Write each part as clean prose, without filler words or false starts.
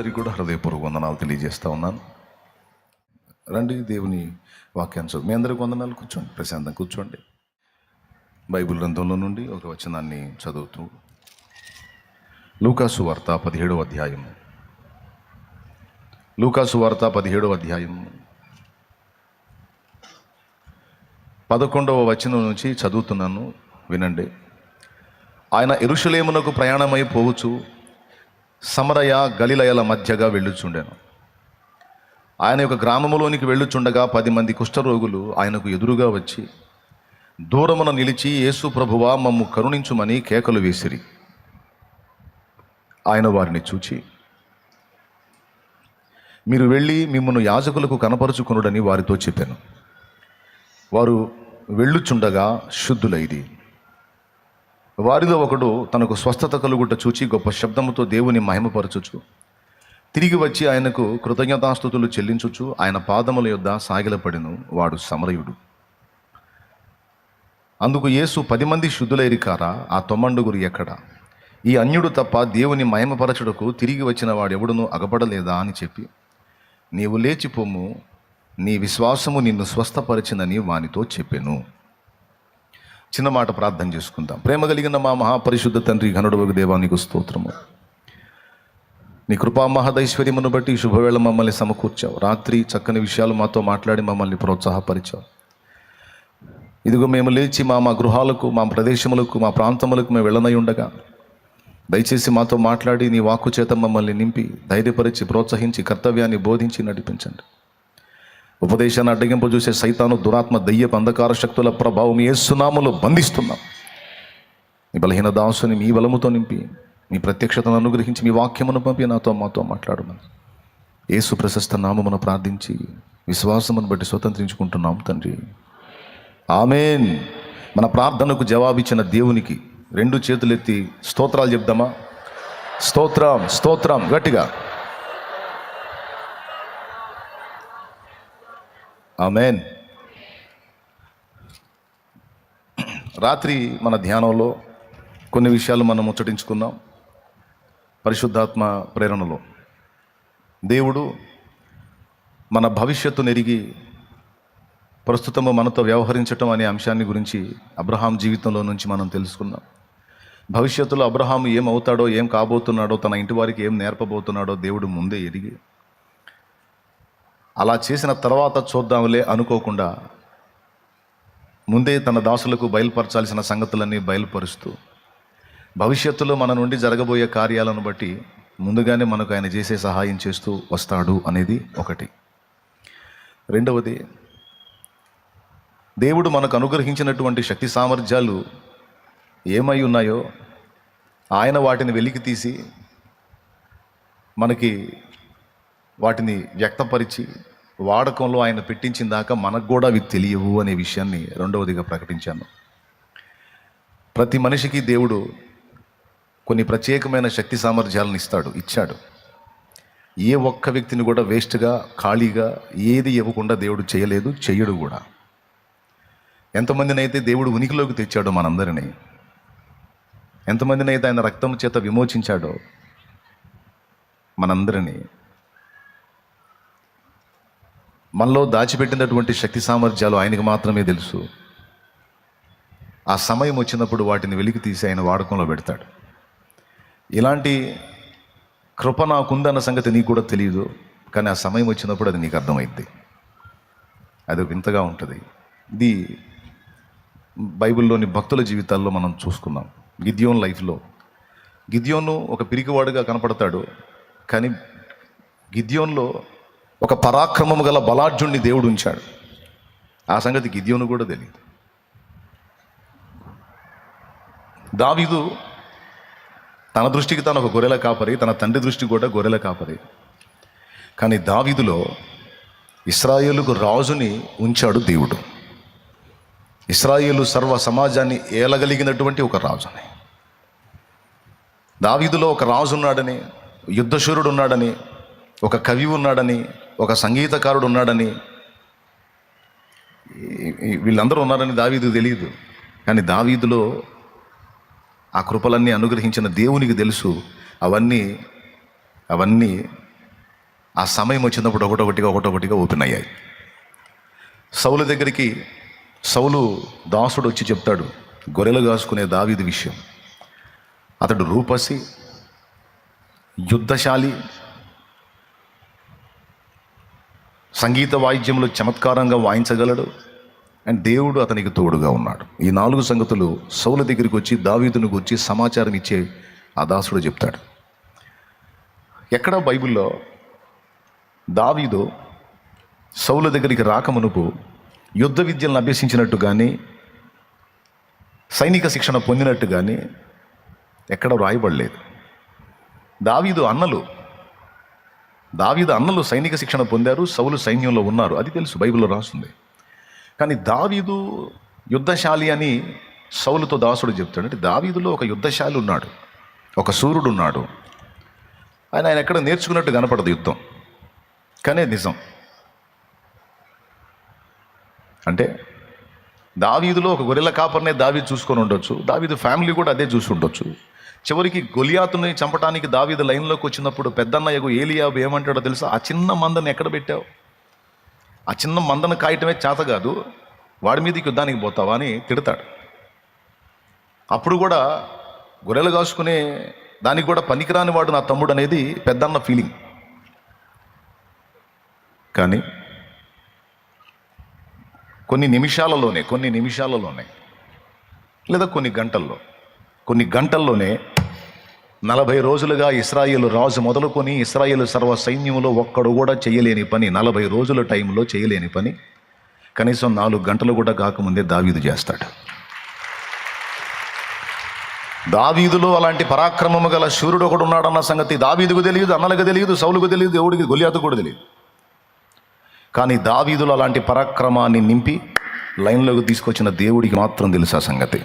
అందరికీ కూడా హృదయపూర్వక వందనాలు తెలియజేస్తూ ఉన్నాను. రండి దేవుని వాక్యాన్ని చదువు. మీ అందరికీ వందనాలు. కూర్చోండి, ప్రశాంతంగా కూర్చోండి. బైబిల్ గ్రంథంలో నుండి ఒక వచనాన్ని చదువుతూ లూకాసు వార్త 17వ అధ్యాయం. లూకాసు వార్త 17వ అధ్యాయం 11వ వచనం నుంచి చదువుతున్నాను, వినండి. ఆయన యెరూషలేమునకు ప్రయాణమై పోవచ్చు సమరయ గలిలయల మధ్యగా వెళ్ళుచుండెను. ఆయన ఒక గ్రామములోనికి వెళ్ళుచుండగా 10 మంది కుష్ఠరోగులు ఆయనకు ఎదురుగా వచ్చి దూరమున నిలిచి, యేసు ప్రభువా, మమ్ము కరుణించుమని కేకలు వేసిరి. ఆయన వారిని చూచి, మీరు వెళ్ళి మిమ్మును యాజకులకు కనపరుచుకొనుడని వారితో చెప్పాను. వారు వెళ్ళుచుండగా శుద్ధులైది. వారిలో ఒకడు తనకు స్వస్థత కలుగుట చూచి గొప్ప శబ్దముతో దేవుని మహిమపరచుచు తిరిగి వచ్చి ఆయనకు కృతజ్ఞతాస్తుతులు చెల్లించుచు ఆయన పాదముల యొద్ద సాగిలపడెను. వాడు సమరయుడు. అందుకు యేసు, 10 మంది శుద్ధులైరి కారా? ఆ 90 ఎక్కడ? ఈ అన్యుడు తప్ప దేవుని మహిమపరచుటకు తిరిగి వచ్చిన వాడెవడునూ అగపడలేదా అని చెప్పి, నీవు లేచిపోము, నీ విశ్వాసము నిన్ను స్వస్థపరిచిందని వానితో చెప్పెను. చిన్న మాట ప్రార్థన చేసుకుందాం. ప్రేమ కలిగిన మా మహాపరిశుద్ధ తండ్రి, ఘనుడవగు దేవా, నీకు స్తోత్రము. నీ కృపా మహదైశ్వర్యమును బట్టి శుభవేళ మమ్మల్ని సమకూర్చావు. రాత్రి చక్కని విషయాలు మాతో మాట్లాడి మమ్మల్ని ప్రోత్సాహపరిచావు. ఇదిగో మేము లేచి మా గృహాలకు, మా ప్రదేశములకు, మా ప్రాంతములకు మేము వెళ్ళనై ఉండగా దయచేసి మాతో మాట్లాడి నీ వాక్కు చేత మమ్మల్ని నింపి ధైర్యపరిచి ప్రోత్సహించి కర్తవ్యాన్ని బోధించి నడిపించండి. ఉపదేశాన్ని అడ్డగింపు చూసే సైతాను, దురాత్మ, దయ్యపు అంధకార శక్తుల ప్రభావం యేసు నామములో బంధిస్తున్నాం. నీ బలహీన దాసుని మీ బలముతో నింపి మీ ప్రత్యక్షతను అనుగ్రహించి మీ వాక్యమును పంపి మాతో మాట్లాడమని యేసు ప్రశస్త నామమును ప్రార్థించి విశ్వాసమును బట్టి స్వతంత్రించుకుంటున్నాం తండ్రి, ఆమేన్. మన ప్రార్థనకు జవాబిచ్చిన దేవునికి 2 చేతులెత్తి స్తోత్రాలు చెప్దామా? స్తోత్రం, స్తోత్రం గట్టిగా. ఆమేన్. రాత్రి మన ధ్యానంలో కొన్ని విషయాలు మనం ముచ్చటించుకుందాం. పరిశుద్ధాత్మ ప్రేరణలో దేవుడు మన భవిష్యత్తును ఎరిగి ప్రస్తుతము మనతో వ్యవహరించటం అనే అంశాన్ని గురించి అబ్రహాం జీవితంలో నుంచి మనం తెలుసుకుందాం. భవిష్యత్తులో అబ్రహాం ఏమవుతాడో, ఏం కాబోతున్నాడో, తన ఇంటి వారికి ఏం నేర్పబోతున్నాడో దేవుడు ముందే ఎరిగి, అలా చేసిన తర్వాత చూద్దాంలే అనుకోకుండా ముందే తన దాసులకు బయలుపరచాల్సిన సంగతులన్నీ బయలుపరుస్తూ భవిష్యత్తులో మన నుండి జరగబోయే కార్యాలను బట్టి ముందుగానే మనకు ఆయన చేసే సహాయం చేస్తూ వస్తాడు అనేది ఒకటి. రెండవది, దేవుడు మనకు అనుగ్రహించినటువంటి శక్తి సామర్థ్యాలు ఏమై ఉన్నాయో ఆయన వాటిని వెలికి తీసి మనకి వాటిని వ్యక్తపరిచి వాడకంలో ఆయన పెట్టించిన దాకా మనకు కూడా అవి తెలియవు అనే విషయాన్ని రెండవదిగా ప్రకటించాను. ప్రతి మనిషికి దేవుడు కొన్ని ప్రత్యేకమైన శక్తి సామర్థ్యాలను ఇచ్చాడు. ఏ ఒక్క వ్యక్తిని కూడా వేస్ట్గా, ఖాళీగా ఏది ఇవ్వకుండా దేవుడు చేయలేదు, చెయ్యడు కూడా. ఎంతమందిని అయితే దేవుడు ఉనికిలోకి తెచ్చాడో మనందరినీ, ఎంతమందిని అయితే ఆయన రక్తం చేత విమోచించాడో మనందరినీ, మనలో దాచిపెట్టినటువంటి శక్తి సామర్థ్యాలు ఆయనకు మాత్రమే తెలుసు. ఆ సమయం వచ్చినప్పుడు వాటిని వెలికి తీసి ఆయన వాడకంలో పెడతాడు. ఇలాంటి కృప నాకుందన్న సంగతి నీకు కూడా తెలియదు, కానీ ఆ సమయం వచ్చినప్పుడు అది నీకు అర్థమైంది. అది వింతగా ఉంటుంది. ఇది బైబిల్లోని భక్తుల జీవితాల్లో మనం చూసుకున్నాం. గిద్యోన్ లైఫ్లో గిద్యోను ఒక పిరికివాడుగా కనపడతాడు, కానీ గిద్యోన్లో ఒక పరాక్రమము గల బలాఢ్యుణ్ణి దేవుడు ఉంచాడు. ఆ సంగతి గిద్యోను కూడా తెలియదు. దావీదు తన దృష్టికి తాను ఒక గొర్రెల కాపరి, తన తండ్రి దృష్టికి కూడా గొర్రెల కాపరి. కానీ దావీదులో ఇశ్రాయేలుకు రాజుని ఉంచాడు దేవుడు. ఇశ్రాయేలు సర్వ సమాజాన్ని ఏలగలిగినటువంటి ఒక రాజుని. దావీదులో ఒక రాజు ఉన్నాడని, యుద్ధశూరుడు ఉన్నాడని, ఒక కవి ఉన్నాడని, ఒక సంగీతకారుడు ఉన్నాడని, వీళ్ళందరూ ఉన్నారని దావీదు తెలియదు. కానీ దావీదులో ఆ కృపలన్నీ అనుగ్రహించిన దేవునికి తెలుసు. అవన్నీ ఆ సమయం వచ్చినప్పుడు ఒకటొకటిగా ఓపెన్ అయ్యాయి. సౌలు దగ్గరికి సౌలు దాసుడు వచ్చి చెప్తాడు గొర్రెలు కాసుకునే దావీదు విషయం. అతడు రూపసి, యుద్ధశాలి, సంగీత వాయిద్యములు చమత్కారంగా వాయించగలడు, అండ్ దేవుడు అతనికి తోడుగా ఉన్నాడు. ఈ 4 సంగతులు సౌలు దగ్గరికి వచ్చి దావీదును గురించి సమాచారం ఇచ్చే ఆ దాసుడు చెప్తాడు. ఎక్కడ బైబిల్లో దావీదు సౌలు దగ్గరికి రాకమునుపు యుద్ధ విద్యలను అభ్యసించినట్టు కానీ సైనిక శిక్షణ పొందినట్టు కానీ ఎక్కడ వ్రాయబడలేదు. దావీదు అన్నలు సైనిక శిక్షణ పొందారు, సౌలు సైన్యంలో ఉన్నారు, అది తెలుసు, బైబిల్లో రాస్తుంది. కానీ దావీదు యుద్ధశాలి అని సౌలుతో దాసుడు చెప్తాడు. అంటే దావీదులో ఒక యుద్ధశాలి ఉన్నాడు, ఒక సూర్యుడు ఉన్నాడు. ఆయన ఎక్కడ నేర్చుకున్నట్టు కనపడదు యుద్ధం, కానీ నిజం. అంటే దావీదులో ఒక గొర్రెల కాపర్నే దావీదు చూసుకొని ఉండొచ్చు, దావీదు ఫ్యామిలీ కూడా అదే చూసి ఉండొచ్చు. చివరికి గొలియాతుని చంపడానికి దావీదు లైన్లోకి వచ్చినప్పుడు పెద్దన్నయ్యకు ఏలియాబు ఏమంటాడో తెలుసా? ఆ చిన్న మందను ఎక్కడ పెట్టావు? ఆ చిన్న మందను కాయటమే చేత కాదు, వాడి మీదకి యుద్ధానికి పోతావా అని తిడతాడు. అప్పుడు కూడా గొర్రెలు కాసుకునే దానికి కూడా పనికిరాని వాడు నా తమ్ముడు అనేది పెద్దన్న ఫీలింగ్. కానీ కొన్ని నిమిషాలలోనే లేదా కొన్ని గంటల్లోనే 40 రోజులుగా ఇశ్రాయేలు రాజు మొదలుకొని ఇశ్రాయేలు సర్వ సైన్యంలో ఒక్కడు కూడా చేయలేని పని, 40 రోజుల టైంలో చేయలేని పని కనీసం 4 గంటలు కూడా కాకముందే దావీదు చేస్తాడు. దావీదులో అలాంటి పరాక్రమము గల శూరుడు ఒకడు ఉన్నాడన్న సంగతి దావీదుకు తెలియదు, అన్నలకు తెలియదు, సౌలుకు తెలియదు, దేవుడికి గొలియాతు కూడా తెలియదు. కానీ దావీదులో అలాంటి పరాక్రమాన్ని నింపి లైన్లోకి తీసుకొచ్చిన దేవుడికి మాత్రం తెలుసు ఆ సంగతి.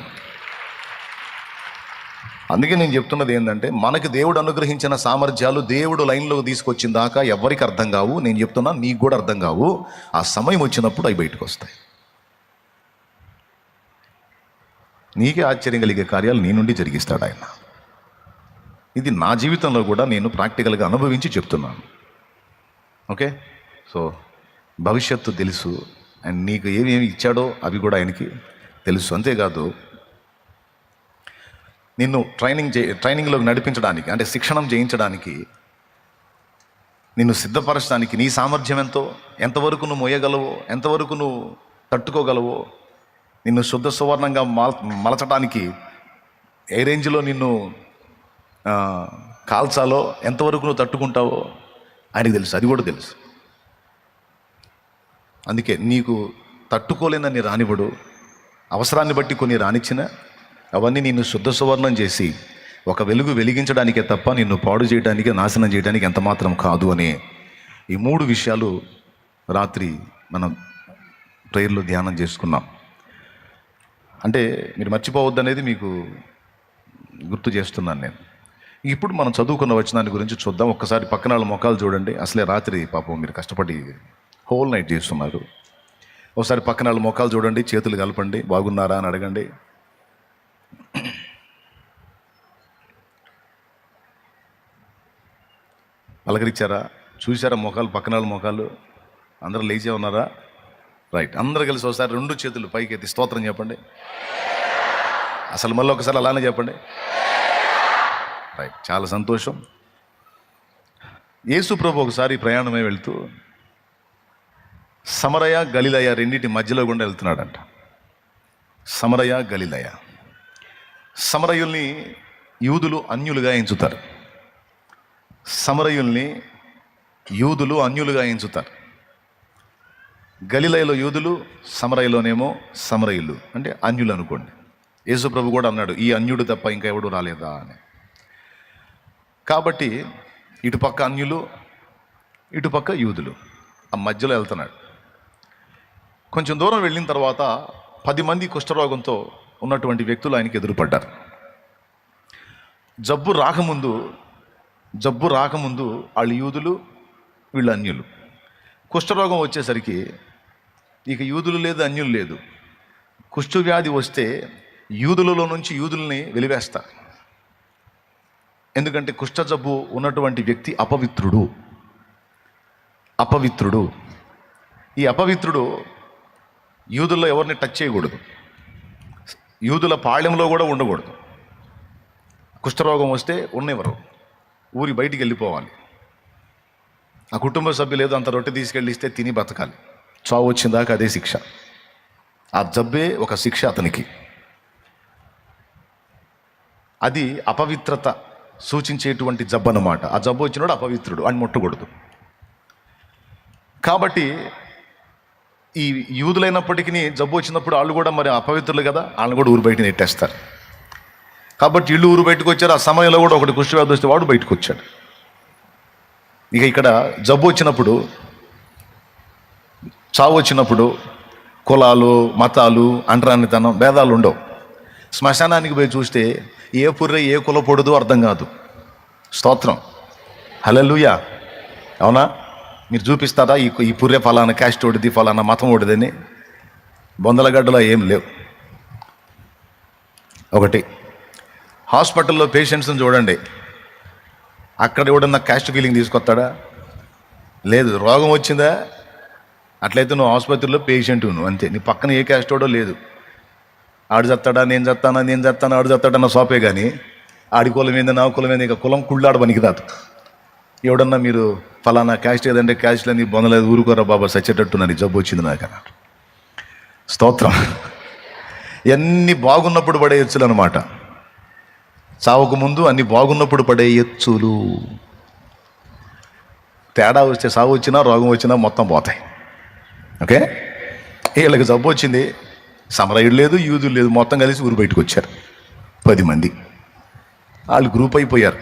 అందుకే నేను చెప్తున్నది ఏంటంటే, మనకి దేవుడు అనుగ్రహించిన సామర్థ్యాలు దేవుడు లైన్లోకి తీసుకొచ్చిన దాకా ఎవరికి అర్థం కావు. నేను చెప్తున్నా, నీకు కూడా అర్థం కావు. ఆ సమయం వచ్చినప్పుడు అవి బయటకు వస్తాయి. నీకే ఆశ్చర్యం కలిగే కార్యాలు నీ నుండి జరిగిస్తాడు ఆయన. ఇది నా జీవితంలో కూడా నేను ప్రాక్టికల్గా అనుభవించి చెప్తున్నాను. ఓకే, సో భవిష్యత్తు తెలుసు, అండ్ నీకు ఏమేమి ఇచ్చాడో అవి కూడా ఆయనకి తెలుసు. అంతేకాదు, నిన్ను ట్రైనింగ్లోకి నడిపించడానికి, అంటే శిక్షణం చేయించడానికి, నిన్ను సిద్ధపరచడానికి నీ సామర్థ్యం ఎంతవరకు నువ్వు మోయగలవో, ఎంతవరకు నువ్వు తట్టుకోగలవో, నిన్ను శుద్ధ సువర్ణంగా మలచడానికి ఏ రేంజ్లో నిన్ను కాల్చాలో, ఎంతవరకు నువ్వు తట్టుకుంటావో ఆయనకి తెలుసు, అది కూడా తెలుసు. అందుకే నీకు తట్టుకోలేనని రానివ్వడు, అవసరాన్ని బట్టి కొన్ని రానిచ్చిన అవన్నీ నిన్ను శుద్ధ సువర్ణం చేసి ఒక వెలుగు వెలిగించడానికే తప్ప నిన్ను పాడు చేయడానికి, నాశనం చేయడానికి ఎంత మాత్రం కాదు అనే ఈ 3 విషయాలు రాత్రి మనం ప్రేయర్లో ధ్యానం చేసుకున్నాం. అంటే మీరు మర్చిపోవద్దనేది మీకు గుర్తు చేస్తున్నాను నేను. ఇప్పుడు మనం చదువుకున్న వచనాన్ని గురించి చూద్దాం. ఒక్కసారి పక్కన వాళ్ళ ముఖాలు చూడండి. అసలే రాత్రి పాపం మీరు కష్టపడి హోల్ నైట్ చేస్తున్నారు. ఒకసారి పక్కన వాళ్ళ ముఖాలు చూడండి, చేతులు కలపండి, బాగున్నారా అని అడగండి. పలకరించారా? చూసారా ముఖాలు, పక్కన వాళ్ళ ముఖాలు? అందరూ లేచే ఉన్నారా? రైట్, అందరూ కలిసి ఒకసారి 2 చేతులు పైకి ఎత్తి స్తోత్రం చెప్పండి. అసలు మళ్ళీ ఒకసారి అలానే చెప్పండి. రైట్, చాలా సంతోషం. యేసు ప్రభు ఒకసారి ప్రయాణమై వెళ్తూ సమరయ, గలిలయ రెండింటి మధ్యలో గుండా వెళ్తున్నాడంట. సమరయ, గలిలయ. సమరయుల్ని యూదులు అన్యులుగా ఎంచుతారు. సమరయుల్ని యూదులు అన్యులుగా ఎంచుతారు. గలిలయలో యూదులు, సమరయలోనేమో సమరయులు, అంటే అన్యులు అనుకోండి. యేసు ప్రభు కూడా అన్నాడు, ఈ అన్యుడు తప్ప ఇంకా ఎవడు రాలేదా అని. కాబట్టి ఇటుపక్క అన్యులు, ఇటుపక్క యూదులు, ఆ మధ్యలో వెళ్తున్నాడు. కొంచెం దూరం వెళ్ళిన తర్వాత 10 మంది కుష్ఠరోగంతో ఉన్నటువంటి వ్యక్తులు ఆయనకి ఎదురుపడ్డారు. జబ్బు రాకముందు వాళ్ళు యూదులు, వీళ్ళు అన్యులు. కుష్ఠరోగం వచ్చేసరికి ఇక యూదులు లేదు, అన్యులు లేదు. కుష్ఠవ్యాధి వస్తే యూదులలో నుంచి యూదుల్ని వెలివేస్తారు. ఎందుకంటే కుష్ఠ జబ్బు ఉన్నటువంటి వ్యక్తి అపవిత్రుడు. అపవిత్రుడు. ఈ అపవిత్రుడు యూదుల్లో ఎవరిని టచ్ చేయకూడదు, యూదుల పాళ్యంలో కూడా ఉండకూడదు. కుష్ఠరోగం వస్తే ఉన్నెవరు, ఊరి బయటికి వెళ్ళిపోవాలి. ఆ కుటుంబ సభ్యులు ఏదో అంత రొట్టె తీసుకెళ్ళిస్తే తిని బతకాలి. చావు వచ్చిందాకా అదే శిక్ష. ఆ జబ్బే ఒక శిక్ష అతనికి. అది అపవిత్రత సూచించేటువంటి జబ్బు అన్నమాట. ఆ జబ్బు వచ్చినోడు అపవిత్రుడు అని ముట్టకూడదు. కాబట్టి ఈ యూదులైనప్పటికీ జబ్బు వచ్చినప్పుడు వాళ్ళు కూడా మరి అపవిత్రులు కదా, వాళ్ళని కూడా ఊరు బయట నెట్టేస్తారు. కాబట్టి ఇళ్ళు ఊరు బయటకు వచ్చారు. ఆ సమయంలో కూడా ఒకటి కుష్ఠవ్యాధి వస్తే వాడు బయటకు వచ్చాడు. ఇక ఇక్కడ జబ్బు వచ్చినప్పుడు, చావు వచ్చినప్పుడు కులాలు, మతాలు, అంటరానితనం, భేదాలు ఉండవు. శ్మశానానికి పోయి చూస్తే ఏ పుర్రె ఏ కుల పొడదో అర్థం కాదు. స్తోత్రం, హల్లెలూయా. అవునా? మీరు చూపిస్తారా ఈ పుర్రె ఫలానా క్యాస్ట్ ఓడిది, ఫలానా మతం ఓడిదని? బొందలగడ్డలో ఏం లేవు. ఒకటి, హాస్పిటల్లో పేషెంట్స్ని చూడండి, అక్కడ ఎవడన్నా క్యాస్ట్ ఫీలింగ్ తీసుకొస్తాడా? లేదు. రోగం వచ్చిందా, అట్లయితే నువ్వు ఆసుపత్రిలో పేషెంట్, నువ్వు అంతే. నీ పక్కన ఏ క్యాస్ట్ ఓడో లేదు. ఆడు చస్తాడా, నేను చస్తాను, ఆడు చస్తాడన్న సోపే కానీ ఆడి కులం ఏంది, నా కులం ఏంది, ఇక కులం కుళ్ళాడు పనికి రాదు. ఎవడన్నా మీరు ఫలానా క్యాస్ట్ ఏదంటే క్యాస్ట్లని బొందలేదు, ఊరుకోరా బాబా సచ్చేటట్టున్నది, జబ్బు వచ్చింది నాకు అన్నాడు. స్తోత్రం. ఎన్ని బాగున్నప్పుడు పడే ఎచ్చులు అనమాట. చావకు ముందు అన్ని బాగున్నప్పుడు పడే ఎచ్చులు. తేడా వస్తే సావు వచ్చినా రోగం వచ్చినా మొత్తం పోతాయి. ఓకే, వీళ్ళకి జబ్బు వచ్చింది, సమరయుడు లేదు, యూదులు లేదు, మొత్తం కలిసి ఊరు బయటకు వచ్చారు 10 మంది. వాళ్ళు గ్రూప్ అయిపోయారు,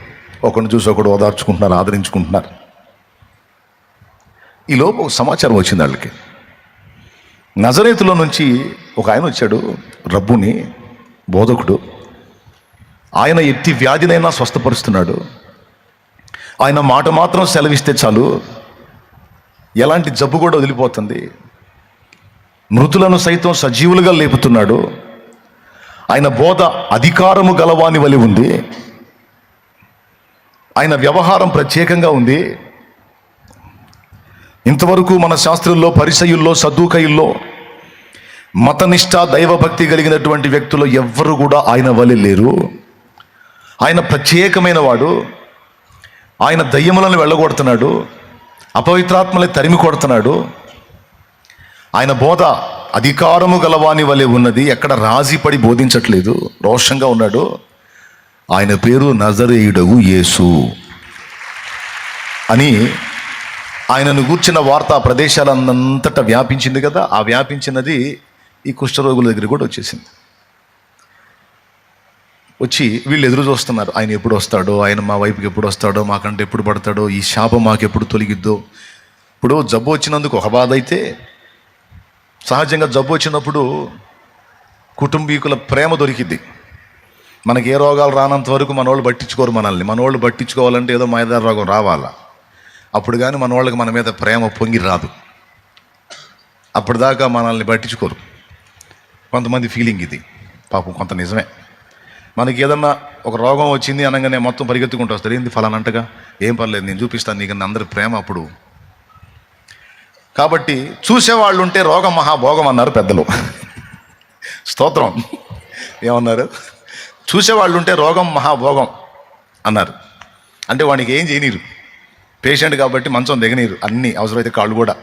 ఒకరిని చూసి ఒకడు ఓదార్చుకుంటున్నారు, ఆదరించుకుంటున్నారు. ఈలోపు ఒక సమాచారం వచ్చింది వాళ్ళకి. నజరేతులో నుంచి ఒక ఆయన వచ్చాడు, రబ్బుని, బోధకుడు. ఆయన ఎట్టి వ్యాధినైనా స్వస్థపరుస్తున్నాడు. ఆయన మాట మాత్రం సెలవిస్తే చాలు ఎలాంటి జబ్బు కూడా వదిలిపోతుంది. మృతులను సైతం సజీవులుగా లేపుతున్నాడు. ఆయన బోధ అధికారము గలవాని వలె ఉంది. ఆయన వ్యవహారం ప్రత్యేకంగా ఉంది. ఇంతవరకు మన శాస్త్రుల్లో, పరిసయ్యుల్లో, సద్దూకయుల్లో మతనిష్ట, దైవభక్తి కలిగినటువంటి వ్యక్తులు ఎవ్వరు కూడా ఆయన వలె లేరు. ఆయన ప్రత్యేకమైన వాడు. ఆయన దయ్యములను వెళ్ళగొడుతున్నాడు, అపవిత్రాత్మలని తరిమి కొడుతున్నాడు. ఆయన బోధ అధికారము గలవాని వలె ఉన్నది. ఎక్కడ రాజీపడి బోధించట్లేదు, రోషంగా ఉన్నాడు. ఆయన పేరు నజరేయుడగు యేసు అని ఆయనను గూర్చిన వార్త ఆ ప్రదేశాలంతటా వ్యాపించింది కదా. ఆ వ్యాపించినది ఈ కుష్ఠరోగుల దగ్గర కూడా వచ్చేసింది. వచ్చి వీళ్ళు ఎదురు చూస్తున్నారు, ఆయన ఎప్పుడు వస్తాడో, ఆయన మా వైపుకి ఎప్పుడు వస్తాడో, మాకంటే ఎప్పుడు పడతాడో, ఈ శాపం మాకు ఎప్పుడు తొలగిద్దో. ఇప్పుడు జబ్బు వచ్చినందుకు ఒక బాధ అయితే, సహజంగా జబ్బు వచ్చినప్పుడు కుటుంబీకుల ప్రేమ దొరికిద్ది. మనకి ఏ రోగాలు రానంత వరకు మనోళ్ళు పట్టించుకోరు మనల్ని. మనోళ్ళు పట్టించుకోవాలంటే ఏదో మాయదార రోగం రావాలా, అప్పుడు కానీ మన వాళ్ళకి మన మీద ప్రేమ పొంగి రాదు. అప్పటిదాకా మనల్ని పట్టించుకోరు. కొంతమంది ఫీలింగ్ ఇది, పాపం కొంత నిజమే. మనకి ఏదన్నా ఒక రోగం వచ్చింది అనగానే మొత్తం పరిగెత్తుకుంటూ వస్తారు. ఏంది ఫలానంటగా, ఏం పర్లేదు నేను చూపిస్తాను నీకు, అందరి ప్రేమ అప్పుడు. కాబట్టి చూసేవాళ్ళు ఉంటే రోగం మహాభోగం అన్నారు పెద్దలు. స్తోత్రం. ఏమన్నారు? చూసేవాళ్ళు ఉంటే రోగం మహాభోగం అన్నారు. అంటే వానికి ఏం చేయనీరు, పేషెంట్ కాబట్టి మంచం దిగనీరు, అన్నీ అవసరమైతే కాళ్ళు కూడా.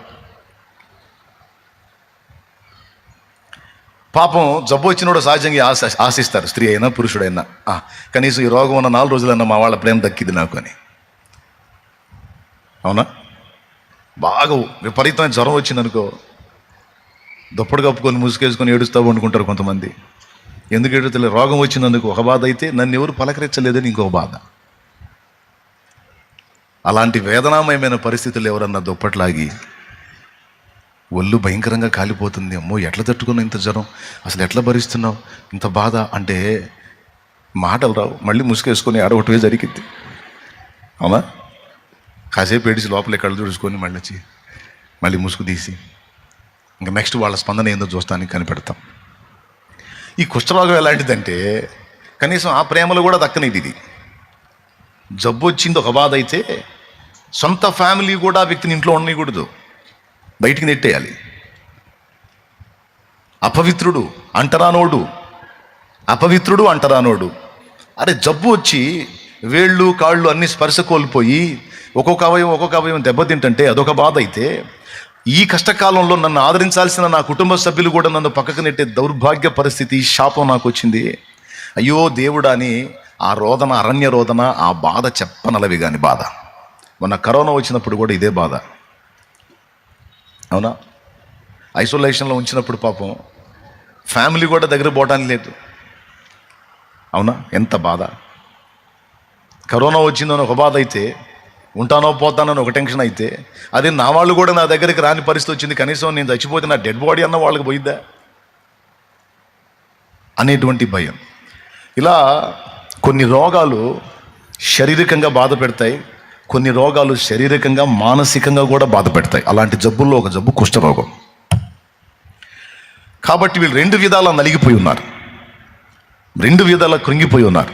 పాపం జబ్బు వచ్చినోడు సహజంగా ఆశిస్తారు, స్త్రీ అయినా పురుషుడైనా, కనీసం ఈ రోగం ఉన్న 4 రోజులన్నా మా వాళ్ళ ప్రేమ దక్కింది నాకు అని. అవునా? బాగా విపరీతమైన జ్వరం వచ్చిందనుకో, దుప్పటి కప్పుకొని ముసుకేసుకొని ఏడుస్తూ వండుకుంటారు కొంతమంది. ఎందుకు ఏడుస్తలే? రోగం వచ్చినందుకు ఒక బాధ అయితే, నన్ను ఎవరు పలకరించలేదని ఇంకో బాధ. అలాంటి వేదనామయమైన పరిస్థితులు ఎవరన్నా దుప్పట్లాగి ఒళ్ళు భయంకరంగా కాలిపోతుంది, అమ్మో ఎట్లా తట్టుకున్నావు ఇంత జ్వరం, అసలు ఎట్లా భరిస్తున్నావు ఇంత బాధ అంటే మాటలు రావు. మళ్ళీ ముసుకేసుకొని ఆడొకటివే జరిగింది. అవునా? కాసేపు ఏడిసి లోపలే కళ్ళు తుడుచుకొని మళ్ళీ వచ్చి మళ్ళీ ముసుగు తీసి ఇంకా నెక్స్ట్ వాళ్ళ స్పందన ఏందో చూస్తానికి కనిపెడతాం. ఈ కుష్ఠరోగం ఎలాంటిదంటే కనీసం ఆ ప్రేమలు కూడా దక్కనిది. ఇది జబ్బు వచ్చింది ఒక బాధ అయితే, సొంత ఫ్యామిలీ కూడా ఆ వ్యక్తిని ఇంట్లో ఉండకూడదు, బయటికి నెట్టేయాలి. అపవిత్రుడు అంటరానోడు. అరే జబ్బు వచ్చి వేళ్ళు కాళ్ళు అన్ని స్పర్శ కోల్పోయి ఒక్కొక్క అవయవం దెబ్బతింటే అదొక బాధ అయితే, ఈ కష్టకాలంలో నన్ను ఆదరించాల్సిన నా కుటుంబ సభ్యులు కూడా నన్ను పక్కకు నెట్టే దౌర్భాగ్య పరిస్థితి, శాపం నాకు వచ్చింది. అయ్యో దేవుడా అని ఆ రోదన, అరణ్య రోదన, ఆ బాధ చెప్పనలవి కాని బాధ. మొన్న కరోనా వచ్చినప్పుడు కూడా ఇదే బాధ, అవునా? ఐసోలేషన్లో ఉంచినప్పుడు పాపం ఫ్యామిలీ కూడా దగ్గర పోవడానికి లేదు, అవునా? ఎంత బాధ. కరోనా వచ్చిందని ఒక బాధ అయితే, ఉంటానో పోతానని ఒక టెన్షన్ అయితే, అదే నా వాళ్ళు కూడా నా దగ్గరికి రాని పరిస్థితి వచ్చింది, కనీసం నేను చచ్చిపోతే నా డెడ్ బాడీ అన్న వాళ్ళకి పోయిద్దా అనేటువంటి భయం. ఇలా కొన్ని రోగాలు శారీరకంగా బాధ పెడతాయి, కొన్ని రోగాలు శారీరకంగా మానసికంగా కూడా బాధ పెడతాయి. అలాంటి జబ్బుల్లో ఒక జబ్బు కుష్ఠరోగం. కాబట్టి వీళ్ళు రెండు విధాలా నలిగిపోయి ఉన్నారు, రెండు విధాలా కృంగిపోయి ఉన్నారు.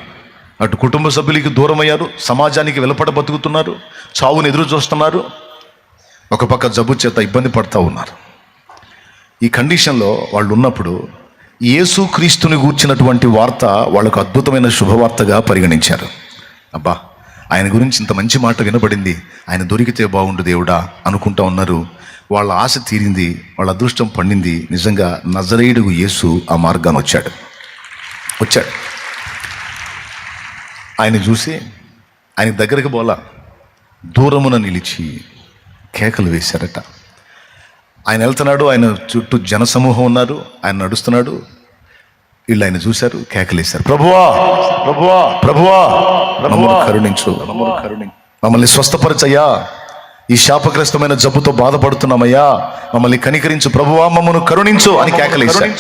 అటు కుటుంబ సభ్యులకి దూరం అయ్యారు, సమాజానికి వెలుపడ బతుకుతున్నారు, చావును ఎదురు చూస్తున్నారు, ఒక పక్క జబ్బు చేత ఇబ్బంది పడుతూ ఉన్నారు. ఈ కండిషన్లో వాళ్ళు ఉన్నప్పుడు యేసుక్రీస్తుని గూర్చినటువంటి వార్త వాళ్ళకు అద్భుతమైన శుభవార్తగా పరిగణించారు. అబ్బా, ఆయన గురించి ఇంత మంచి మాట వినబడింది, ఆయన దొరికితే బాగుండు దేవుడా అనుకుంటా ఉన్నారు. వాళ్ళ ఆశ తీరింది, వాళ్ళ అదృష్టం పండింది. నిజంగా నజరేయుడు యేసు ఆ మార్గాన్ని వచ్చాడు. ఆయన చూసి ఆయన దగ్గరికి పోలా, దూరమున నిలిచి కేకలు వేశారట. ఆయన వెళ్తున్నాడు, ఆయన చుట్టూ జనసమూహం ఉన్నారు, ఆయన నడుస్తున్నాడు. వీళ్ళు ఆయన చూశారు, కేకలేశారు, ప్రభువా ప్రభువా ప్రభువా మమ్మల్ని కరుణించు, మమ్మల్ని స్వస్థపరచయ్యా, ఈ శాపగ్రస్తమైన జబ్బుతో బాధపడుతున్నామయ్యా, మమ్మల్ని కనికరించు ప్రభువా, మమ్మల్ని కరుణించు అని కేకలేశారు.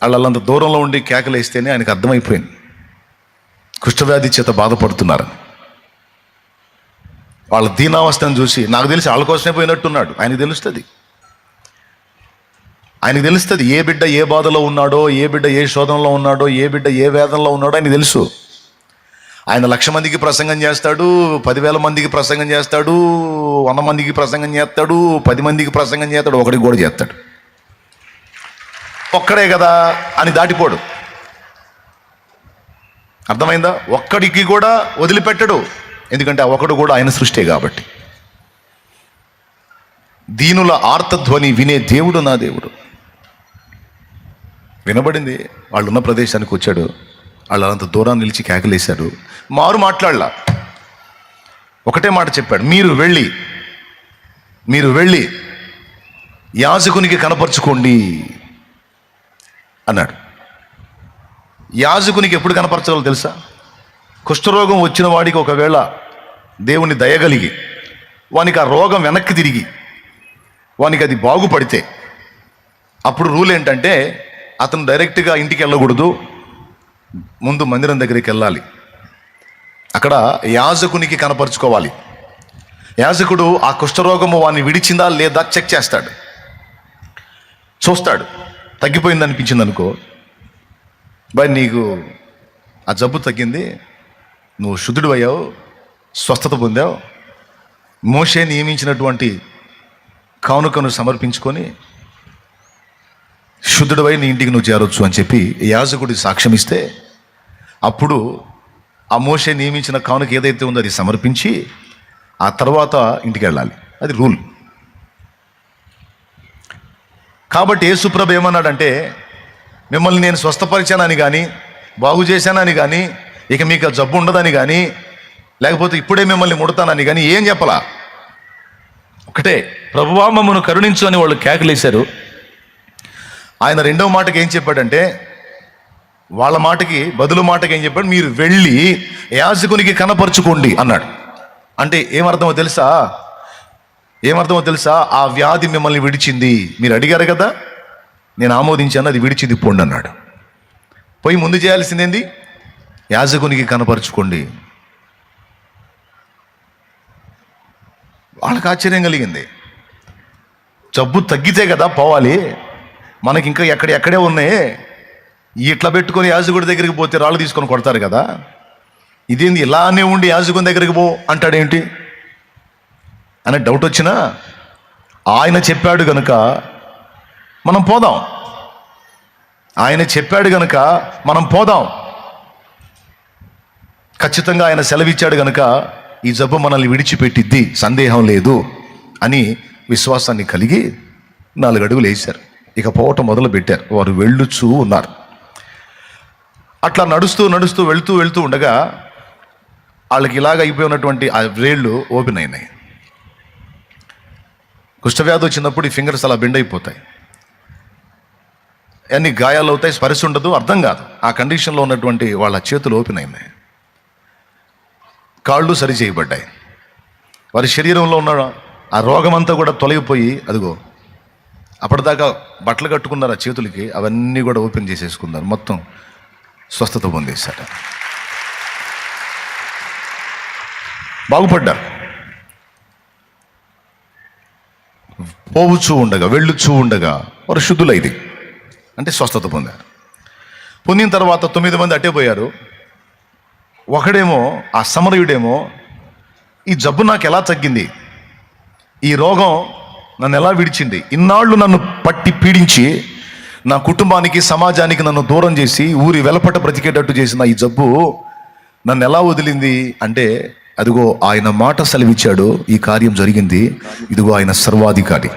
వాళ్ళంత దూరంలో ఉండి కేకలేస్తేనే ఆయనకు అర్థమైపోయింది కుష్ఠవ్యాధి చేత బాధపడుతున్నారు. వాళ్ళ దీనావస్థను చూసి, నాకు తెలిసి వాళ్ళ కోసమే పోయినట్టున్నాడు. ఆయనకు తెలుస్తుంది ఏ బిడ్డ ఏ బాధలో ఉన్నాడో, ఏ బిడ్డ ఏ శోధనలో ఉన్నాడో, ఏ బిడ్డ ఏ వేదనలో ఉన్నాడో ఆయనకు తెలుసు. ఆయన 1,00,000 మందికి ప్రసంగం చేస్తాడు, 10,000 మందికి ప్రసంగం చేస్తాడు, 100 మందికి ప్రసంగం చేస్తాడు, 10 మందికి ప్రసంగం చేస్తాడు, ఒకడికి కూడా చేస్తాడు. ఒక్కడే కదా అని దాటిపోడు, అర్థమైందా? ఒక్కడికి కూడా వదిలిపెట్టడు, ఎందుకంటే ఆ ఒకడు కూడా ఆయన సృష్టి కాబట్టి. దీనుల ఆర్తధ్వని వినే దేవుడు నా దేవుడు. వినబడింది. వాళ్ళు ఉన్న ప్రదేశానికి వచ్చాడు, వాళ్ళు అంత దూరాన్ని నిలిచి కేకలేశారు. మారు మాట్లాడలా, ఒకటే మాట చెప్పాడు, మీరు వెళ్ళి యాజకునికి కనపరుచుకోండి అన్నాడు. యాజకునికి ఎప్పుడు కనపరచాలో తెలుసా? కుష్ఠరోగం వచ్చిన వాడికి ఒకవేళ దేవుని దయగలిగి వానికి ఆ రోగం వెనక్కి తిరిగి వానికి అది బాగుపడితే, అప్పుడు రూల్ ఏంటంటే అతను డైరెక్ట్గా ఇంటికి వెళ్ళకూడదు, ముందు మందిరం దగ్గరికి వెళ్ళాలి. అక్కడ యాజకునికి కనపరుచుకోవాలి. యాజకుడు ఆ కుష్ఠరోగము వాడిని విడిచిందా లేదా చెక్ చేస్తాడు, చూస్తాడు. తగ్గిపోయింది అనిపించింది అనుకో, బాయ్ నీకు ఆ జబ్బు తగ్గింది, నువ్వు శుద్ధుడు అయ్యావు, స్వస్థత పొందావు, మోషే నియమించినటువంటి కానుకను సమర్పించుకొని శుద్ధుడవై నీ ఇంటికి నువ్వు చేరొచ్చు అని చెప్పి యాజకుడి సాక్ష్యం ఇస్తే, అప్పుడు ఆ మోషే నియమించిన కానుక ఏదైతే ఉందో అది సమర్పించి ఆ తర్వాత ఇంటికి వెళ్ళాలి. అది రూల్. కాబట్టి యేసుప్రభు ఏమన్నాడంటే, మిమ్మల్ని నేను స్వస్థపరిచానని కానీ, బాగు చేశానని కానీ, ఇక మీకు ఆ జబ్బు ఉండదని కానీ, లేకపోతే ఇప్పుడే మిమ్మల్ని ముడతానని కానీ ఏం చెప్పలా. ఒకటే, ప్రభువా మమ్మను కరుణించు అని వాళ్ళు కేకలేశారు. ఆయన రెండవ మాటకి ఏం చెప్పాడంటే, వాళ్ళ మాటకి బదులు మాటకి ఏం చెప్పాడు, మీరు వెళ్ళి యాజకునికి కనపరుచుకోండి అన్నాడు. అంటే ఏమర్థమో తెలుసా? ఆ వ్యాధి మిమ్మల్ని విడిచింది, మీరు అడిగారు కదా, నేను ఆమోదించాను, అది విడిచింది పోండి అన్నాడు. పోయి ముందు చేయాల్సిందేంది? యాజకునికి కనపరుచుకోండి. వాళ్ళకి ఆశ్చర్యం కలిగింది. జబ్బు తగ్గితే కదా పోవాలి, మనకి ఇంకా ఎక్కడే ఉన్నాయి, ఇట్లా పెట్టుకొని యాజకుడి దగ్గరికి పోతే రాళ్ళు తీసుకొని కొడతారు కదా, ఇదేంది ఇలానే ఉండి యాజకుని దగ్గరికి పో అంటాడేంటి అనే డౌట్ వచ్చినా ఆయన చెప్పాడు గనుక మనం పోదాం. ఆయన చెప్పాడు గనుక మనం పోదాం. ఖచ్చితంగా ఆయన సెలవిచ్చాడు గనుక ఈ జబ్బు మనల్ని విడిచిపెట్టిద్ది, సందేహం లేదు అని విశ్వాసాన్ని కలిగి 4 అడుగులు వేశారు. ఇక పోవటం మొదలు పెట్టారు. వారు వెళ్ళుచూ ఉన్నారు. అట్లా నడుస్తూ నడుస్తూ వెళ్తూ ఉండగా వాళ్ళకి ఇలాగ అయిపోయినటువంటి ఆ వేళ్ళు ఓపెన్ అయినాయి. కుష్ఠవ్యాధి వచ్చినప్పుడు ఈ ఫింగర్స్ అలా బెండ్ అయిపోతాయి, అన్ని గాయాలు అవుతాయి, స్పర్శ ఉండదు, అర్థం కాదు. ఆ కండిషన్లో ఉన్నటువంటి వాళ్ళ చేతులు ఓపెన్ అయినాయి, కాళ్ళు సరి చేయబడ్డాయి. వారి శరీరంలో ఉన్న ఆ రోగమంతా కూడా తొలగిపోయి అదిగో అప్పటిదాకా బట్టలు కట్టుకున్నారు ఆ చేతులకి, అవన్నీ కూడా ఓపెన్ చేసేసుకున్నారు, మొత్తం స్వస్థత పొందేశారు, బాగుపడ్డారు. పోవుచూ ఉండగా వెళ్ళుచూ ఉండగా వారు శుద్ధులైది అంటే స్వస్థత పొందారు. పొందిన తర్వాత 9 మంది అట్టే పోయారు. ఒకడేమో ఆ సమరయుడేమో ఈ జబ్బు నాకు ఎలా తగ్గింది, ఈ రోగం నన్ను ఎలా విడిచింది, ఇన్నాళ్ళు నన్ను పట్టి పీడించి నా కుటుంబానికి సమాజానికి నన్ను దూరం చేసి ఊరి వెలపట బ్రతికేటట్టు చేసిన ఈ జబ్బు నన్ను ఎలా వదిలింది అంటే, అదిగో ఆయన మాట సెలవిచ్చాడు, ఈ కార్యం జరిగింది. ఇదిగో ఆయన సర్వాధికారి.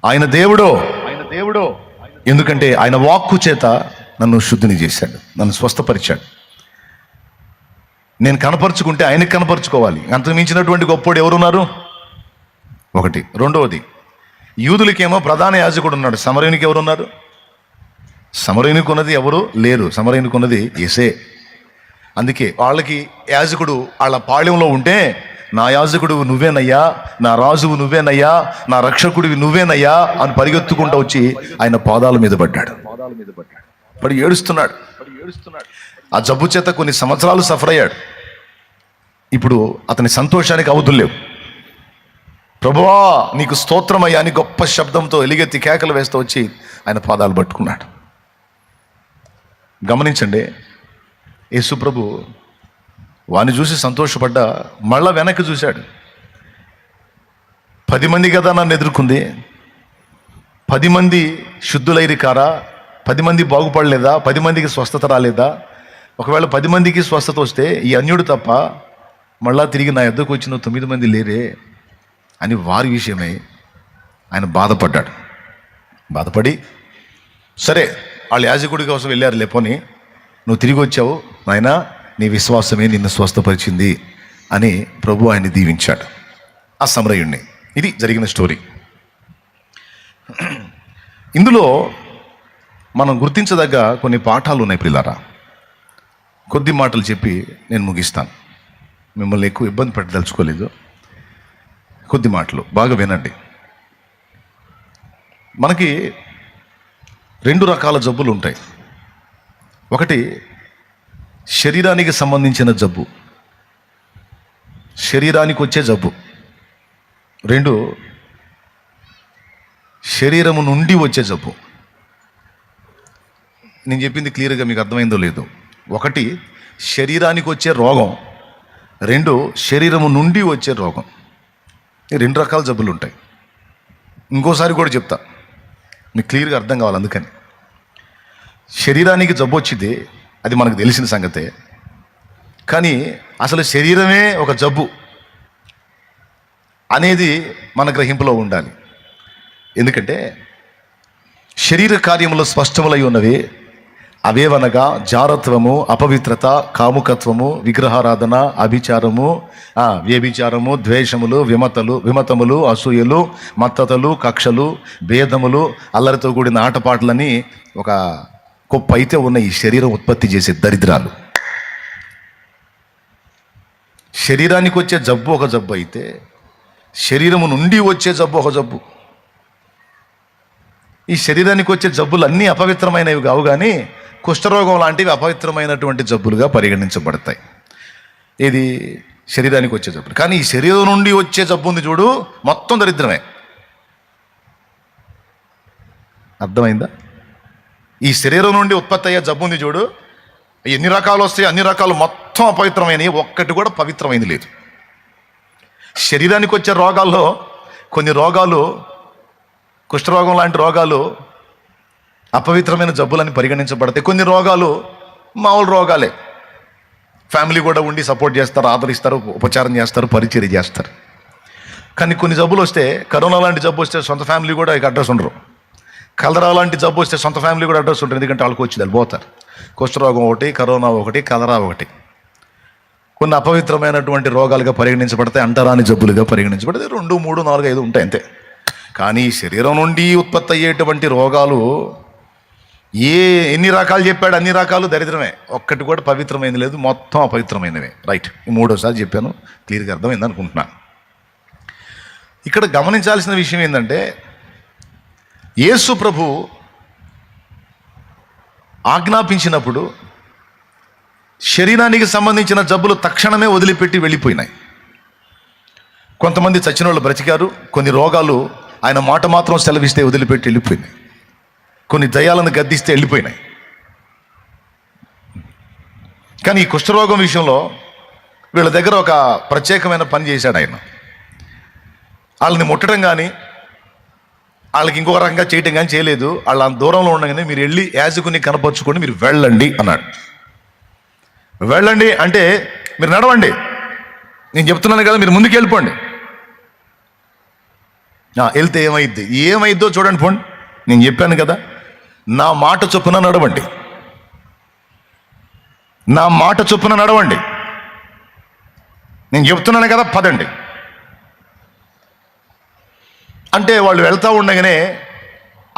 ఆయన దేవుడో ఎందుకంటే ఆయన వాక్కు చేత నన్ను శుద్ధిని చేశాడు, నన్ను స్వస్థపరిచాడు. నేను కనపరుచుకుంటే ఆయనకి కనపరుచుకోవాలి. అంతకు మించినటువంటి గొప్పోడు ఎవరున్నారు? ఒకటి. రెండవది, యూదులకేమో ప్రధాన యాజకుడు ఉన్నాడు, సమరయునికి ఎవరున్నారు? సమరయునికి ఉన్నది ఎవరు లేరు, సమరయునికి ఉన్నది యేసే. అందుకే వాళ్ళకి యాజకుడు వాళ్ళ పాళ్యంలో ఉంటే, నా యాజకుడు నువ్వేనయ్యా, నా రాజువు నువ్వేనయ్యా, నా రక్షకుడివి నువ్వేనయ్యా అని పరిగెత్తుకుంటూ వచ్చి ఆయన పాదాల మీద పడ్డాడు, పడి ఏడుస్తున్నాడు. ఆ జబ్బు చేత కొన్ని సంవత్సరాలు సఫర్ అయ్యాడు. ఇప్పుడు అతని సంతోషానికి అవధులు లేవు. ప్రభువా నీకు స్తోత్రమయ్యా అని గొప్ప శబ్దంతో ఎలుగెత్తి కేకలు వేస్తూ వచ్చి ఆయన పాదాలు పట్టుకున్నాడు. గమనించండి, యేసు ప్రభు వాని చూసి సంతోషపడ్డా మళ్ళా వెనక్కి చూశాడు. 10 మంది కదా నన్ను ఎదుర్కొంది, 10 మంది శుద్ధులైరి కారా, 10 మంది బాగుపడలేదా, 10 మందికి స్వస్థత రాలేదా? ఒకవేళ 10 మందికి స్వస్థత వస్తే ఈ అన్యుడు తప్ప మళ్ళా తిరిగి నా ఎద్దకు వచ్చిన 9 మంది లేరే అని వారి విషయమై ఆయన బాధపడ్డాడు. బాధపడి, సరే వాళ్ళు యాజకుడి కోసం వెళ్ళారు, లేపోని నువ్వు తిరిగి వచ్చావు నాయన, నీ విశ్వాసమే నిన్ను స్వస్థపరిచింది అని ప్రభు ఆయన్ని దీవించాడు, ఆ సమరయుణ్ణి. ఇది జరిగిన స్టోరీ. ఇందులో మనం గుర్తించదగ్గ కొన్ని పాఠాలు ఉన్నాయి ప్రియులారా. కొద్ది మాటలు చెప్పి నేను ముగిస్తాను, మిమ్మల్ని ఎక్కువ ఇబ్బంది పెట్టదలుచుకోలేదు. కొద్ది మాటలు బాగా వినండి. మనకి 2 రకాల జబ్బులు ఉంటాయి. ఒకటి శరీరానికి సంబంధించిన జబ్బు, శరీరానికి వచ్చే జబ్బు. 2 శరీరము నుండి వచ్చే జబ్బు. నేను చెప్పింది క్లియర్గా మీకు అర్థమైందో లేదో. ఒకటి శరీరానికి వచ్చే రోగం, 2 శరీరము నుండి వచ్చే రోగం. ఈ 2 రకాల జబ్బులు ఉంటాయి. ఇంకోసారి కూడా చెప్తా, మీకు క్లియర్గా అర్థం కావాలి. అందుకని శరీరానికి జబ్బు వచ్చింది, అది మనకు తెలిసిన సంగతే. కానీ అసలు శరీరమే ఒక జబ్బు అనేది మన గ్రహింపులో ఉండాలి. ఎందుకంటే శరీర కార్యములు స్పష్టములై ఉన్నవి. అవేవనగా జారత్వము, అపవిత్రత, కాముకత్వము, విగ్రహారాధన, అభిచారము, వ్యభిచారము, ద్వేషములు, విమతములు, అసూయలు, మత్తతలు, కక్షలు, భేదములు, అల్లరితో కూడిన ఆటపాటలని ఒక గొప్ప అయితే ఉన్న ఈ శరీరం ఉత్పత్తి చేసే దరిద్రాలు. శరీరానికి వచ్చే జబ్బు ఒక జబ్బు అయితే, శరీరము నుండి వచ్చే జబ్బు ఒక జబ్బు. ఈ శరీరానికి వచ్చే జబ్బులు అన్నీ అపవిత్రమైనవి కావు, కానీ కుష్ఠరోగం లాంటివి అపవిత్రమైనటువంటి జబ్బులుగా పరిగణించబడతాయి. ఇది శరీరానికి వచ్చే జబ్బులు. కానీ ఈ శరీరం నుండి వచ్చే జబ్బు ఉంది చూడు, మొత్తం దరిద్రమే. అర్థమైందా? ఈ శరీరం నుండి ఉత్పత్తి అయ్యే జబ్బు ఉంది చూడు, ఎన్ని రకాలు వస్తాయి, అన్ని రకాలు మొత్తం అపవిత్రమైనవి, ఒక్కటి కూడా పవిత్రమైనది లేదు. శరీరానికి వచ్చే రోగాల్లో కొన్ని రోగాలు, కుష్ఠరోగం లాంటి రోగాలు అపవిత్రమైన జబ్బులని పరిగణించబడతాయి. కొన్ని రోగాలు మామూలు రోగాలే, ఫ్యామిలీ కూడా ఉండి సపోర్ట్ చేస్తారు, ఆదరిస్తారు, ఉపచారం చేస్తారు, పరిచర్య చేస్తారు. కానీ కొన్ని జబ్బులు వస్తే, కరోనా లాంటి జబ్బు వస్తే సొంత ఫ్యామిలీ కూడా ఇక అడ్రస్ ఉండరు. కలరా లాంటి జబ్బు వస్తే సొంత ఫ్యామిలీ కూడా అడ్రస్ ఉంటుంది, ఎందుకంటే వాళ్ళకి వచ్చి వాళ్ళు పోతారు. కుష్ఠరోగం ఒకటి, కరోనా ఒకటి, కలరా ఒకటి. కొన్ని అపవిత్రమైనటువంటి రోగాలుగా పరిగణించబడతాయి, అంటరాని జబ్బులుగా పరిగణించబడతాయి. 2, 3, 4, 5 ఉంటాయి అంతే. కానీ శరీరం నుండి ఉత్పత్తి అయ్యేటువంటి రోగాలు ఎన్ని రకాలు చెప్పాడు, అన్ని రకాలు దరిద్రమే, ఒక్కటి కూడా పవిత్రమైనది లేదు, మొత్తం అపవిత్రమైనవే. రైట్, మూడోసారి చెప్పాను, క్లియర్గా అర్థమైంది అనుకుంటున్నాను. ఇక్కడ గమనించాల్సిన విషయం ఏంటంటే, యేసు ప్రభు ఆజ్ఞాపించినప్పుడు శరీరానికి సంబంధించిన జబ్బులు తక్షణమే వదిలిపెట్టి వెళ్ళిపోయినాయి. కొంతమంది చచ్చిన వాళ్ళు బ్రతికారు, కొన్ని రోగాలు ఆయన మాట మాత్రం సెలవిస్తే వదిలిపెట్టి వెళ్ళిపోయినాయి, కొన్ని దయ్యాలను గద్దిస్తే వెళ్ళిపోయినాయి. కానీ ఈ కుష్ఠరోగం విషయంలో వీళ్ళ దగ్గర ఒక ప్రత్యేకమైన పని చేశాడు ఆయన. వాళ్ళని ముట్టడం కానీ వాళ్ళకి ఇంకొక రకంగా చేయటం కానీ చేయలేదు. వాళ్ళ దూరంలో ఉండగానే మీరు వెళ్ళి యాజకుని కనపరుచుకొని మీరు వెళ్ళండి అన్నాడు. వెళ్ళండి అంటే మీరు నడవండి, నేను చెప్తున్నాను కదా, మీరు ముందుకు వెళ్ళిపోండి. వెళ్తే ఏమైద్దో చూడండి, పోండి, నేను చెప్పాను కదా, నా మాట చొప్పున నడవండి, నా మాట చొప్పున నడవండి, నేను చెప్తున్నాను కదా, పదండి అంటే వాళ్ళు వెళ్తూ ఉండగానే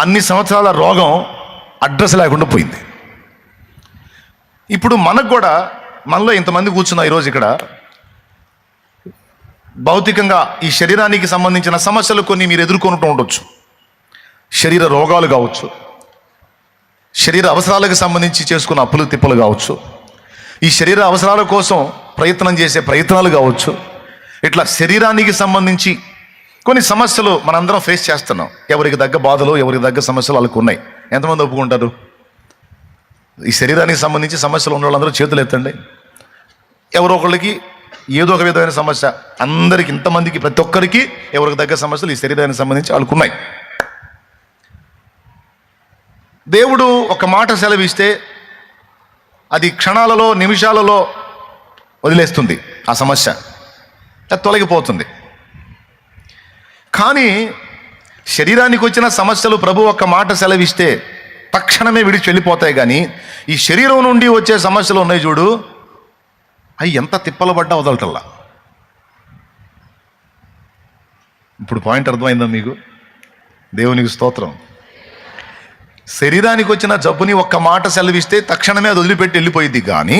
అన్ని సంవత్సరాల రోగం అడ్రస్ లేకుండా పోయింది. ఇప్పుడు మనకు కూడా, మనలో ఇంతమంది కూర్చున్నా ఈరోజు ఇక్కడ, భౌతికంగా ఈ శరీరానికి సంబంధించిన సమస్యలు కొన్ని మీరు ఎదుర్కొంటూ ఉండొచ్చు. శరీర రోగాలు కావచ్చు, శరీర అవసరాలకు సంబంధించి చేసుకున్న అప్పులు తిప్పలు కావచ్చు, ఈ శరీర అవసరాల కోసం ప్రయత్నం చేసే ప్రయత్నాలు కావచ్చు. ఇట్లా శరీరానికి సంబంధించి కొన్ని సమస్యలు మనందరం ఫేస్ చేస్తున్నాం. ఎవరికి తగ్గ బాధలు, ఎవరికి తగ్గ సమస్యలు వాళ్ళకు ఉన్నాయి. ఎంతమంది ఒప్పుకుంటారు? ఈ శరీరానికి సంబంధించి సమస్యలు ఉన్న వాళ్ళందరూ చేతులు ఎత్తండి. ఎవరో ఒకళ్ళకి ఏదో ఒక విధమైన సమస్య, అందరికి, ఇంతమందికి, ప్రతి ఒక్కరికి ఎవరికి తగ్గ సమస్యలు ఈ శరీరానికి సంబంధించి వాళ్ళకు ఉన్నాయి. దేవుడు ఒక మాట సెలవిస్తే అది క్షణాలలో, నిమిషాలలో వదిలేస్తుంది ఆ సమస్య, అది తొలగిపోతుంది. కానీ శరీరానికి వచ్చిన సమస్యలు ప్రభు ఒక్క మాట సెలవిస్తే తక్షణమే విడిచి వెళ్ళిపోతాయి. కానీ ఈ శరీరం నుండి వచ్చే సమస్యలు ఉన్నాయి చూడు, అవి ఎంత తిప్పలు పడ్డా వదలటల్లా. ఇప్పుడు పాయింట్ అర్థమైందా మీకు? దేవునికి స్తోత్రం. శరీరానికి వచ్చిన జబ్బుని ఒక్క మాట సెలవిస్తే తక్షణమే అది వదిలిపెట్టి వెళ్ళిపోయింది. కానీ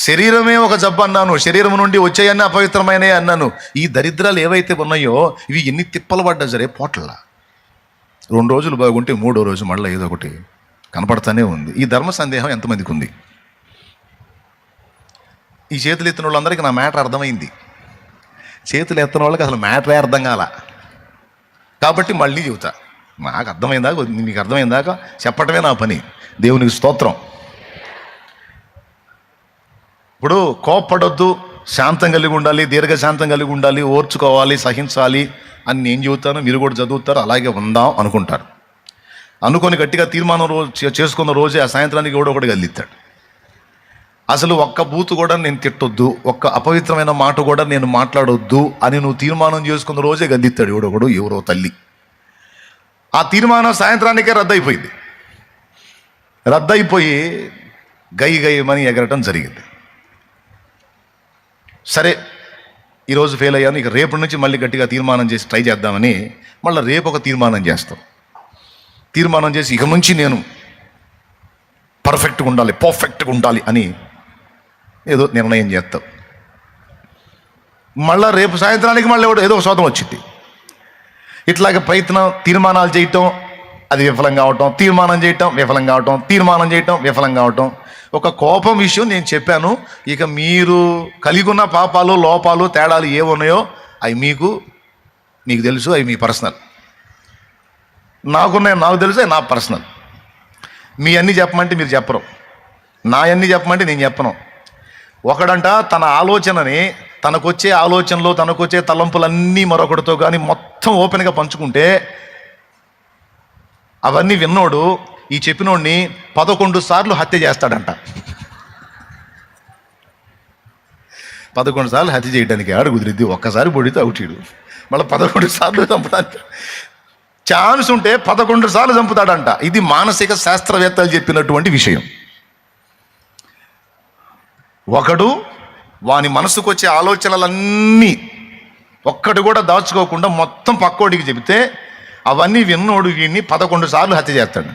శరీరమే ఒక జబ్బు అన్నాను, శరీరం నుండి వచ్చాయన్నీ అపవిత్రమైనవి అన్నాను. ఈ దరిద్రాలు ఏవైతే ఉన్నాయో ఇవి ఎన్ని తిప్పలు పడ్డా సరే పోట్లా. 2 రోజులు బాగుంటే 3వ రోజు మళ్ళీ ఏదో ఒకటి కనపడతానే ఉంది. ఈ ధర్మ సందేహం ఎంతమందికి ఉంది? ఈ చేతులు ఎత్తిన వాళ్ళందరికీ నా మ్యాటర్ అర్థమైంది. చేతులు ఎత్తిన వాళ్ళకి అసలు మ్యాటరే అర్థం కాల. కాబట్టి మళ్ళీ చెబుతా, నాకు అర్థమైందాక, మీకు అర్థమైందాక చెప్పటమే నా పని. దేవునికి స్తోత్రం. ఇప్పుడు కోప్పడొద్దు, శాంతం కలిగి ఉండాలి, దీర్ఘశాంతం కలిగి ఉండాలి, ఓర్చుకోవాలి, సహించాలి అని నేను చెబుతాను, మీరు కూడా చదువుతారు, అలాగే ఉందాం అనుకుంటారు. అనుకొని గట్టిగా తీర్మానం చేసుకున్న రోజే ఆ సాయంత్రానికి కూడా ఒకటి గల్లిస్తాడు. అసలు ఒక్క బూతు కూడా నేను తిట్టొద్దు, ఒక్క అపవిత్రమైన మాట కూడా నేను మాట్లాడొద్దు అని నువ్వు తీర్మానం చేసుకున్న రోజే గద్దిస్తాడు ఎవడొకడు, ఎవరో తల్లి. ఆ తీర్మానం సాయంత్రానికే రద్దయిపోయింది. రద్దయిపోయి గయ్యమని ఎగరటం జరిగింది. సరే, ఈరోజు ఫెయిల్ అయ్యాను, ఇక రేపటి నుంచి మళ్ళీ గట్టిగా తీర్మానం చేసి ట్రై చేద్దామని మళ్ళీ రేపు ఒక తీర్మానం చేస్తాం. తీర్మానం చేసి ఇక నుంచి నేను పర్ఫెక్ట్గా ఉండాలి అని ఏదో నిర్ణయం చేస్తాం. మళ్ళీ రేపు సాయంత్రానికి మళ్ళీ ఏదో ఒక శోధం వచ్చింది. ఇట్లాగే తీర్మానాలు చేయటం, అది విఫలం కావటం, తీర్మానం చేయటం విఫలం కావటం, తీర్మానం చేయటం విఫలం కావటం. ఒక కోపం విషయం నేను చెప్పాను. ఇక మీరు కలిగి ఉన్న పాపాలు, లోపాలు, తేడాలు ఏమున్నాయో అవి మీకు తెలుసు, అవి మీ పర్సనల్. నాకు తెలుసు, అవి నా పర్సనల్. మీ అన్నీ చెప్పమంటే మీరు చెప్పరు, నా అన్నీ చెప్పమంటే నేను చెప్పను. ఒకడంట తన ఆలోచనని, తనకొచ్చే ఆలోచనలు, తనకొచ్చే తలంపులన్నీ మరొకటితో కానీ మొత్తం ఓపెన్గా పంచుకుంటే అవన్నీ విన్నోడు ఈ చెప్పినోడిని 11 సార్లు హత్య చేస్తాడంట. 11 సార్లు హత్య చేయడానికి ఆడు కుదిరిద్ది. ఒక్కసారి పొడితే అవుటీడు, మళ్ళీ 11 సార్లు చంపడానికి ఛాన్స్ ఉంటే 11 సార్లు చంపుతాడంట. ఇది మానసిక శాస్త్రవేత్తలు చెప్పినటువంటి విషయం. ఒకడు వాని మనసుకు వచ్చే ఆలోచనలన్నీ ఒక్కటి కూడా దాచుకోకుండా మొత్తం పక్కోడికి చెబితే అవన్నీ విన్నోడు వీడిని 11 సార్లు హత్య చేస్తాడు.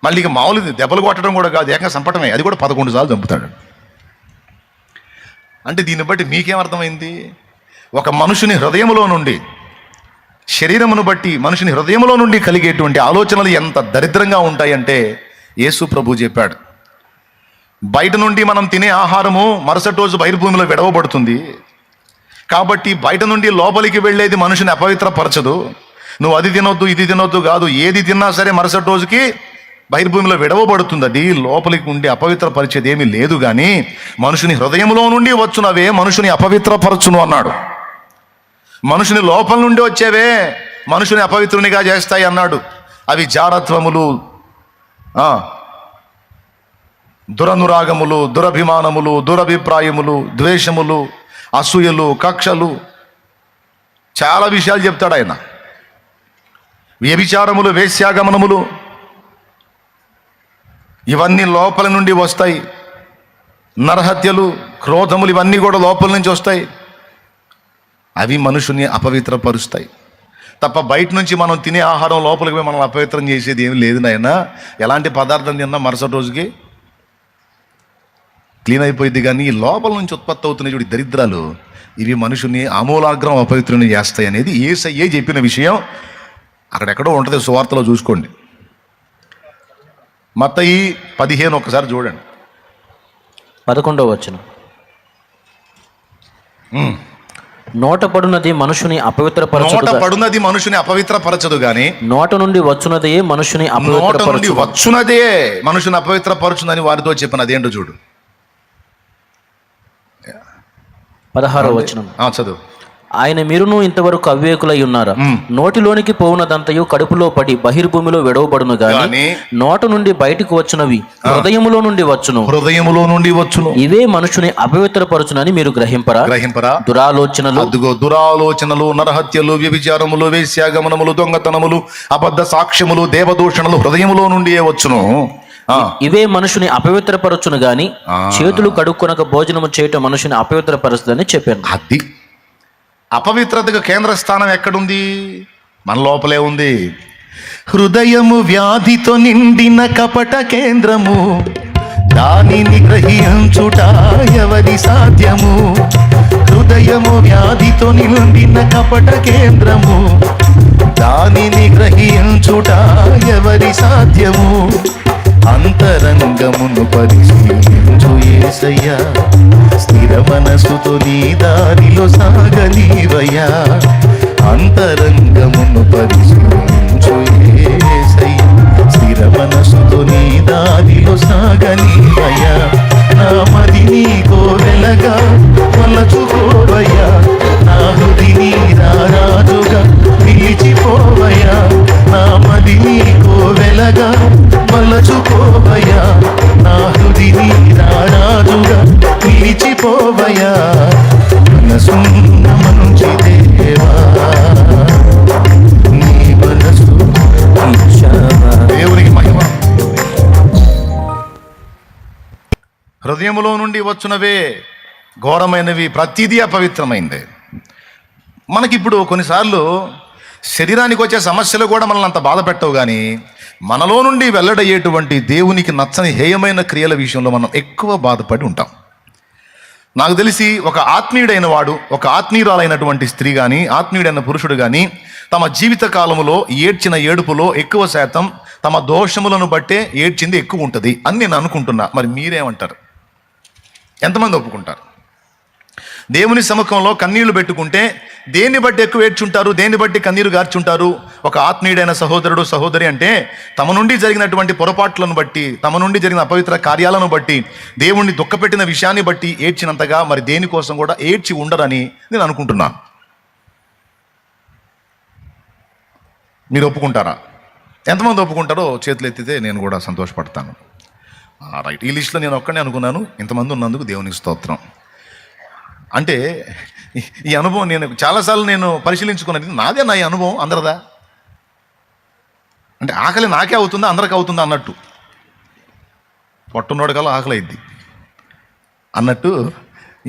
మళ్ళీ ఇక మామూలు దెబ్బలు కొట్టడం కూడా కాదు, ఏకంగా చంపటమే, అది కూడా 11 సార్లు చంపుతాడు. అంటే దీన్ని బట్టి మీకేమర్థమైంది? ఒక మనుషుని హృదయంలో నుండి, శరీరమును బట్టి మనుషుని హృదయంలో నుండి కలిగేటువంటి ఆలోచనలు ఎంత దరిద్రంగా ఉంటాయంటే యేసు ప్రభు చెప్పాడు, బయట నుండి మనం తినే ఆహారము మరుసటి రోజు బహిర్భూమిలో విడవబడుతుంది. కాబట్టి బయట నుండి లోపలికి వెళ్ళేది మనుషుని అపవిత్రపరచదు. నువ్వు అది తినొద్దు, ఇది తినొద్దు కాదు, ఏది తిన్నా సరే మరుసటి రోజుకి బహిర్భూమిలో విడవబడుతుంది. అది లోపలికి ఉండి అపవిత్రపరిచేది ఏమీ లేదు. కానీ మనుషుని హృదయంలో నుండి వచ్చునవే మనుషుని అపవిత్రపరచును అన్నాడు. మనుషుని లోపల నుండి వచ్చేవే మనుషుని అపవిత్రునిగా చేస్తాయి అన్నాడు. అవి జారత్వములు, దురనురాగములు, దురభిమానములు, దురభిప్రాయములు, ద్వేషములు, అసూయలు, కక్షలు, చాలా విషయాలు చెప్తాడు ఆయన. వ్యభిచారములు, వేశ్యాగమనములు, ఇవన్నీ లోపల నుండి వస్తాయి. నరహత్యలు, క్రోధములు, ఇవన్నీ కూడా లోపల నుంచి వస్తాయి. అవి మనుషుని అపవిత్రపరుస్తాయి తప్ప బయట నుంచి మనం తినే ఆహారం లోపలికి పోయి మనం అపవిత్రం చేసేది ఏమి లేదు నాయన. ఎలాంటి పదార్థం తిన్నా మరుసటి రోజుకి క్లీన్ అయిపోయింది. కానీ ఈ లోపల నుంచి ఉత్పత్తి అవుతున్న చూడు దరిద్రాలు, ఇవి మనుషుని ఆమూలాగ్రం అపవిత్రుని చేస్తాయి అనేది యేసయ్యే చెప్పిన విషయం. అక్కడెక్కడో ఉంటుంది, సువార్తలో చూసుకోండి. మత్తయి 15 ఒక్కసారి చూడండి, 11వ వచనం. నోట పడునది మనుషుని అపవిత్రపరచదు గాని నోట నుండి వచ్చునదే మనుషుని అపవిత్రపరచునని వారితో చెప్పినది ఏంటో చూడు. 16వ వచనం చదువు. ఆయన మీరును ఇంతవరకు అవివేకులై ఉన్నారా? నోటిలోనికి పోవునదంతయు కడుపులో పడి బహిర్భూమిలో విడవబడును గాని నోట నుండి బయటకు వచ్చినవి హృదయములో నుండి వచ్చును. ఇవే మనుషుని అపవిత్రపరచునని మీరు గ్రహింపరా? దురాలోచనలు, నరహత్యలు, వ్యభిచారములు, వేశ్యాగమనములు, దొంగతనములు, అబద్ధ సాక్ష్యములు, దేవదూషణలు హృదయములో నుండి వచ్చును. ఇవే మనుషుని అపవిత్రపరచును గాని చేతులు కడుక్కొనక భోజనము చేయటం మనుషుని అపవిత్రపరచుదని చెప్పాను. అది అపవిత్రతకు కేంద్ర స్థానం ఎక్కడుంది? మన లోపలే ఉంది. హృదయము వ్యాధితో నిండిన కపట కేంద్రము, దానిని గ్రహించుట ఎవరి సాధ్యము? హృదయము వ్యాధితో నిండిన కపట కేంద్రము, దానిని గ్రహించుట ఎవరి సాధ్యము? అంతరంగమును పరిశీలించు యేసయ్యా, స్థిర మనసుతో నీ దారిలో సాగనీవయ్యా. అంతరంగమును పరిశీలించు యేసయ్యా, స్థిర మనసుతో నీ దారిలో సాగనీవయ్యా. నా మది నీకో వెలగా మలచుకోవయ్యా, నా హృది నీ రారాజుగా నిలిచిపోవయ్యా. నా మది నీకో వెలగా మలచుకోవయ్యా, నా హృది నీ రారాజుగా నిలిచిపోవయ్యా. మనసున్న మంచి దేవా, నీ మనసు దేవునికి మహిమ. హృదయములో నుండి వచ్చునవే ఘోరమైనవి, ప్రతిదీ అపవిత్రమైంది. మనకిప్పుడు కొన్నిసార్లు శరీరానికి వచ్చే సమస్యలు కూడా మనల్ని అంత బాధ పెట్టవు. కానీ మనలో నుండి వెల్లడయ్యేటువంటి దేవునికి నచ్చని హేయమైన క్రియల విషయంలో మనం ఎక్కువ బాధపడి ఉంటాం. నాకు తెలిసి ఒక ఆత్మీయుడైన వాడు, ఒక ఆత్మీయురాలైనటువంటి స్త్రీ కానీ, ఆత్మీయుడైన పురుషుడు కానీ తమ జీవిత కాలంలో ఏడ్చిన ఏడుపులో ఎక్కువ శాతం తమ దోషములను బట్టే ఏడ్చింది ఎక్కువ ఉంటుంది అని నేను అనుకుంటున్నా. మరి మీరేమంటారు? ఎంతమంది ఒప్పుకుంటారు? దేవుని సముఖంలో కన్నీళ్లు పెట్టుకుంటే దేన్ని బట్టి ఎక్కువ ఏడ్చుంటారు, దేన్ని బట్టి కన్నీరు గార్చుంటారు? ఒక ఆత్మీయుడైన సహోదరుడు సహోదరి అంటే తమ నుండి జరిగినటువంటి పొరపాట్లను బట్టి, తమ నుండి జరిగిన అపవిత్ర కార్యాలను బట్టి, దేవుణ్ణి దుఃఖపెట్టిన విషయాన్ని బట్టి ఏడ్చినంతగా మరి దేనికోసం కూడా ఏడ్చి ఉండరని నేను అనుకుంటున్నాను. మీరు ఒప్పుకుంటారా? ఎంతమంది ఒప్పుకుంటారో చేతులు ఎత్తితే నేను కూడా సంతోషపడతాను. రైట్, ఈ లిస్టులో నేను ఒక్కడే అనుకున్నాను. ఇంతమంది ఉన్నందుకు దేవునికి స్తోత్రం. అంటే ఈ అనుభవం నేను చాలాసార్లు నేను పరిశీలించుకున్నది. నాదే నా ఈ అనుభవం, అందరిదా? అంటే ఆకలి నాకే అవుతుందా అందరికీ అవుతుందా అన్నట్టు. పొట్టున్నోడు కల్లా ఆకలి అయింది అన్నట్టు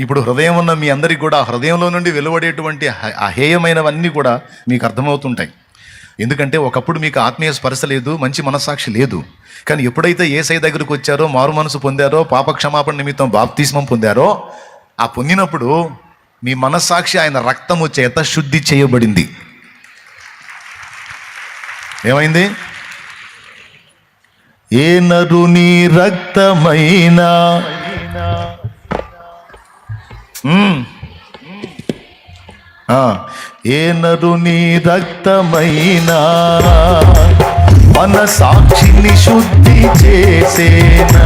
ఇప్పుడు హృదయం ఉన్న మీ అందరికీ కూడా హృదయంలో నుండి వెలువడేటువంటి అహేయమైనవన్నీ కూడా మీకు అర్థమవుతుంటాయి. ఎందుకంటే ఒకప్పుడు మీకు ఆత్మీయ స్పర్శ లేదు, మంచి మనస్సాక్షి లేదు. కానీ ఎప్పుడైతే యేసయ్య దగ్గరకు వచ్చారో, మారు మనసు పొందారో, పాప క్షమాపణ నిమిత్తం బాప్తిస్మం పొందారో, ఆ పొందినప్పుడు మీ మనస్సాక్షి ఆయన రక్తము చేత శుద్ధి చేయబడింది. ఏమైంది? ఏ నరుని రక్తమైనా ఏ నరుని రక్తమైనా మన సాక్షిని శుద్ధి చేసేనా.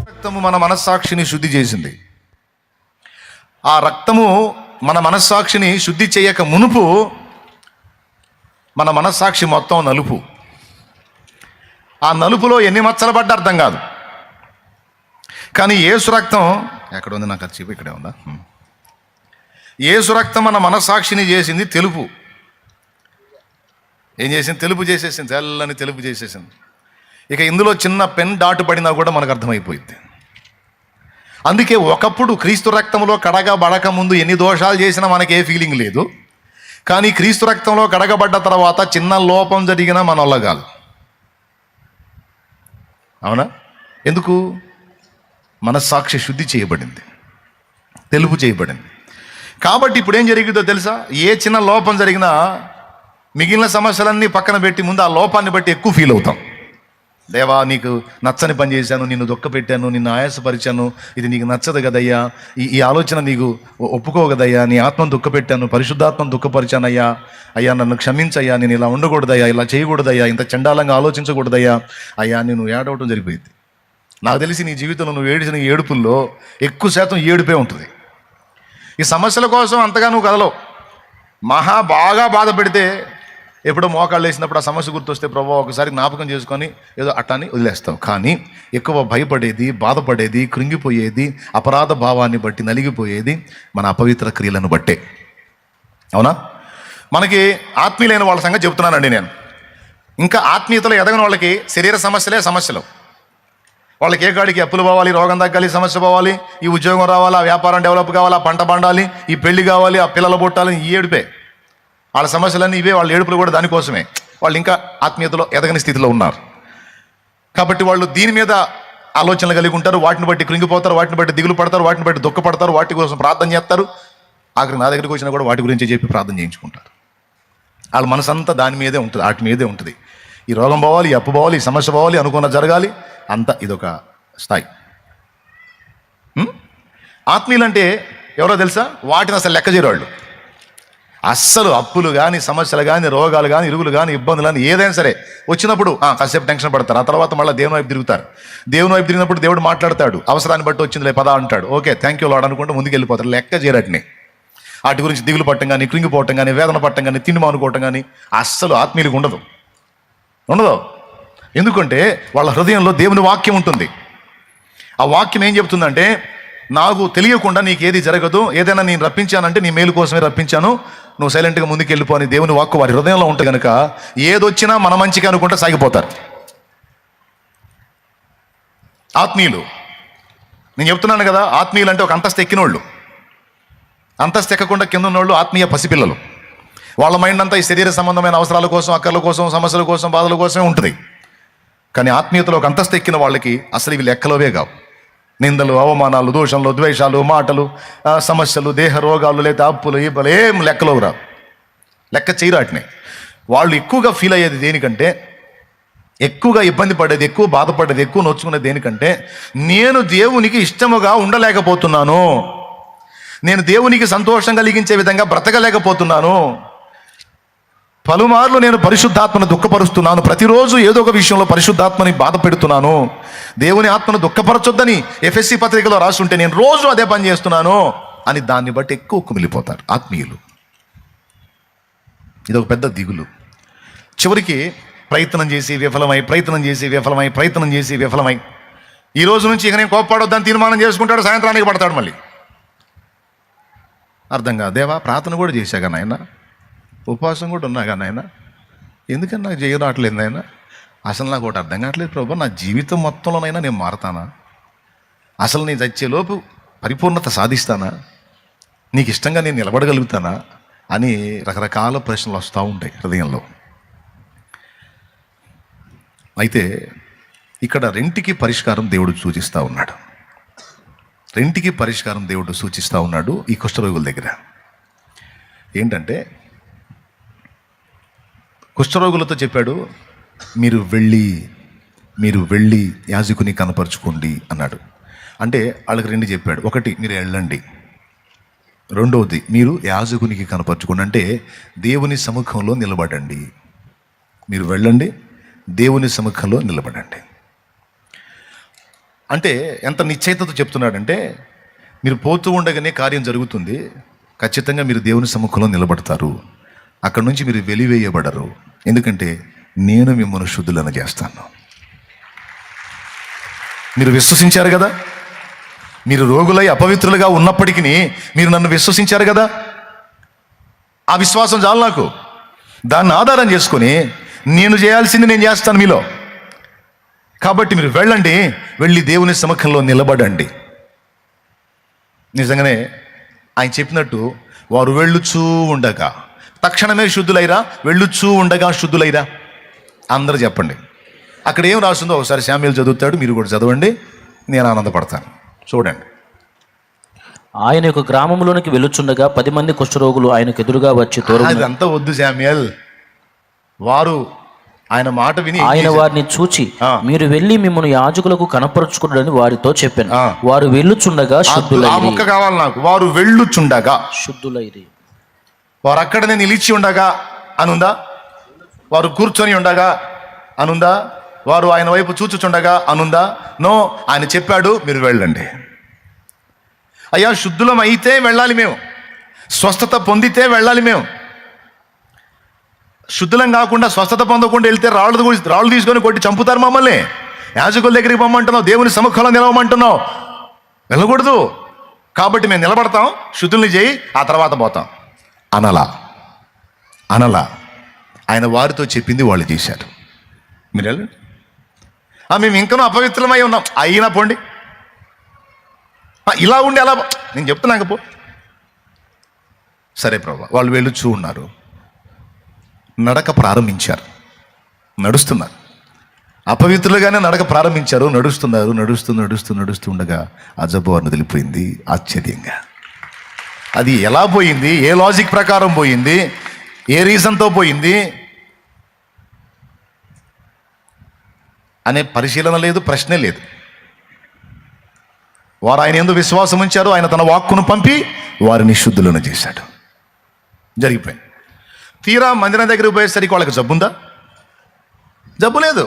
రక్తము మన మనస్సాక్షిని శుద్ధి చేసింది. ఆ రక్తము మన మనస్సాక్షిని శుద్ధి చేయక మునుపు మన మనస్సాక్షి మొత్తం నలుపు. ఆ నలుపులో ఎన్ని మచ్చలు పడ్డ అర్థం కాదు. కానీ యేసు రక్తం ఎక్కడ ఉంది? నాకు ఖర్చు ఇక్కడే ఉందా? యేసు రక్తం మన మనస్సాక్షిని చేసింది తెలుపు. ఏం చేసింది? తెలుపు చేసేసింది, తెల్లని తెలుపు చేసేసింది. ఇక ఇందులో చిన్న పెన్ డాటు పడినా కూడా మనకు అర్థమైపోయింది. అందుకే ఒకప్పుడు క్రీస్తు రక్తంలో కడగబడక ముందు ఎన్ని దోషాలు చేసినా మనకే ఫీలింగ్ లేదు. కానీ క్రీస్తు రక్తంలో కడగబడ్డ తర్వాత చిన్న లోపం జరిగినా మన వల్ల కాదు. అవునా? ఎందుకు? మనస్సాక్షి శుద్ధి చేయబడింది, తెలుపు చేయబడింది. కాబట్టి ఇప్పుడు ఏం జరిగిందో తెలుసా? ఏ చిన్న లోపం జరిగినా మిగిలిన సమస్యలన్నీ పక్కన పెట్టి ముందు ఆ లోపాన్ని బట్టి ఎక్కువ ఫీల్ అవుతాం. దేవా, నీకు నచ్చని పని చేశాను, నిన్ను దుఃఖపెట్టాను, నిన్ను ఆయాసపరిచాను, ఇది నీకు నచ్చదు కదయ్యా, ఈ ఆలోచన నీకు ఒప్పుకోవు కదయ్యా, నీ ఆత్మను దుఃఖపెట్టాను, పరిశుద్ధాత్మను దుఃఖపరిచానయ్యా, అయ్యా నన్ను క్షమించయ్యా, నేను ఇలా ఉండకూడదయ్యా, ఇలా చేయకూడదయ్యా, ఇంత చండాలంగా ఆలోచించకూడదయ్యా, అయ్యా నేను ఏడవటం జరిగిపోయింది. నాకు తెలిసి నీ జీవితంలో నువ్వు ఏడిచిన ఏడుపుల్లో ఎక్కువ శాతం ఏడుపే ఉంటుంది. ఈ సమస్యల కోసం అంతగా నువ్వు కదలవు. బాగా బాధ పెడితే ఎప్పుడో మోకాళ్ళు వేసినప్పుడు ఆ సమస్య గుర్తొస్తే ప్రభు ఒకసారి జ్ఞాపకం చేసుకొని ఏదో అట్టాన్ని వదిలేస్తావు. కానీ ఎక్కువ భయపడేది, బాధపడేది, కృంగిపోయేది, అపరాధ భావాన్ని బట్టి నలిగిపోయేది మన అపవిత్ర క్రియలను బట్టే. అవునా? మనకి ఆత్మీయులైన వాళ్ళ సంగతి చెబుతున్నానండి నేను. ఇంకా ఆత్మీయతలో ఎదగని వాళ్ళకి శరీర సమస్యలే సమస్యలు. వాళ్ళకి ఏ కాడికి అప్పులు పోవాలి, రోగం తగ్గాలి, సమస్య పోవాలి, ఈ ఉద్యోగం రావాలి, ఆ వ్యాపారం డెవలప్ కావాలి, ఆ పంట పండాలి, ఈ పెళ్లి కావాలి, ఆ పిల్లలు పుట్టాలి, ఈ ఏడుపే వాళ్ళ సమస్యలన్నీ ఇవే. వాళ్ళ ఏడుపులు కూడా దానికోసమే. వాళ్ళు ఇంకా ఆత్మీయతలో ఎదగని స్థితిలో ఉన్నారు. కాబట్టి వాళ్ళు దీని మీద ఆలోచనలు కలిగి ఉంటారు. వాటిని బట్టి కృంగిపోతారు, వాటిని బట్టి దిగులు పడతారు, వాటిని బట్టి దుఃఖపడతారు, వాటి కోసం ప్రార్థన చేస్తారు. ఆఖరికి నా దగ్గరికి వచ్చినా కూడా వాటి గురించి చెప్పి ప్రార్థన చేయించుకుంటారు. వాళ్ళ మనసంతా దాని మీదే ఉంటుంది, వాటి మీదే ఉంటుంది. ఈ రోగం పోవాలి, ఈ అప్పు పోవాలి, ఈ సమస్య పోవాలి, అనుకున్న జరగాలి, అంతా ఇదొక స్థాయి. ఆత్మీయులంటే ఎవరో తెలుసా? వాటిని అసలు లెక్క చేయరు. అస్సలు అప్పులు కానీ, సమస్యలు కానీ, రోగాలు కానీ, ఇరుగులు కానీ, ఇబ్బందులు కానీ ఏదైనా సరే వచ్చినప్పుడు కాసేపు టెన్షన్ పడతారు. ఆ తర్వాత మళ్ళీ దేవుని వైపు తిరుగుతారు. దేవుని వైపు తిరిగినప్పుడు దేవుడు మాట్లాడతాడు, అవసరాన్ని బట్టి వచ్చిందిలే పదా అంటాడు. ఓకే, థ్యాంక్ యూ లార్డ్ అనుకుంటూ ముందుకు వెళ్ళిపోతారు. లెక్క చేయరటిని. వాటి గురించి దిగులు పట్టం కానీ, కృంగిపోవటం కానీ, వేదన పట్టం కానీ, తిండి మానుకోవటం కానీ అస్సలు ఆత్మీయులకు ఉండదు. ఎందుకంటే వాళ్ళ హృదయంలో దేవుని వాక్యం ఉంటుంది. ఆ వాక్యం ఏం చెబుతుందంటే, నాకు తెలియకుండా నీకు ఏది జరగదు, ఏదైనా నేను రప్పించానంటే నీ మేలు కోసమే రప్పించాను, నువ్వు సైలెంట్గా ముందుకు వెళ్ళిపో అని దేవుని వాక్కు వారి హృదయంలో ఉంటే కనుక ఏదొచ్చినా మన మంచిగా అనుకుంటే సాగిపోతారు ఆత్మీయులు. నేను చెప్తున్నాను కదా, ఆత్మీయులు అంటే ఒక అంతస్తు ఎక్కినోళ్ళు. అంతస్తు ఎక్కకుండా కింద ఉన్నోళ్ళు ఆత్మీయ పసిపిల్లలు. వాళ్ళ మైండ్ అంతా ఈ శరీర సంబంధమైన అవసరాల కోసం, అక్కర్ల కోసం, సమస్యల కోసం, బాధల కోసమే ఉంటుంది. కానీ ఆత్మీయతలో ఒక అంతస్తు ఎక్కిన వాళ్ళకి అసలు ఇవి లెక్కలోవే కావు. నిందలు, అవమానాలు, దోషంలు, ద్వేషాలు, మాటలు, సమస్యలు, దేహ రోగాలు, లేదా అప్పులు, ఈపలు ఏం లెక్కలోకి రావు. లెక్క చేయరాటిని. వాళ్ళు ఎక్కువగా ఫీల్ అయ్యేది దేనికంటే, ఎక్కువగా ఇబ్బంది పడేది, ఎక్కువ బాధపడేది, ఎక్కువ నొచ్చుకునేది దేనికంటే, నేను దేవునికి ఇష్టముగా ఉండలేకపోతున్నాను, నేను దేవునికి సంతోషం కలిగించే విధంగా బ్రతకలేకపోతున్నాను. పలుమార్లు నేను పరిశుద్ధాత్మను దుఃఖపరుస్తున్నాను. ప్రతిరోజు ఏదో ఒక విషయంలో పరిశుద్ధాత్మని బాధ పెడుతున్నాను. దేవుని ఆత్మను దుఃఖపరచొద్దని ఎఫ్ఎస్సి పత్రికలో రాసుంటే నేను రోజు అదే పని చేస్తున్నాను అని దాన్ని బట్టి ఎక్కువ కుమిలిపోతారు ఆత్మీయులు. ఇది ఒక పెద్ద దిగులు. చివరికి ప్రయత్నం చేసి విఫలమై ఈ రోజు నుంచి ఇక నేను కోప్పడొద్దని తీర్మానం చేసుకుంటాడు. సాయంత్రానికి పడతాడు మళ్ళీ. అర్థం కాదు. దేవా, ప్రార్థన కూడా చేశాగా నాయన, ఉపవాసం కూడా ఉన్నాగా నాయన, ఎందుకని నాకు చేయరావట్లేదు నాయన? అసలు నాకు ఒకటి అర్థం కావట్లేదు ప్రభు, నా జీవితం మొత్తంలోనైనా నేను మారతానా? అసలు నేను చచ్చేలోపు పరిపూర్ణత సాధిస్తానా? నీకు ఇష్టంగా నేను నిలబడగలుగుతానా అని రకరకాల ప్రశ్నలు వస్తూ ఉంటాయి హృదయంలో. అయితే ఇక్కడ రెంటికి పరిష్కారం దేవుడు సూచిస్తూ ఉన్నాడు. ఈ కుష్ఠరోగుల దగ్గర ఏంటంటే, కుష్ఠరోగులతో చెప్పాడు, మీరు వెళ్ళి యాజకుని కనపరుచుకోండి అన్నాడు. అంటే వాళ్ళకి రెండు చెప్పాడు. ఒకటి, మీరు వెళ్ళండి. రెండవది, మీరు యాజకునికి కనపరుచుకోండి. అంటే దేవుని సముఖంలో నిలబడండి. మీరు వెళ్ళండి, దేవుని సముఖంలో నిలబడండి. అంటే ఎంత నిశ్చయితతో చెప్తున్నాడంటే, మీరు పోతూ ఉండగానే కార్యం జరుగుతుంది. ఖచ్చితంగా మీరు దేవుని సముఖంలో నిలబడతారు. అక్కడ నుంచి మీరు వెలివేయబడరు. ఎందుకంటే నేను మిమ్మల్ని శుద్ధులను చేస్తాను. మీరు విశ్వసించారు కదా. మీరు రోగులై అపవిత్రులుగా ఉన్నప్పటికీ మీరు నన్ను విశ్వసించారు కదా. ఆ విశ్వాసం చాలు నాకు. దాన్ని ఆధారం చేసుకొని నేను చేయాల్సింది నేను చేస్తాను మీలో. కాబట్టి మీరు వెళ్ళండి, వెళ్ళి దేవుని సముఖంలో నిలబడండి. నిజంగానే ఆయన చెప్పినట్టు వారు వెళ్ళుచూ ఉండగా తక్షణమే శుద్ధులైరా, వెళ్ళుచూ ఉండగా శుద్ధులైరా. అందరూ చెప్పండి. అక్కడ ఏం రాస్తుందో ఒకసారి శామ్యూల్ చదువుతాడు, మీరు కూడా చదవండి, నేను ఆనందపడతాను. చూడండి. ఆయన యొక్క గ్రామంలోనికి వెళ్ళుచుండగా 10 మంది కుష్ఠరోగులు ఆయనకు ఎదురుగా వచ్చి అదంతా వద్దు శామ్యూల్. వారు ఆయన మాట విని ఆయన వారిని చూచి, మీరు వెళ్ళి మిమ్మల్ని యాజకులకు కనపరుచుకున్నాడని వారితో చెప్పాను. వారు వెళ్ళుచుండగా శుద్ధులైరి. కావాలి నాకు. వారు వెళ్ళుచుండగా శుద్ధులైరి. వారు అక్కడనే నిలిచి ఉండగా అనుందా? వారు కూర్చొని ఉండగా అనుందా? వారు ఆయన వైపు చూచుచుండగా అనుందా? నో, ఆయన చెప్పాడు, మీరు వెళ్ళండి. అయ్యా, శుద్ధులం అయితే వెళ్ళాలి మేము, స్వస్థత పొందితే వెళ్ళాలి మేము. శుద్ధులం కాకుండా స్వస్థత పొందకుండా వెళ్తే రాళ్ళు తీసుకొని కొట్టి చంపుతారు మమ్మల్ని. యాజకుల దగ్గరికి పొమ్మంటున్నావు, దేవుని సముఖంలో నిలవమంటున్నావు, వెళ్ళకూడదు. కాబట్టి మేము నిలబడతాం, శుద్ధుల్ని చేయి, ఆ తర్వాత పోతాం అనలా. ఆయన వారితో చెప్పింది వాళ్ళు చేశారు. మీరు వెళ్ళండి. మేము ఇంకనూ అపవిత్రమై ఉన్నాం, అయినా పోండి. ఇలా ఉండి అలా నేను చెప్తున్నాక పో. సరే ప్రభా. వాళ్ళు వెళ్ళుచూ ఉన్నారు, నడక ప్రారంభించారు, నడుస్తున్నారు. అపవిత్రులుగానే నడక ప్రారంభించారు, నడుస్తూ ఉండగా ఆ జబ్బు వారిని వదిలిపోయింది. ఆశ్చర్యంగా అది ఎలా పోయింది, ఏ లాజిక్ ప్రకారం పోయింది, ఏ రీజన్తో పోయింది అనే పరిశీలన లేదు, ప్రశ్నే లేదు. వారు ఆయన యందు విశ్వాసం ఉంచారు. ఆయన తన వాక్కును పంపి వారిని శుద్ధులను చేశాడు. జరిగిపోయింది. తీరా మందిరం దగ్గరికి పోయేసరికి వాళ్ళకి జబ్బుందా? జబ్బు లేదు.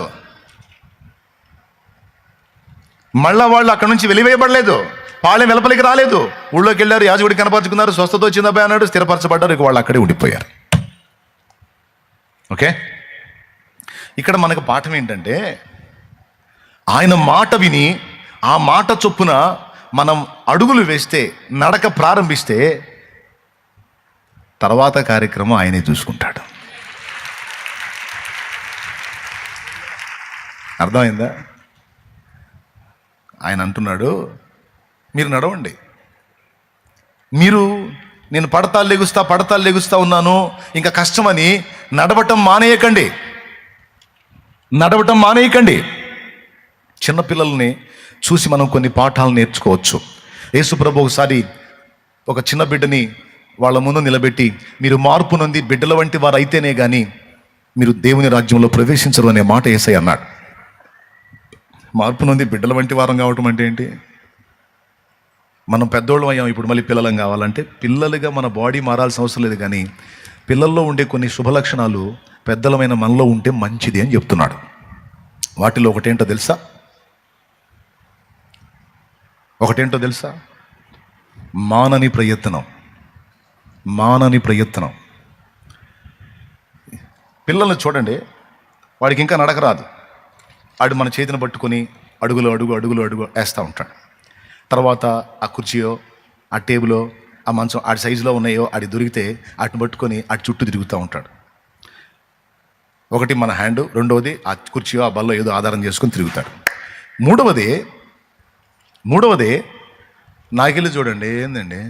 మళ్ళా వాళ్ళు అక్కడి నుంచి వెలివేయబడలేదు, పాళెం వెలపలికి రాలేదు. ఊళ్ళోకి వెళ్ళారు, యాజకుడికి కనపరుచుకున్నారు, స్వస్థత వచ్చిందబ్బా అన్నాడు, స్థిరపరచబడ్డారు. ఇక వాళ్ళు అక్కడే ఉండిపోయారు. ఓకే, ఇక్కడ మనకు పాఠం ఏంటంటే, ఆయన మాట విని ఆ మాట చొప్పున మనం అడుగులు వేస్తే, నడక ప్రారంభిస్తే తర్వాత కార్యక్రమం ఆయనే చూసుకుంటాడు. అర్థమైందా? ఆయన అంటున్నాడు, మీరు నడవండి. నేను పడతాలు లెగుస్తా ఉన్నాను, ఇంకా కష్టమని నడవటం మానేయకండి. చిన్నపిల్లల్ని చూసి మనం కొన్ని పాఠాలు నేర్చుకోవచ్చు. యేసుప్రభు ఒకసారి ఒక చిన్న బిడ్డని వాళ్ళ ముందు నిలబెట్టి, మీరు మార్పు నొంది బిడ్డల వంటి వారు అయితేనే కానీ మీరు దేవుని రాజ్యంలో ప్రవేశించరు అనే మాట యేసయ్య అన్నాడు. మార్పు నొంది బిడ్డల వంటి వారం కావటం అంటే ఏంటి? మనం పెద్దోళ్ళం అయ్యాం, ఇప్పుడు మళ్ళీ పిల్లలం కావాలంటే పిల్లలుగా మన బాడీ మారాల్సిన అవసరం లేదు, కానీ పిల్లల్లో ఉండే కొన్ని శుభలక్షణాలు పెద్దలమైన మనలో ఉంటే మంచిది అని చెప్తున్నాడు. వాటిలో ఒకటేంటో తెలుసా? మానని ప్రయత్నం. పిల్లల్ని చూడండి, వాడికి ఇంకా నడక రాదు. వాడు మన చేతిని పట్టుకొని అడుగులు వేస్తూ ఉంటాడు. తర్వాత ఆ కుర్చీయో, ఆ టేబులో, ఆ మంచం ఆడి సైజులో ఉన్నాయో ఆడి దొరికితే వాటిని పట్టుకొని ఆడి చుట్టూ తిరుగుతూ ఉంటాడు. ఒకటి మన హ్యాండ్, రెండవది ఆ కుర్చీయో ఆ బల్లో ఏదో ఆధారం చేసుకొని తిరుగుతాడు. మూడవది నాకెళ్ళి చూడండి, ఏందండి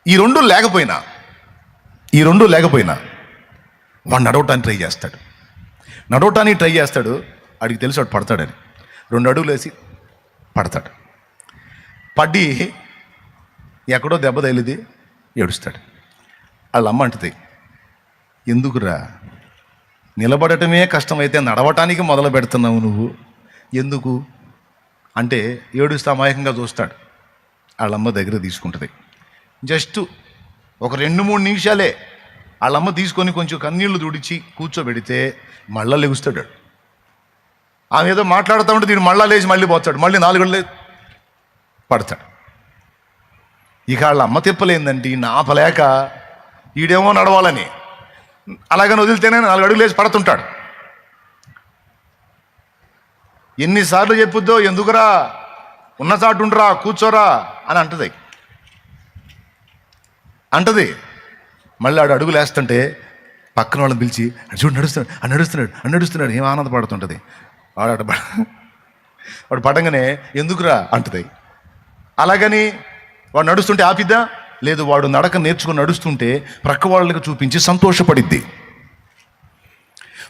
ఈ రెండు లేకపోయినా వాడు నడవటానికి ట్రై చేస్తాడు. వాడికి తెలుసు వాడు పడతాడని. 2 అడుగులు వేసి పడతాడు. పడి ఎక్కడో దెబ్బ తగిలిది, ఏడుస్తాడు. వాళ్ళ అమ్మ అంటది, ఎందుకురా నిలబడటమే కష్టమైతే నడవటానికి మొదలు పెడుతున్నావు నువ్వు, ఎందుకు అంటే ఏడుస్తూ అమాయకంగా చూస్తాడు. వాళ్ళమ్మ దగ్గర తీసుకుంటుంది. జస్ట్ ఒక 2-3 నిమిషాలే. వాళ్ళమ్మ తీసుకొని కొంచెం కన్నీళ్లు తుడిచి కూర్చోబెడితే మళ్ళా లెగుస్తాడు. ఆమె ఏదో మాట్లాడుతూ ఉంటే దీడు మళ్ళా లేచి మళ్ళీ పోతాడు, మళ్ళీ 4 అడుగులు పడతాడు. ఇక వాళ్ళ అమ్మ తిప్పలేందంటే ఆపలేక ఈడేమో నడవాలని అలాగని వదిలితేనే 4 అడుగులు లేచి పడుతుంటాడు. ఎన్నిసార్లు చెప్పుద్దో, ఎందుకురా ఉన్న చాటుండ్రా కూర్చోరా అని అంటది. మళ్ళీ ఆడు అడుగులు వేస్తుంటే పక్కన వాళ్ళని పిలిచి చూడు నడుస్తున్నాడు ఏం ఆనందపడుతుంటుంది. వాడు పడంగానే ఎందుకురా అంటది. అలాగని వాడు నడుస్తుంటే ఆపిద్దా? లేదు, వాడు నడక నేర్చుకుని నడుస్తుంటే ప్రక్క వాళ్ళకి చూపించి సంతోషపడిద్ది.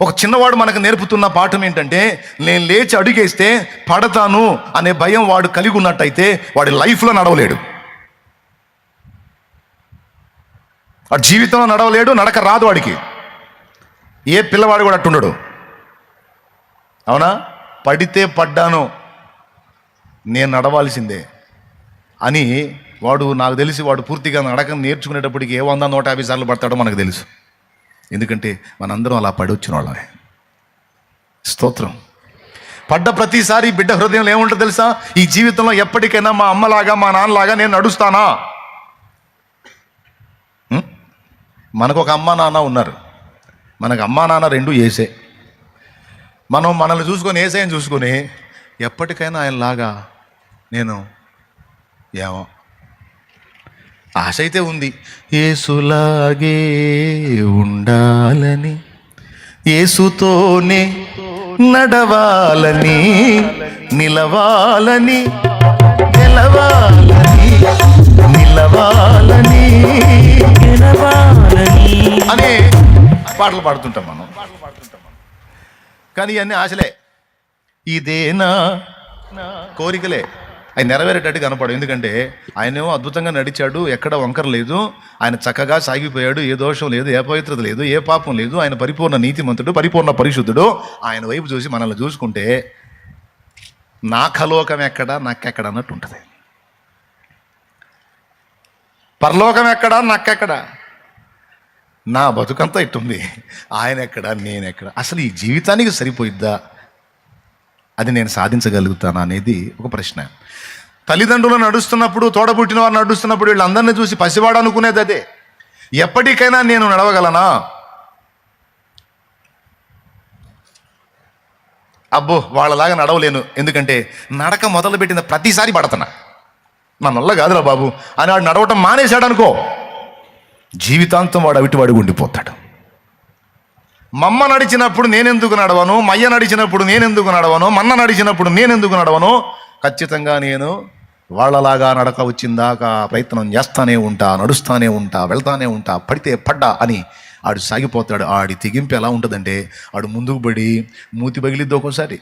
ఒక చిన్నవాడు మనకు నేర్పుతున్న పాఠం ఏంటంటే, నేను లేచి అడుగేస్తే పడతాను అనే భయం వాడు కలిగి ఉన్నట్టయితే వాడి లైఫ్లో నడవలేడు, వాడి జీవితంలో నడవలేడు, నడక రాదు వాడికి. ఏ పిల్లవాడు కూడా అట్టుండడు. అవునా? పడితే పడ్డాను, నేను నడవాల్సిందే అని వాడు, నాకు తెలిసి వాడు పూర్తిగా నడక నేర్చుకునేటప్పటికి ఏ 100-150 సార్లు పడతాడో మనకు తెలుసు. ఎందుకంటే మనందరం అలా పడి వచ్చిన వాళ్ళమే. స్తోత్రం. పడ్డ ప్రతిసారి బిడ్డ హృదయంలో ఏముంటుందో తెలుసా? ఈ జీవితంలో ఎప్పటికైనా మా అమ్మలాగా మా నాన్నలాగా నేను నడుస్తానా? మనకు ఒక అమ్మ నాన్న ఉన్నారు. మనకు అమ్మా నాన్న 2 ఏసే. మనం మనల్ని చూసుకొని ఏసైని చూసుకొని ఎప్పటికైనా ఆయనలాగా నేను ఏమో ఆశ అయితే ఉంది, యేసులాగే ఉండాలని, యేసుతోనే నడవాలని, నిలవాలని అనే పాటలు పాడుతుంటాం మనం. కానీ ఇవన్నీ ఆశలే, ఇదేనా కోరికలే. ఆయన నెరవేరేటట్టు కనపడు. ఎందుకంటే ఆయనేమో అద్భుతంగా నడిచాడు, ఎక్కడ వంకర లేదు, ఆయన చక్కగా సాగిపోయాడు, ఏ దోషం లేదు, ఏ పవిత్రత లేదు, ఏ పాపం లేదు, ఆయన పరిపూర్ణ నీతిమంతుడు, పరిపూర్ణ పరిశుద్ధుడు. ఆయన వైపు చూసి మనల్ని చూసుకుంటే నా ఖలోకం ఎక్కడా నాకెక్కడ అన్నట్టు ఉంటుంది. పరలోకం ఎక్కడా నాకెక్కడ, నా బతుకంతా ఇట్టుంది, ఆయన ఎక్కడ నేనెక్కడ, అసలు ఈ జీవితానికి సరిపోయిద్దా, అది నేను సాధించగలుగుతానా అనేది ఒక ప్రశ్న. తల్లిదండ్రులు నడుస్తున్నప్పుడు, తోడబుట్టిన వారు నడుస్తున్నప్పుడు వీళ్ళందరినీ చూసి పసివాడు అనుకునేది అదే, ఎప్పటికైనా నేను నడవగలనా? అబ్బో వాళ్ళలాగా నడవలేను, ఎందుకంటే నడక మొదలుపెట్టిన ప్రతిసారి పడతాను, నా నల్ల కాదురా బాబు అని వాడు నడవటం మానేశాడు అనుకో, జీవితాంతం వాడు అవిటివాడిగా ఉండిపోతాడు. మమ్మ నడిచినప్పుడు నేనెందుకు నడవను, మయ్య నడిచినప్పుడు నేనెందుకు నడవను, మన్న నడిచినప్పుడు నేనెందుకు నడవను, ఖచ్చితంగా నేను వాళ్ళలాగా నడక వచ్చిందాకా ప్రయత్నం చేస్తానే ఉంటా, నడుస్తానే ఉంటా, వెళ్తానే ఉంటా, పడితే పడ్డా అని ఆడు సాగిపోతాడు. ఆడి తెగింపు ఎలా ఉంటుందంటే, ఆడు ముందుకు పడి మూతి పగిలిద్ది ఒక్కోసారి,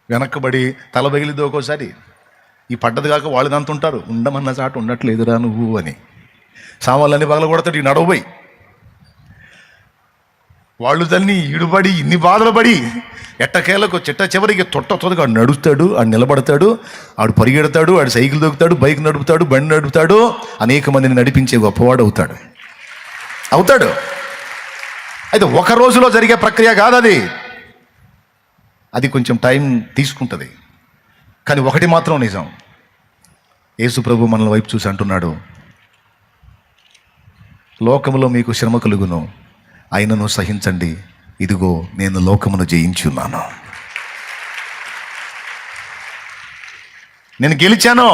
వెనక్కబడి తల పగిలిద్ది ఒక్కోసారి. ఈ పడ్డది కాక వాళ్ళు దంతుంటారు, ఉండమన్న చాటు ఉండట్లేదురా నువ్వు అని, సామాన్లన్నీ పగల కొడతాడు ఈ నడవబోయి. వాళ్ళు దాన్ని ఈడుపడి ఇన్ని బాధలు పడి ఎట్టకేలకు చిట్ట చివరికి తొట్టగా ఆడు నడుస్తాడు, ఆడు నిలబడతాడు, ఆడు పరిగెడతాడు, ఆడు సైకిల్ దొక్కుతాడు, బైక్ నడుపుతాడు, బండి నడుపుతాడు, అనేక మందిని నడిపించే గొప్పవాడు అవుతాడు. అయితే ఒక రోజులో జరిగే ప్రక్రియ కాదు అది కొంచెం టైం తీసుకుంటుంది. కానీ ఒకటి మాత్రం నిజం, యేసు ప్రభు మనల వైపు చూసి అంటున్నాడు, లోకములో మీకు శ్రమ కలుగును, అయినను సహించండి, ఇదిగో నేను లోకమును జయించి ఉన్నాను. నేను గెలిచాను,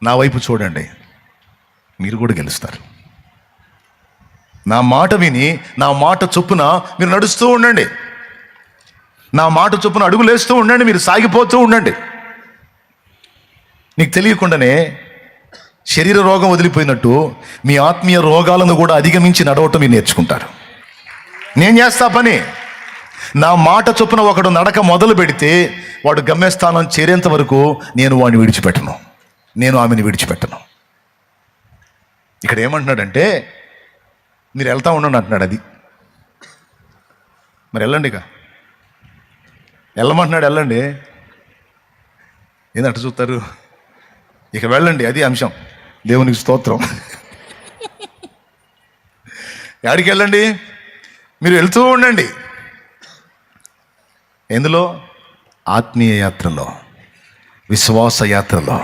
నా వైపు చూడండి, మీరు కూడా గెలుస్తారు. నా మాట విని నా మాట చొప్పున మీరు నడుస్తూ ఉండండి, నా మాట చొప్పున అడుగులేస్తూ ఉండండి, మీరు సాగిపోతూ ఉండండి. నీకు తెలియకుండానే శరీర రోగం వదిలిపోయినట్టు మీ ఆత్మీయ రోగాలను కూడా అధిగమించి నడవటం మీరు నేర్చుకుంటారు. నేను చేస్తా పని. నా మాట చొప్పున ఒకడు నడక మొదలు పెడితే వాడు గమ్యస్థానం చేరేంత వరకు నేను వాడిని విడిచిపెట్టను, నేను ఆమెను విడిచిపెట్టను. ఇక్కడ ఏమంటున్నాడంటే మీరు వెళ్తా ఉండండి అంటున్నాడు. అది మరి వెళ్ళండి, ఇక వెళ్ళమంటున్నాడు, వెళ్ళండి. ఏంటంట చూస్తారు, ఇక వెళ్ళండి, అది అంశం. దేవునికి స్తోత్రం. ఎక్కడికి వెళ్ళండి, మీరు వెళ్తూ ఉండండి. ఎందులో? ఆత్మీయ యాత్రలో, విశ్వాస యాత్రలో.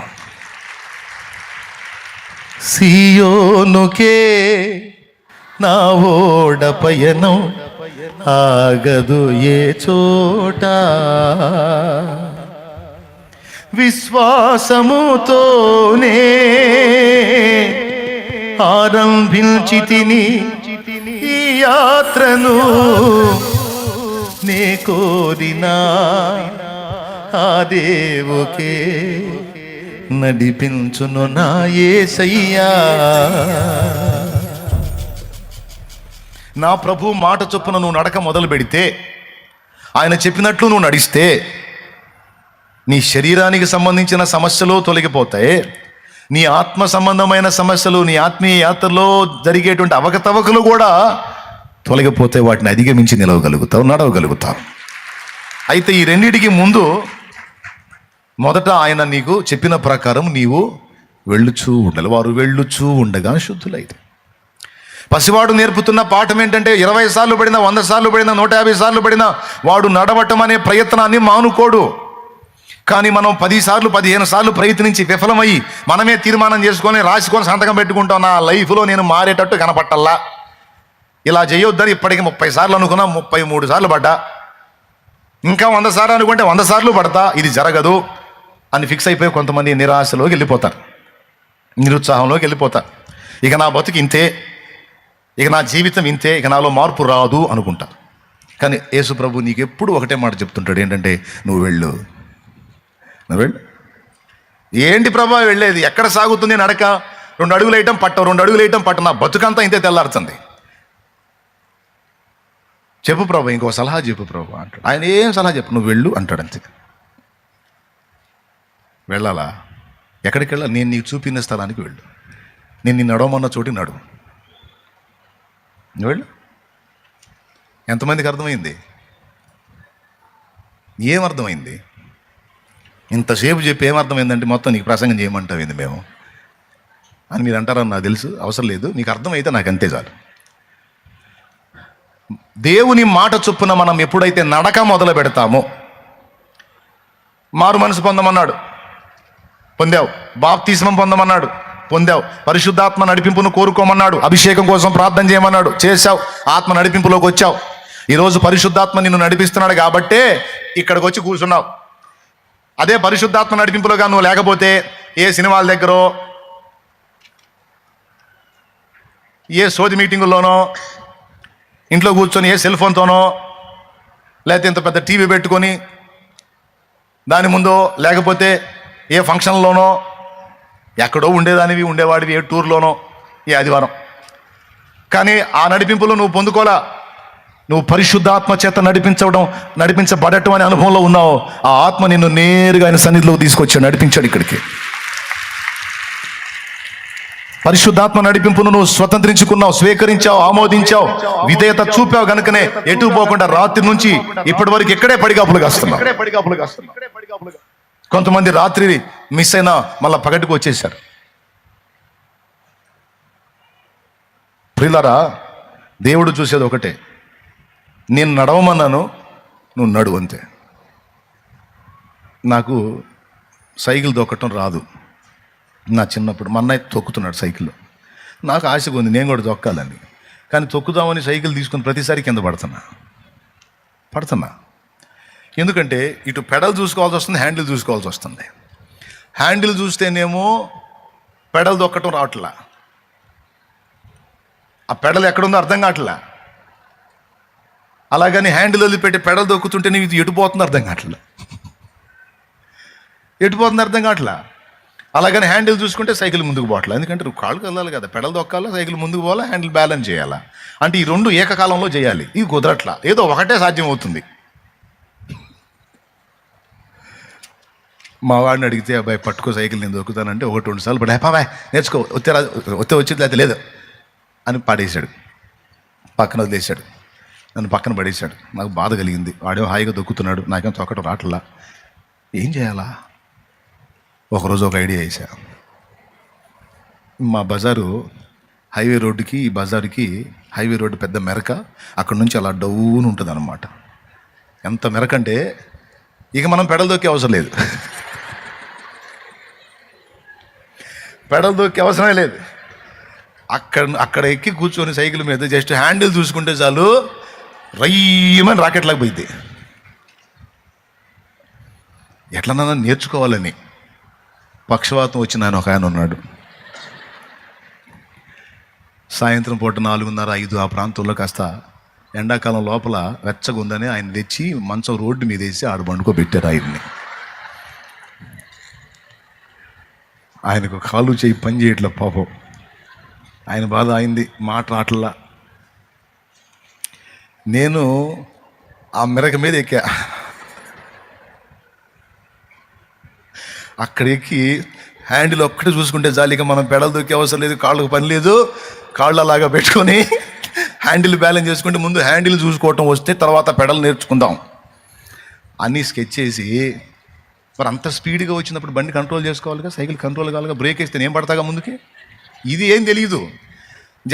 సియోనుకే నా ఓడ పయనం ఆగదు ఏ చోట, విశ్వాసముతోనే ఆరంభించితిని ఈ యాత్రను, నే కోరినా ఆ దేవుకే నడిపించును నా యేసయ్యా. నా ప్రభు మాట చొప్పున నువ్వు నడక మొదలు పెడితే, ఆయన చెప్పినట్లు నువ్వు నడిస్తే, నీ శరీరానికి సంబంధించిన సమస్యలు తొలగిపోతాయి. నీ ఆత్మ సంబంధమైన సమస్యలు, నీ ఆత్మీయ యాత్రలో జరిగేటువంటి అవకతవకలు కూడా తొలగిపోతే వాటిని అధిగమించి నిలవగలుగుతావు, నడవగలుగుతావు. అయితే ఈ రెండిటికి ముందు మొదట ఆయన నీకు చెప్పిన ప్రకారం నీవు వెళ్ళుచూ ఉండాలి. వారు వెళ్ళుచూ ఉండగా శుద్ధులైతే. పసివాడు నేర్పుతున్న పాఠం ఏంటంటే 20 సార్లు పడినా, 100 సార్లు పడినా, 150 సార్లు పడినా వాడు నడవటం అనే ప్రయత్నాన్ని మానుకోడు. కానీ మనం 10 సార్లు 15 సార్లు ప్రయత్నించి విఫలమయ్యి మనమే తీర్మానం చేసుకొని రాసుకొని సంతకం పెట్టుకుంటాం, నా లైఫ్లో నేను మారేటట్టు కనపట్టల్లా, ఇలా చేయొద్దని ఇప్పటికి 30 సార్లు అనుకున్నా, 33 సార్లు పడ్డా, ఇంకా 100 సార్లు అనుకుంటే 100 సార్లు పడతా, ఇది జరగదు అని ఫిక్స్ అయిపోయి కొంతమంది నిరాశలోకి వెళ్ళిపోతారు, నిరుత్సాహంలోకి వెళ్ళిపోతారు. ఇక నా బతుకు ఇంతే, ఇక నా జీవితం ఇంతే, ఇక నాలో మార్పు రాదు అనుకుంటా. కానీ యేసు ప్రభు నీకు ఎప్పుడు ఒకటే మాట చెప్తుంటాడు, ఏంటంటే నువ్వు వెళ్ళు. ఏంటి ప్రభా వెళ్ళేది, ఎక్కడ సాగుతుంది నడక? 2 అడుగులు వేయటం పట్టం, 2 అడుగులు వేయటం పట్టం, నా బతుకంతా ఇంతే తెల్లారుతుంది. చెప్పు ప్రభా, ఇంకో సలహా చెప్పు ప్రభా అంటాడు. ఆయన ఏం సలహా చెప్పు, నువ్వు వెళ్ళు అంటాడు, అంతే. వెళ్ళాలా? ఎక్కడికి వెళ్ళాలి? నేను నీకు చూపిన స్థలానికి వెళ్ళు, నేను నిన్ను నడవమన్న చోటికి నడువు, నువ్వు వెళ్ళు. ఎంతమందికి అర్థమైంది? ఏమర్థమైంది? ఇంతసేపు చెప్పి ఏమర్థమైందంటే మొత్తం నీకు ప్రసంగం చేయమంటావు ఏంది మేము అని మీరు అంటారని నాకు తెలుసు, అవసరం లేదు. నీకు అర్థమైతే నాకు అంతే చాలు. దేవుని మాట చొప్పున మనం ఎప్పుడైతే నడక మొదలు పెడతామో, మారు మనసు పొందమన్నాడు, పొందావు. బాప్తిస్మం పొందమన్నాడు, పొందావు. పరిశుద్ధాత్మ నడిపింపును కోరుకోమన్నాడు, అభిషేకం కోసం ప్రార్థన చేయమన్నాడు, చేశావు. ఆత్మ నడిపింపులోకి వచ్చావు. ఈరోజు పరిశుద్ధాత్మ నిన్ను నడిపిస్తున్నాడు కాబట్టే ఇక్కడికి వచ్చి కూర్చున్నావు. అదే పరిశుద్ధాత్మ నడిపింపులోగా నువ్వు లేకపోతే ఏ సినిమాల దగ్గరో, ఏ సోది మీటింగుల్లోనో, ఇంట్లో కూర్చొని ఏ సెల్ ఫోన్తోనో, లేకపోతే ఇంత పెద్ద టీవీ పెట్టుకొని దాని ముందో, లేకపోతే ఏ ఫంక్షన్లోనో ఎక్కడో ఉండేవాడివి, ఏ టూర్లోనో, ఏ ఆదివారం. కానీ ఆ నడిపింపులో నువ్వు పొందుకోలా. నువ్వు పరిశుద్ధాత్మ చేత నడిపించబడటం అనే అనుభవంలో ఉన్నావు. ఆ ఆత్మ నిన్ను నేరుగా ఆయన సన్నిధిలోకి తీసుకొచ్చాడు, నడిపించాడు ఇక్కడికి. పరిశుద్ధాత్మ నడిపింపును నువ్వు స్వతంత్రించుకున్నావు, స్వీకరించావు, ఆమోదించావు, విధేయత చూపావు గనుకనే ఎటు పోకుండా రాత్రి నుంచి ఇప్పటి వరకు ఇక్కడే పడిగాపులు కాస్తున్నావు. కొంతమంది రాత్రి మిస్ అయినా మళ్ళా పగటికి వచ్చేసారు. ప్రియులారా, దేవుడు చూసేది ఒకటే, నేను నడవమన్నాను, నువ్వు నడువు అంతే. నాకు సైకిల్ తొక్కటం రాదు. నా చిన్నప్పుడు మా అన్నయ్య తొక్కుతున్నాడు సైకిల్. నాకు ఆశగా ఉంది నేను కూడా తొక్కాలని. కానీ తొక్కుదామని సైకిల్ తీసుకుని ప్రతిసారి కింద పడుతున్నా. ఎందుకంటే ఇటు పెడల్ చూసుకోవాల్సి వస్తుంది, హ్యాండిల్ చూసుకోవాల్సి వస్తుంది. హ్యాండిల్ చూస్తేనేమో పెడల్ తొక్కటం రావట్లా, ఆ పెడల్ ఎక్కడుందో అర్థం కావట్లా. అలాగని హ్యాండిల్ వదిలిపెట్టి పెడల్ తొక్కుతుంటే నీకు ఇది ఎటుపోతుందో అర్థం కావట్లా. అలాగని హ్యాండిల్ చూసుకుంటే సైకిల్ ముందుకు పోవట్లా. ఎందుకంటే నువ్వు కాళ్ళకి వెళ్ళాలి కదా, పెడల్ తొక్కాలా, సైకిల్ ముందుకు పోవాలా, హ్యాండిల్ బ్యాలెన్స్ చేయాలా. అంటే ఈ రెండు ఏకకాలంలో చేయాలి. ఇది కుదరట్లా. ఏదో ఒకటే సాధ్యం అవుతుంది. మా వాడిని అడిగితే, అబ్బాయి పట్టుకో సైకిల్ నేను దొక్కుతానంటే 1-2 సార్లు పడి బాయ్ నేర్చుకో, వచ్చే వచ్చింది అయితే లేదు అని పాడేశాడు, పక్కన వదిలేశాడు, నన్ను పక్కన పడేశాడు. నాకు బాధ కలిగింది. వాడేమో హాయిగా దొక్కుతున్నాడు, నాకేం తొక్కటం రావట్లా. ఏం చేయాలా? ఒకరోజు ఒక ఐడియా వేసా. మా బజారు హైవే రోడ్డుకి, ఈ బజారుకి హైవే రోడ్డు పెద్ద మెరక, అక్కడ నుంచి అలా డౌన్ ఉంటుంది అన్నమాట. ఎంత మెరకంటే ఇక మనం పెడల్ దొక్కే అవసరం లేదు, పెడల్ దొక్కే అవసరమే లేదు. అక్కడ ఎక్కి కూర్చొని సైకిల్ మీద జస్ట్ హ్యాండిల్ చూసుకుంటే చాలు, రయ్యమని రాకెట్లాగా పోయింది. ఎట్లన్నా నేర్చుకోవాలని పక్షవాతం వచ్చిన ఒక ఆయన ఉన్నాడు. సాయంత్రం పూట 4:30-5 ఆ ప్రాంతంలో కాస్త ఎండాకాలం లోపల వెచ్చగా ఉందని ఆయన తెచ్చి మంచం రోడ్డు మీద వేసి ఆడు పండుకోబెట్టారు ఆయన్ని. ఆయనకు కాలు చేయి పని చేయట్లా పాపం. ఆయన బాధ అయింది, మాట రాట్లా. నేను ఆ మెరక మీద ఎక్కా. అక్కడ ఎక్కి హ్యాండిల్ ఒక్కటి చూసుకుంటే జాలిగా మనం పెడలు దొక్కే అవసరం లేదు, కాళ్ళకు పని లేదు. కాళ్ళు అలాగా పెట్టుకొని హ్యాండిల్ బ్యాలెన్స్ చేసుకుంటే ముందు హ్యాండిల్ చూసుకోవటం వస్తే తర్వాత పెడలు నేర్చుకుందాం అని స్కెచ్ చేసి, మరి అంత స్పీడ్గా వచ్చినప్పుడు బండి కంట్రోల్ చేసుకోవాలిగా, సైకిల్ కంట్రోల్ కావాలిగా, బ్రేక్ వేస్తే నేను పడతాగా ముందుకి. ఇది ఏం తెలియదు,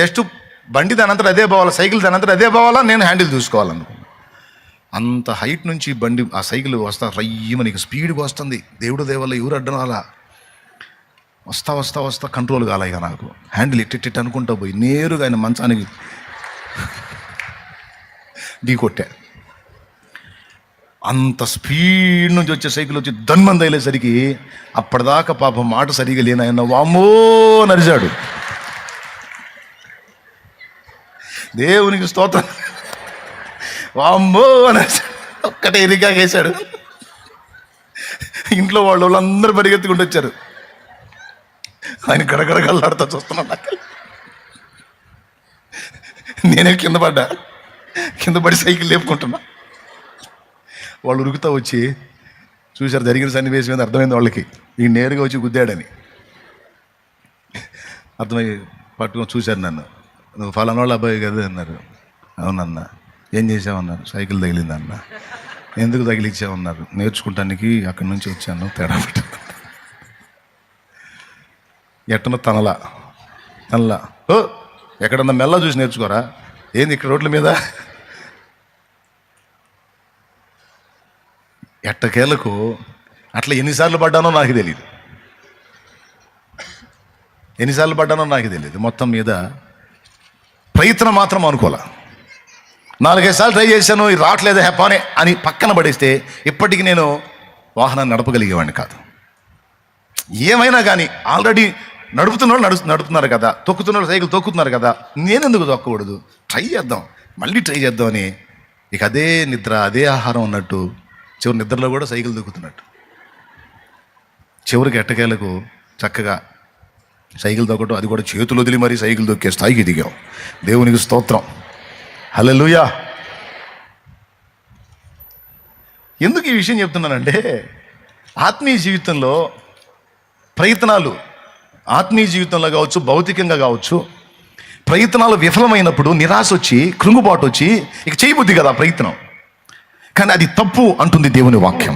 జస్ట్ బండి దానంతా అదే పోవాలా, సైకిల్ దానంతా అదే పోవాలా, నేను హ్యాండిల్ చూసుకోవాలనుకున్నాను. అంత హైట్ నుంచి బండి ఆ సైకిల్ వస్తా రయ్యమని స్పీడ్గా వస్తుంది. దేవుడు దేవల్ల ఎవరు అడ్డం అలా వస్తా కంట్రోల్ కాలే. ఇక నాకు హ్యాండిల్ ఇట్టిట్ అనుకుంటా పోయి నేరుగా ఆయన మంచానికి ఢీ కొట్టా. అంత స్పీడ్ నుంచి వచ్చే సైకిల్ వచ్చి దన్మంది అయ్యేసరికి అప్పటిదాకా పాపం మాట సరిగా లేని ఆయన వామ్మో నరిచాడు. దేవునికి స్తోత్రం. వామ్మో అని ఒక్కటే ఎరిగా వేశాడు. ఇంట్లో వాళ్ళందరూ పరిగెత్తుకుంటూ వచ్చారు. ఆయన గడగడగల్లాడుతూ చూస్తున్నాడు. నేనే కింద పడి సైకిల్ లేపుకుంటున్నా. వాళ్ళు ఉరుకుతా వచ్చి చూశారు జరిగిన సన్నివేశం మీద. అర్థమైంది వాళ్ళకి, ఈ నేరుగా వచ్చి గుద్దాడని అర్థమై పట్టుకొని చూశారు నన్ను. నువ్వు ఫలానా వాళ్ళ అబ్బాయి కదా అన్నారు. అవునన్నా. ఏం చేసామన్నారు? సైకిల్ తగిలిందన్న. ఎందుకు తగిలిచ్చామన్నారు? నేర్చుకుంటానికి అక్కడి నుంచి వచ్చాను, తేడా పెట్టాను. ఎట్టనో తనలా ఓ ఎక్కడన్నా మెల్ల చూసి నేర్చుకోరా, ఏంది ఇక్కడ రోడ్ల మీద? ఎట్టకేలకు అట్లా ఎన్నిసార్లు పడ్డానో నాకు తెలియదు. మొత్తం మీద ప్రయత్నం మాత్రం అనుకోలే. 4-5 సార్లు ట్రై చేశాను, ఇది రావట్లేదు హ్యాపానే అని పక్కన పడేస్తే ఇప్పటికీ నేను వాహనాన్ని నడపగలిగేవాడిని కాదు. ఏమైనా కానీ ఆల్రెడీ నడుపుతున్నారు కదా, తొక్కుతున్నారు, సైకిల్ తొక్కుతున్నారు కదా, నేనెందుకు తొక్కకూడదు, మళ్ళీ ట్రై చేద్దాం అని ఇక అదే నిద్ర అదే ఆహారం అన్నట్టు చివరి నిద్రలో కూడా సైకిల్ తొక్కుతున్నట్టు చివరికి ఎట్టకేలకు చక్కగా సైకిల్ తొక్కటం, అది కూడా చేతులు వదిలి మరీ సైకిల్ తొక్కే స్థాయికి దిగాం. దేవునికి స్తోత్రం, హల్లెలూయా. ఎందుకు ఈ విషయం చెప్తున్నానంటే ఆత్మీయ జీవితంలో ప్రయత్నాలు ఆత్మీయ జీవితంలో కావచ్చు, భౌతికంగా కావచ్చు, ప్రయత్నాలు విఫలమైనప్పుడు నిరాశ వచ్చి, కృంగుబాటు వచ్చి ఇక చేయబుద్ధి కదా ప్రయత్నం. కానీ అది తప్పు అంటుంది దేవుని వాక్యం.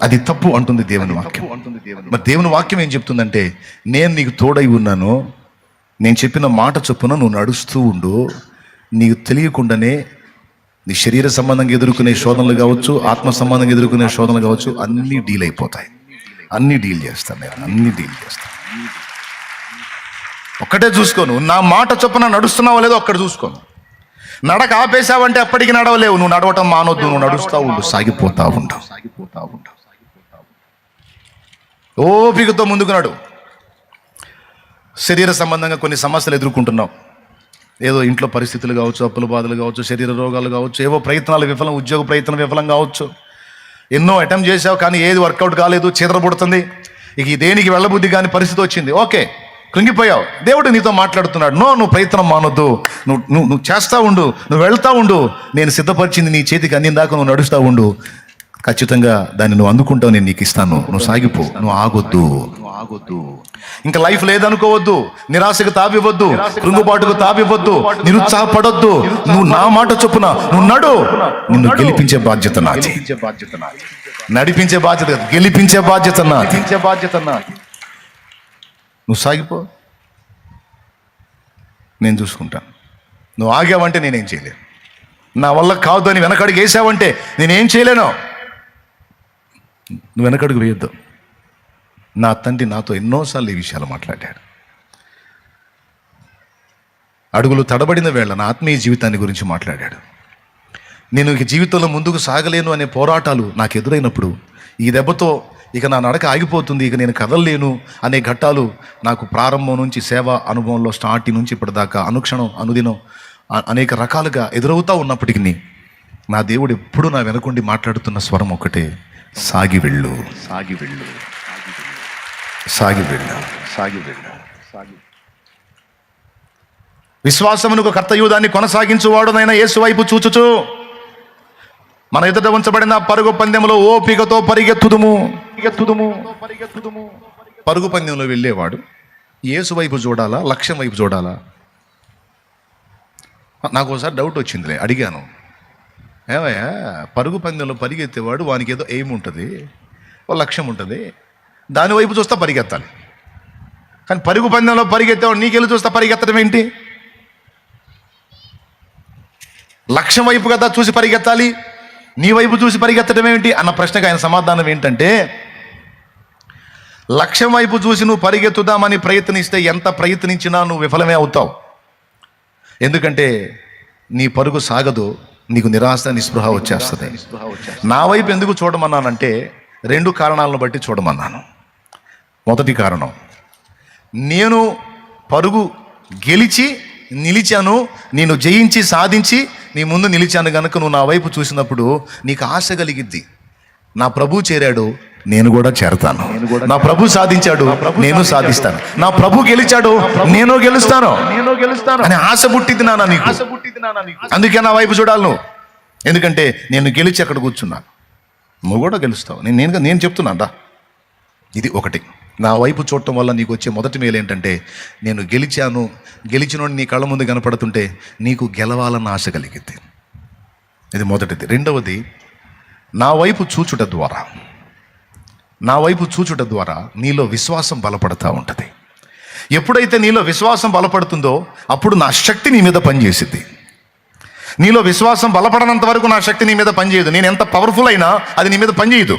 అది తప్పు అంటుంది దేవుని వాక్యం. మరి దేవుని వాక్యం ఏం చెప్తుందంటే, నేను నీకు తోడై ఉన్నాను, నేను చెప్పిన మాట చొప్పున నువ్వు నడుస్తూ ఉండు. నీకు తెలియకుండానే నీ శరీర సంబంధంగా ఎదుర్కొనే శోధనలు కావచ్చు, ఆత్మ సంబంధంగా ఎదుర్కొనే శోధనలు కావచ్చు, అన్నీ డీల్ అయిపోతాయి. అన్నీ డీల్ చేస్తాను నేను, అన్నీ డీల్ చేస్తాను. ఒక్కటే చూసుకోను, నా మాట చొప్పున నడుస్తున్నావో లేదో ఒక్కటి చూసుకోను. నడక ఆపేశావంటే అప్పటికి నడవలేవు. నువ్వు నడవటం మానొద్దు, నువ్వు నడుస్తూ ఉండు, సాగిపోతా ఉండు. ఓపికతో ముందుకు నడు. శరీర సంబంధంగా కొన్ని సమస్యలు ఎదుర్కొంటున్నావు. ఏదో ఇంట్లో పరిస్థితులు కావచ్చు, అప్పుల బాధలు కావచ్చు, శరీర రోగాలు కావచ్చు, ఏవో ప్రయత్నాలు విఫలం, ఉద్యోగ ప్రయత్నం విఫలం కావచ్చు. ఎన్నో అటెంప్ట్ చేసావు కానీ ఏది వర్కౌట్ కాలేదు, చీదరబుడుతుంది. ఇక ఈ దేనికి వెళ్ళబుద్ధి కాని పరిస్థితి వచ్చింది. ఓకే, కృంగిపోయావు. దేవుడు నీతో మాట్లాడుతున్నాడు, నువ్వు ప్రయత్నం మానొద్దు, నువ్వు చేస్తూ ఉండు, నువ్వు వెళ్తా ఉండు. నేను సిద్ధపరిచింది నీ చేతికి అందిందాకా నువ్వు నడుస్తూ ఉండు. ఖచ్చితంగా దాన్ని నువ్వు అందుకుంటావు, నేను నీకు ఇస్తాను. నువ్వు సాగిపో, నువ్వు ఆగొద్దు. ఇంకా లైఫ్ లేదనుకోవద్దు, నిరాశకు తావివ్వద్దు, కృంగుబాటుకు తావివ్వద్దు, నిరుత్సాహపడొద్దు. నువ్వు నా మాట చొప్పున నువ్వు నడు. నిన్ను గెలిపించే బాధ్యత నాది, నడిపించే బాధ్యత, గెలిపించే బాధ్యత నాది. నువ్వు సాగిపో, నేను చూసుకుంటాను. నువ్వు ఆగావంటే నేనేం చేయలేను. నా వల్ల కాదు అని వెనకడుగు వేసావంటే నేనేం చేయలేను. నువ్వు వెనకడుగు వేయొద్దు. నా తండ్రి నాతో ఎన్నోసార్లు ఈ విషయాలు మాట్లాడాడు. అడుగులు తడబడిన వేళ నా ఆత్మీయ జీవితాన్ని గురించి మాట్లాడాడు. నేను ఇక జీవితంలో ముందుకు సాగలేను అనే పోరాటాలు నాకు ఎదురైనప్పుడు, ఈ దెబ్బతో ఇక నా నడక ఆగిపోతుంది, ఇక నేను కదలలేను అనే ఘట్టాలు నాకు ప్రారంభం నుంచి సేవా అనుభవంలో స్టార్టింగ్ నుంచి ఇప్పటిదాకా అనుక్షణం అనుదినం అనేక రకాలుగా ఎదురవుతూ ఉన్నప్పటికీ నా దేవుడు ఎప్పుడు నా వెనకుండి మాట్లాడుతున్న స్వరం ఒకటే, సాగి వెళ్ళు, సాగి వెళ్ళు, సాగి వెళ్ళు, సాగి వెళ్ళు. విశ్వాసమునకు కర్తయు దాన్ని కొనసాగించువాడునైన యేసు వైపు చూచుచు మన ఎదుట ఉంచబడిన పరుగు పందెంలో ఓపికతో పరిగెత్తుదుము. పరుగు పందెంలో వెళ్ళేవాడు యేసు వైపు చూడాలా, లక్ష్యం వైపు చూడాలా? నాకు ఒకసారి డౌట్ వచ్చిందిలే, అడిగాను, ఏమయ్యా పరుగు పందెంలో పరిగెత్తేవాడు వానికి ఏదో ఎయిమ్ ఉంటుంది, ఓ లక్ష్యం ఉంటుంది, దాని వైపు చూస్తా పరిగెత్తాలి. కానీ పరుగు పందెంలో పరిగెత్తేవాడు నీకెళ్ళి చూస్తా పరిగెత్తడం ఏంటి? లక్ష్యం వైపు కదా చూసి పరిగెత్తాలి, నీ వైపు చూసి పరిగెత్తడం ఏమిటి అన్న ప్రశ్నకు ఆయన సమాధానం ఏంటంటే, లక్ష్యం వైపు చూసి నువ్వు పరిగెత్తుదామని ప్రయత్నిస్తే ఎంత ప్రయత్నించినా నువ్వు విఫలమే అవుతావు. ఎందుకంటే నీ పరుగు సాగదు, నీకు నిరాశ నిస్పృహ వచ్చేస్తుంది. నా వైపు ఎందుకు చూడమన్నానంటే 2 కారణాలను బట్టి చూడమన్నాను. మొదటి కారణం, నేను పరుగు గెలిచి నిలిచాను, నేను జయించి సాధించి నీ ముందు నిలిచాను కనుక నువ్వు నా వైపు చూసినప్పుడు నీకు ఆశ కలిగిద్ది. నా ప్రభు చేరాడు, నేను కూడా చేరతాను. నా ప్రభు సాధించాడు, నేను సాధిస్తాను. నా ప్రభు గెలిచాడు, నేను గెలుస్తాను అని ఆశ పుట్టింది నాన్న నీకు. అందుకే నా వైపు చూడాలి నువ్వు. ఎందుకంటే నేను గెలిచి అక్కడ కూర్చున్నాను, నువ్వు కూడా గెలుస్తావు. నేను చెప్తున్నాను. ఇది ఒకటి. నా వైపు చూడటం వల్ల నీకు వచ్చే మొదటి మేలు ఏంటంటే, నేను గెలిచాను, గెలిచినోడు నీ కళ్ళ ముందు కనపడుతుంటే నీకు గెలవాలన్న ఆశ కలిగింది. ఇది మొదటిది. రెండవది, నా వైపు చూచుట ద్వారా నీలో విశ్వాసం బలపడతా ఉంటుంది. ఎప్పుడైతే నీలో విశ్వాసం బలపడుతుందో అప్పుడు నా శక్తి నీ మీద పనిచేసిద్ది. నీలో విశ్వాసం బలపడనంత వరకు నా శక్తి నీ మీద పనిచేయదు. నేను ఎంత పవర్ఫుల్ అయినా అది నీ మీద పనిచేయదు.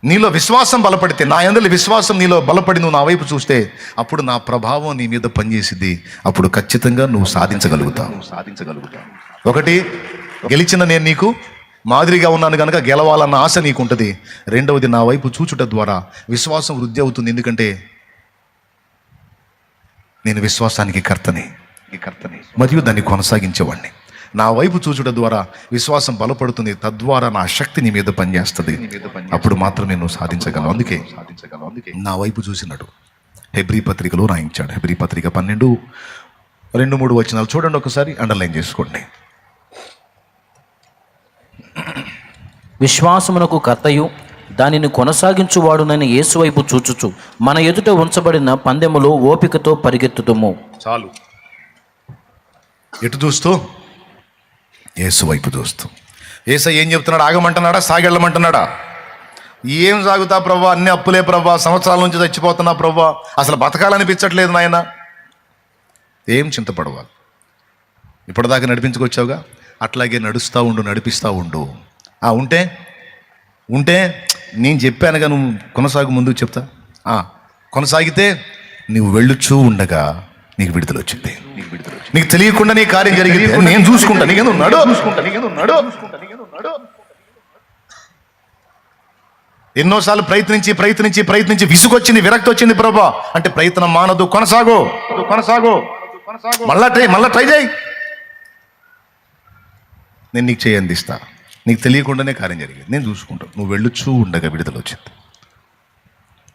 నీలో విశ్వాసం బలపడితే, నా యందలి విశ్వాసం నీలో బలపడి నువ్వు నా వైపు చూస్తే అప్పుడు నా ప్రభావం నీ మీద పనిచేసిద్ది. అప్పుడు ఖచ్చితంగా నువ్వు సాధించగలుగుతావు. ఒకటి, గెలిచిన నేను నీకు మాదిరిగా ఉన్నాను కనుక గెలవాలన్న ఆశ నీకు ఉంటుంది. రెండవది, నా వైపు చూచుట ద్వారా విశ్వాసం వృద్ధి అవుతుంది. ఎందుకంటే నేను విశ్వాసానికి కర్తని మరియు దాన్ని కొనసాగించేవాడిని. నా వైపు చూచుట ద్వారా విశ్వాసం బలపడుతుంది, తద్వారా నా శక్తి నీ మీద పనిచేస్తుంది. అప్పుడు మాత్రమే నువ్వు సాధించగలవు. అందుకే నా వైపు చూసినాడు. హెబ్రీ పత్రికలో రాయించాడు. హెబ్రీ పత్రిక 12-3 వచనాలు చూడండి ఒకసారి, అండర్లైన్ చేసుకోండి. విశ్వాసమునకు కర్తయు దానిని కొనసాగించువాడునైన యేసు వైపు చూచుచు మన ఎదుట ఉంచబడిన పందెములో ఓపికతో పరిగెత్తుతుము. చాలు. ఎటు చూస్తూ? యేసు వైపు చూస్తూ. యేసయ్య ఏం చెప్తున్నాడు? ఆగమంటున్నాడా? సాగెళ్ళమంటున్నాడా? ఏం సాగుతా ప్రభా, అన్ని అప్పులే ప్రభా, సంవత్సరాల నుంచి చచ్చిపోతున్నా ప్రభా, అసలు బతకాలనిపించట్లేదు నాయన. ఏం చింతపడవాలి, ఇప్పటిదాకా నడిపించుకొచ్చావుగా, అట్లాగే నడుస్తూ ఉండు, నడిపిస్తూ ఉండు. ఉంటే ఉంటే నేను చెప్పానుగా, నువ్వు కొనసాగు, ముందుకు చెప్తా. కొనసాగితే నువ్వు వెళ్ళుచూ ఉండగా నీకు విడుదల వచ్చింది. నీకు తెలియకుండా నీ కార్యం జరిగింది, నేను చూసుకుంటా. నీకేదో ఉన్నాడు. ఎన్నోసార్లు ప్రయత్నించి ప్రయత్నించి ప్రయత్నించి విసుగొచ్చింది, విరక్తి వచ్చింది. ప్రభా అంటే ప్రయత్నం మానదు, కొనసాగు కొనసాగు మళ్ళా ట్రై చేయి. నేను నీకు చేయి అందిస్తా. నీకు తెలియకుండానే కార్యం జరిగింది, నేను చూసుకుంటా. నువ్వు వెళ్ళుచూ ఉండగా విడుదల వచ్చింది.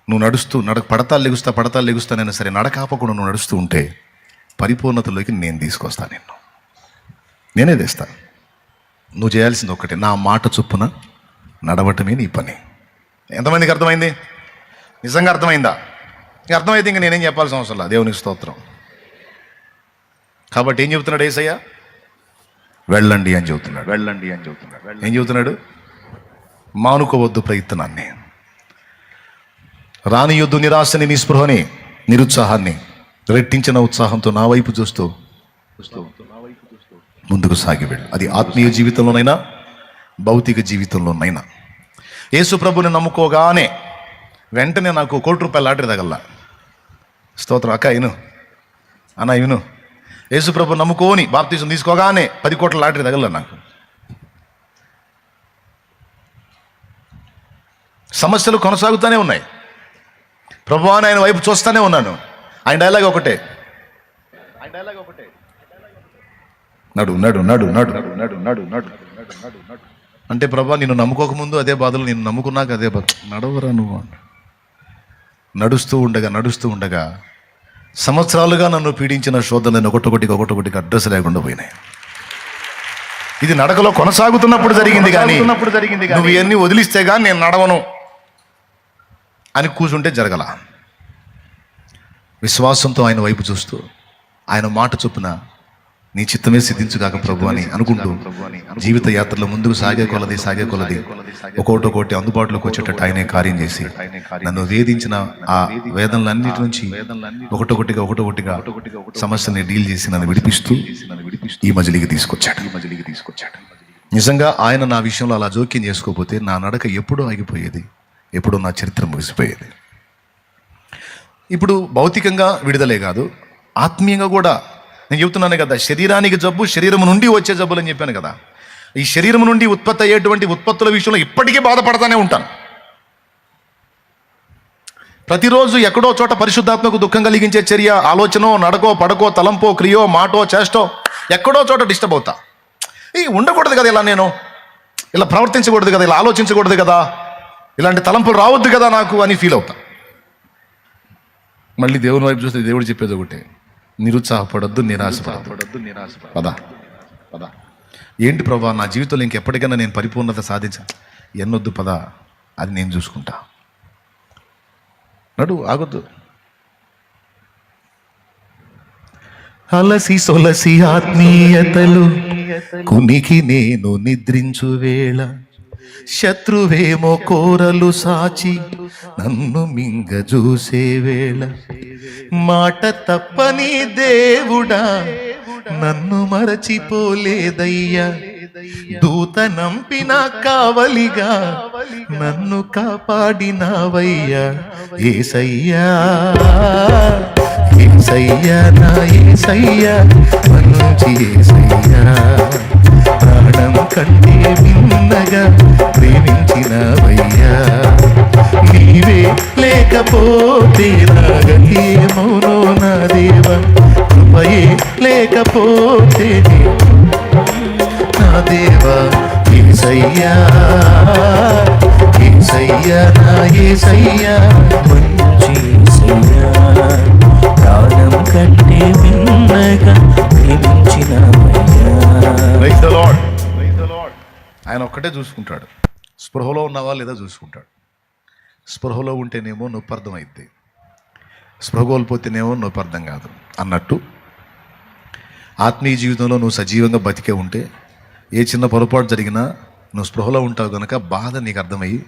నువ్వు నడుస్తూ పడతాలు లెగుస్తానైనా సరే నడకాపకుండా నువ్వు నడుస్తూ ఉంటే పరిపూర్ణతలోకి నేను తీసుకొస్తాను. నేనే తెస్తాను. నువ్వు చేయాల్సింది ఒక్కటే, నా మాట చొప్పున నడవటమే నీ పని. ఎంతమందికి అర్థమైంది? నిజంగా అర్థమైందా? ఇంకా అర్థమైతే ఇంకా నేనేం చెప్పాల్సిన అవసరం లేదు. దేవునికి స్తోత్రం. కాబట్టి ఏం చెబుతున్నాడు యేసయ్య? వెళ్ళండి అని చెబుతున్నాడు. ఏం చెబుతున్నాడు? మానుకోవద్దు ప్రయత్నాన్ని, రానియొద్దు నిరాశని, నిస్పృహని, నిరుత్సాహాన్ని. రెట్టించిన ఉత్సాహంతో నా వైపు చూస్తూ ముందుకు సాగి వెళ్ళు. అది ఆత్మీయ జీవితంలోనైనా భౌతిక జీవితంలోనైనా. యేసు ప్రభుని నమ్ముకోగానే వెంటనే నాకు ₹1,00,000 లాటరీ తగల్లా. స్తోత్రం. అక్క ఇను, అన్న ఇను. యేసు ప్రభు నమ్ముకోని బాప్తీసం తీసుకోగానే 10 కోట్ల లాటరీ తగల నాకు. సమస్యలు కొనసాగుతూనే ఉన్నాయి. ప్రభు అని ఆయన వైపు చూస్తూనే ఉన్నాను. ఆయన డైలాగ్ ఒకటే, నడు నడు నడు నడు నడు నడు నడు అంటే ప్రభా నిన్ను నమ్ముకోకముందు అదే బాధలు, నిన్ను నమ్ముకున్నాక అదే బాధ. నడవరా నువ్వు. నడుస్తూ ఉండగా సంవత్సరాలుగా నన్ను పీడించిన శోధనలను ఒకటొకటికి అడ్రస్ లేకుండా పోయినాయి. ఇది నడకలో కొనసాగుతున్నప్పుడు జరిగింది, కానీ నువ్వు ఇవన్నీ వదిలిస్తే కానీ నేను నడవను అని కూర్చుంటే జరగల. విశ్వాసంతో ఆయన వైపు చూస్తూ ఆయన మాట చొప్పున నీ చిత్తమే సిద్ధించుగాక ప్రభు అని అనుకుంటూ జీవిత యాత్రలో ముందుకు సాగే కొలది ఒక్కొక్కటి అందుబాటులోకి వచ్చేటట్టు ఆయనే కార్యం చేసి నన్ను వేధించిన ఆ వేదనలన్నిటి నుంచి ఒకటొకటిగా సమస్యని డీల్ చేసి నన్ను విడిపిస్తూ ఈ మజిలీకి తీసుకొచ్చాడు. నిజంగా ఆయన నా విషయంలో అలా జోక్యం చేసుకోకపోతే నా నడక ఎప్పుడో ఆగిపోయేది, ఎప్పుడో నా చరిత్ర ముగిసిపోయేది. ఇప్పుడు భౌతికంగా విడుదలే కాదు, ఆత్మీయంగా కూడా. నేను చెబుతున్నాను కదా, శరీరానికి జబ్బు శరీరం నుండి వచ్చే జబ్బులు అని చెప్పాను కదా. ఈ శరీరం నుండి ఉత్పత్తి అయ్యేటువంటి ఉత్పత్తుల విషయంలో ఇప్పటికీ బాధపడతానే ఉంటాను. ప్రతిరోజు ఎక్కడో చోట పరిశుద్ధాత్మకు దుఃఖం కలిగించే చర్య, ఆలోచనో, నడకో, పడకో, తలంపో, క్రియో, మాటో, చేష్టో ఎక్కడో చోట డిస్టర్బ్ అవుతా. ఉండకూడదు కదా, ఇలా నేను ఇలా ప్రవర్తించకూడదు కదా, ఇలా ఆలోచించకూడదు కదా, ఇలాంటి తలంపులు రావద్దు కదా నాకు అని ఫీల్ అవుతా. మళ్ళీ దేవుని వైపు చూస్తే దేవుడు చెప్పేది ఒకటే, నిరుత్సాహపడద్దు, నిరాశపడద్దు. పద. ఏంటి ప్రభా, నా జీవితంలో ఇంకెప్పటికైనా నేను పరిపూర్ణత ఎన్నొద్దు పద, అది నేను చూసుకుంటా. నడు, ఆగొద్దు. అలసి సొలసి ఆత్మీయతలు కునికి నేను నిద్రించు వేళ, శత్రువేమో కోరలు సాచి నన్ను మింగజూసే వేళ, మాట తప్పని దేవుడా నన్ను మరచిపోలేదయ్యా, దూత నంపిన కావలిగా నన్ను కాపాడినావయ్యా. యేసయ్యా యేసయ్యా నా యేసయ్యా, మంచి యేసయ్యా, ప్రాణం కంటే మిన్నగా ప్రేమించినవయ్యా. నీవే లేకపోతే నా గతి ఏమౌనో నా దేవా, కృపయే లేకపోతే నా దేవా. యేసయ్యా యేసయ్యా నా యేసయ్యా, మంచి యేసయ్యా, ప్రాణం కంటే మిన్నగా ప్రేమించినవయ్యా. Praise the lord. ఆయన ఒక్కటే చూసుకుంటాడు. స్పృహలో ఉన్నావా లేదా చూసుకుంటాడు. స్పృహలో ఉంటేనేమో నొప్పి అర్థమైద్ది, స్పృహ కోల్పోతేనేమో నొప్పి అర్థం కాదు అన్నట్టు ఆత్మీయ జీవితంలో నువ్వు సజీవంగా బతికే ఉంటే ఏ చిన్న పొరపాటు జరిగినా నువ్వు స్పృహలో ఉంటావు కనుక బాధ నీకు అర్థమయ్యి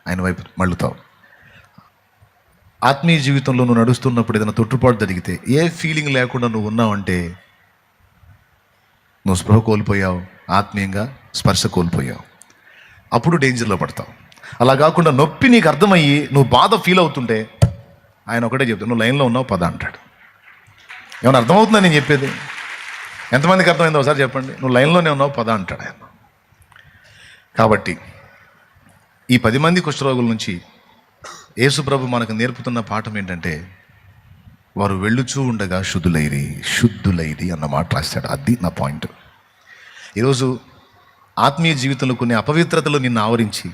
ఆయన వైపు మళ్ళుతావు. ఆత్మీయ జీవితంలో నువ్వు నడుస్తున్నప్పుడు ఏదైనా తొట్టుపాటు జరిగితే ఏ ఫీలింగ్ లేకుండా నువ్వు ఉన్నావంటే నువ్వు స్పృహ కోల్పోయావు, ఆత్మీయంగా స్పర్శ కోల్పోయావు, అప్పుడు డేంజర్లో పడతావు. అలా కాకుండా నొప్పి నీకు అర్థమయ్యి నువ్వు బాధ ఫీల్ అవుతుంటే ఆయన ఒకటే చెప్తాడు, నువ్వు లైన్లో ఉన్నావు పద అంటాడు. ఏమైనా అర్థమవుతుందా నేను చెప్పేది? ఎంతమందికి అర్థమైందో ఒకసారి చెప్పండి. నువ్వు లైన్లోనే ఉన్నావు పద అంటాడు ఆయన. కాబట్టి ఈ 10 మంది కుష్ఠరోగుల నుంచి యేసు ప్రభు మనకు నేర్పుతున్న పాఠం ఏంటంటే, వారు వెళ్ళుచూ ఉండగా శుద్ధులైరి అన్న మాట రాశాడు. అది నా పాయింట్. ఈరోజు ఆత్మీయ జీవితంలో కొన్ని అపవిత్రతలు నిన్ను ఆవరించి,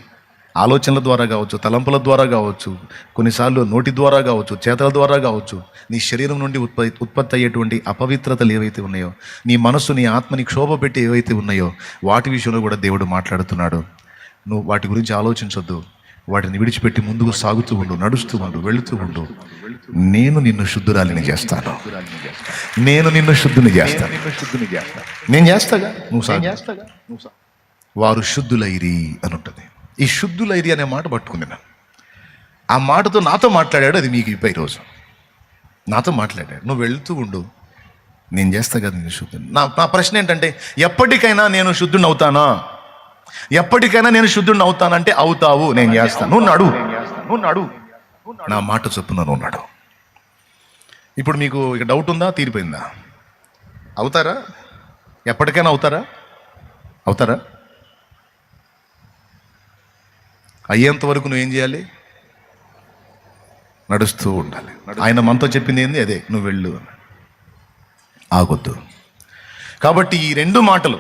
ఆలోచనల ద్వారా కావచ్చు, తలంపుల ద్వారా కావచ్చు, కొన్నిసార్లు నోటి ద్వారా కావచ్చు, చేతల ద్వారా కావచ్చు, నీ శరీరం నుండి ఉత్పత్తి అయ్యేటువంటి అపవిత్రతలు ఏవైతే ఉన్నాయో, నీ మనస్సు నీ ఆత్మని క్షోభ పెట్టి ఏవైతే ఉన్నాయో, వాటి విషయంలో కూడా దేవుడు మాట్లాడుతున్నాడు. నువ్వు వాటి గురించి ఆలోచించొద్దు, వాటిని విడిచిపెట్టి ముందుకు సాగుతూ ఉండు, నడుస్తూ ఉండు, వెళుతూ ఉండు. నేను నిన్ను శుద్ధురాలిని చేస్తాను, నేను నిన్ను శుద్ధుని చేస్తాను, నేను చేస్తాగా, నువ్వు చేస్తాగా. వారు శుద్ధులైరి అని ఉంటుంది. ఈ శుద్ధులైరి అనే మాట పట్టుకున్నాను. ఆ మాటతో నాతో మాట్లాడాడు. అది మీకు ఇప్పుడు ఈరోజు నాతో మాట్లాడాడు. నువ్వు వెళుతూ ఉండు, నేను చేస్తా కదా నేను శుద్ధుని. నా ప్రశ్న ఏంటంటే, ఎప్పటికైనా నేను శుద్ధుని అవుతానా? ఎప్పటికైనా నేను శుద్ధుడిని అవుతానంటే అవుతావు, నేను చేస్తాను. నువ్వు నడు, నా మాట చొప్పున నువ్వు నడు. ఇప్పుడు మీకు ఇక డౌట్ ఉందా? తీరిపోయిందా? అవుతారా? ఎప్పటికైనా అవుతారా? అయ్యేంత వరకు నువ్వేం చేయాలి? నడుస్తూ ఉండాలి. ఆయన మనతో చెప్పింది ఏంది? అదే, నువ్వు వెళ్ళు, ఆగొద్దు. కాబట్టి ఈ 2 మాటలు,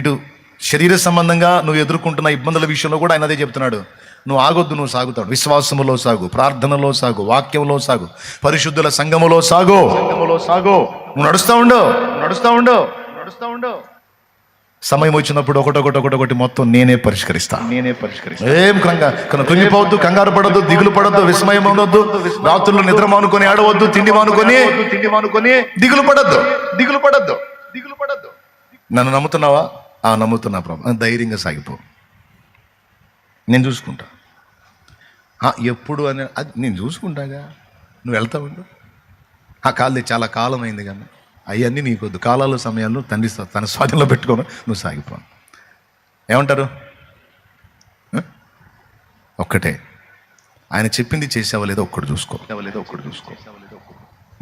ఇటు శరీర సంబంధంగా నువ్వు ఎదుర్కొంటున్న ఇబ్బందుల విషయంలో కూడా ఆయన అదే చెప్తున్నాడు. నువ్వు ఆగొద్దు, నువ్వు సాగుతావు. విశ్వాసములో సాగు, ప్రార్థనలో సాగు, వాక్యంలో సాగు, పరిశుద్ధుల సంఘములో సాగు. నువ్వు నడుస్తూ ఉండు. సమయం వచ్చినప్పుడు ఒకటి మొత్తం నేనే పరిష్కరిస్తా. ఏం కృంగిపోవద్దు, కంగారు పడద్దు, దిగులు పడద్దు, విస్మయం ఉండొద్దు, రాత్రుల్లో నిద్ర మానుకొని ఆడవద్దు, తిండి మానుకొని దిగులు పడద్దు. నన్ను నమ్ముతున్నావా? నమ్ముతున్నా ప్రభు. ధైర్యంగా సాగిపో, నేను చూసుకుంటా. ఎప్పుడు అని అది నేను చూసుకుంటాగా, నువ్వు వెళ్తావు. కాదు, చాలా కాలం అయింది కానీ అవన్నీ నీకొద్దు. కాలాలు సమయాల్లో తండ్రి తన స్వాధీనంలో పెట్టుకోను, నువ్వు సాగిపో. ఏమంటారు? ఒక్కటే, ఆయన చెప్పింది చేసావా లేదో ఒక్కడు చూసుకో.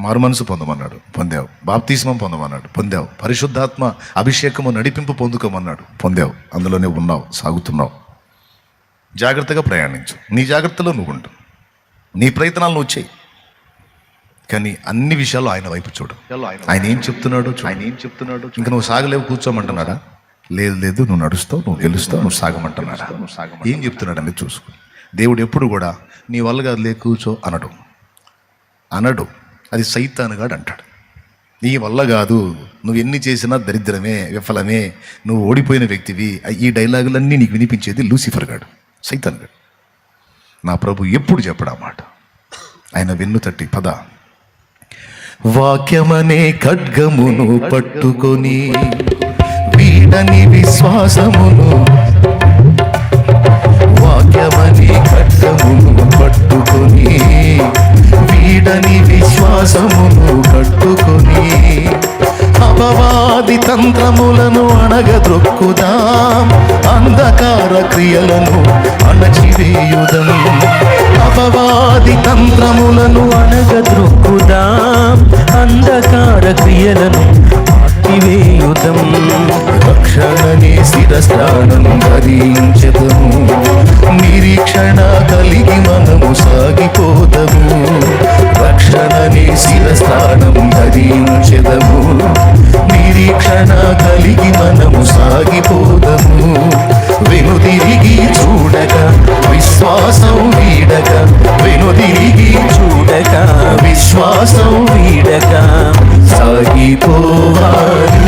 మారు మనసు పొందమన్నాడు, పొందావు. బాప్తిస్మం పొందమన్నాడు, పొందావు. పరిశుద్ధాత్మ అభిషేకము నడిపింపు పొందుకోమన్నాడు, పొందావు. అందులోనే ఉన్నావు, సాగుతున్నావు. జాగ్రత్తగా ప్రయాణించు. నీ జాగ్రత్తలో నువ్వు ఉండు, నీ ప్రయత్నాలు నువ్వు చేయి. కానీ అన్ని విషయాల్లో ఆయన వైపు చూడు. ఆయన ఏం చెప్తున్నాడు ఇంకా నువ్వు సాగలేవు, కూర్చోమంటున్నాడా? లేదు, నువ్వు నడుస్తావు, నువ్వు గెలుస్తావు, నువ్వు సాగమంటున్నాడా? ఏం చెప్తున్నాడు అనేది చూసుకో. దేవుడు ఎప్పుడు కూడా నీ వల్ల కాదు లే కూర్చో అనడు. అది సైతానుగాడు అంటాడు. నీ వల్ల కాదు, నువ్వు ఎన్ని చేసినా దరిద్రమే, విఫలమే, నువ్వు ఓడిపోయిన వ్యక్తివి. ఈ డైలాగులన్నీ నీకు వినిపించేది లూసిఫర్ గాడు, సైతాన్ గాడు. నా ప్రభు ఎప్పుడు చెప్పడా మాట? ఆయన వెన్ను తట్టి పద, వాక్యమనే ఖడ్గమును పట్టుకొని వీడని విశ్వాసమును, వాక్యమనే ఖడ్గమును పట్టుకొని వీడని విశ్వాసమును కట్టుకొని అపవాది తంత్రములను అణగద్రొక్కుదాం, అంధకార క్రియలను అణచివేయుదం. అపవాది తంత్రములను అణగద్రొక్కుదాం, అంధకార క్రియలను ఆర్పివేయుదం. రక్షణని శిరస్త్రాణం ధరించెదము, నిరీక్షణ కలిగి మనము సాగిపోదము. రక్షణని శిరస్త్రాణం ధరించెదము, నిరీక్షణ కలిగి మనము సాగిపోదము. వెనుదిరిగి చూడక విశ్వాసం వీడక, వెనుదిరిగి చూడక విశ్వాసం వీడక సాగిపోవాలి.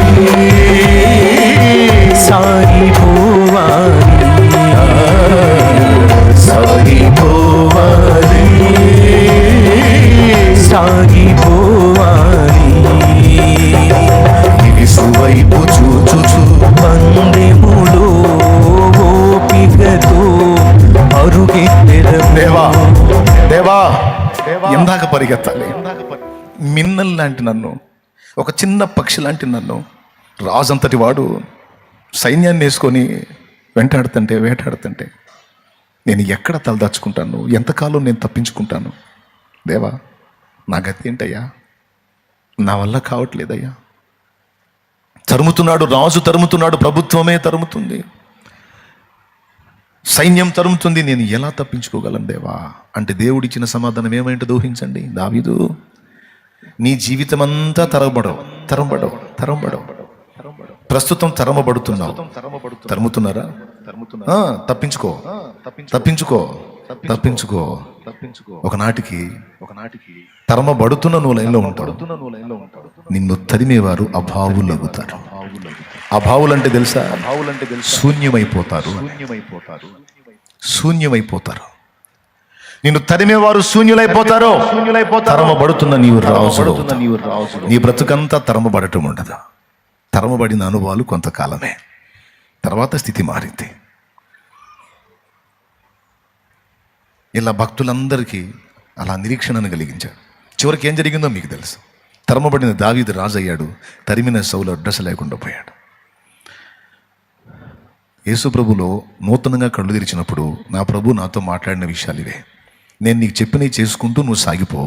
మిన్నల్ లాంటి నన్ను, ఒక చిన్న పక్షి లాంటి నన్ను రాజంతటి వాడు సైన్యాన్ని వేసుకొని వేటాడుతుంటే నేను ఎక్కడ తలదాచుకుంటాను? ఎంతకాలం నేను తప్పించుకుంటాను? దేవా, నా గతి ఏంటయ్యా? నా వల్ల కావట్లేదయ్యా. తరుముతున్నాడు, రాజు తరుముతున్నాడు, ప్రభుత్వమే తరుముతుంది, సైన్యం తరుముతుంది, నేను ఎలా తప్పించుకోగలను దేవా అంటే దేవుడిచ్చిన సమాధానం ఏమైంటో ఊహించండి. దావీదు, నీ జీవితం అంతా తరమబడవు. ప్రస్తుతం తరమబడుతున్నావు. తరుముతున్నారా? తప్పించుకో. ఒకనాటికి తరమబడుతున్న నువ్వు లైన్లో ఉంటాడు. నిన్ను తరిమేవారు అభావులవుతారు. అభావులంటే తెలుసా? శూన్యమైపోతారు. నిన్ను తరిమేవారు శూన్యులైపోతారు. తరమబడుతున్న నీవు రాజు. నీ బ్రతుకంతా తరమబడటం ఉండదు. తరమబడిన అనుభవాలు కొంతకాలమే, తర్వాత స్థితి మారింది. ఇలా భక్తులందరికీ అలా నిరీక్షణను కలిగించాడు. చివరికి ఏం జరిగిందో మీకు తెలుసు. తరమబడిన దావీదు రాజు అయ్యాడు, తరిమిన సౌలు అడ్రస్ లేకుండా పోయాడు. యేసు ప్రభులో నూతనంగా కళ్ళు తెరిచినప్పుడు నా ప్రభు నాతో మాట్లాడిన విషయాలు ఇవే. నేను నీకు చెప్పినవి చేసుకుంటూ నువ్వు సాగిపో,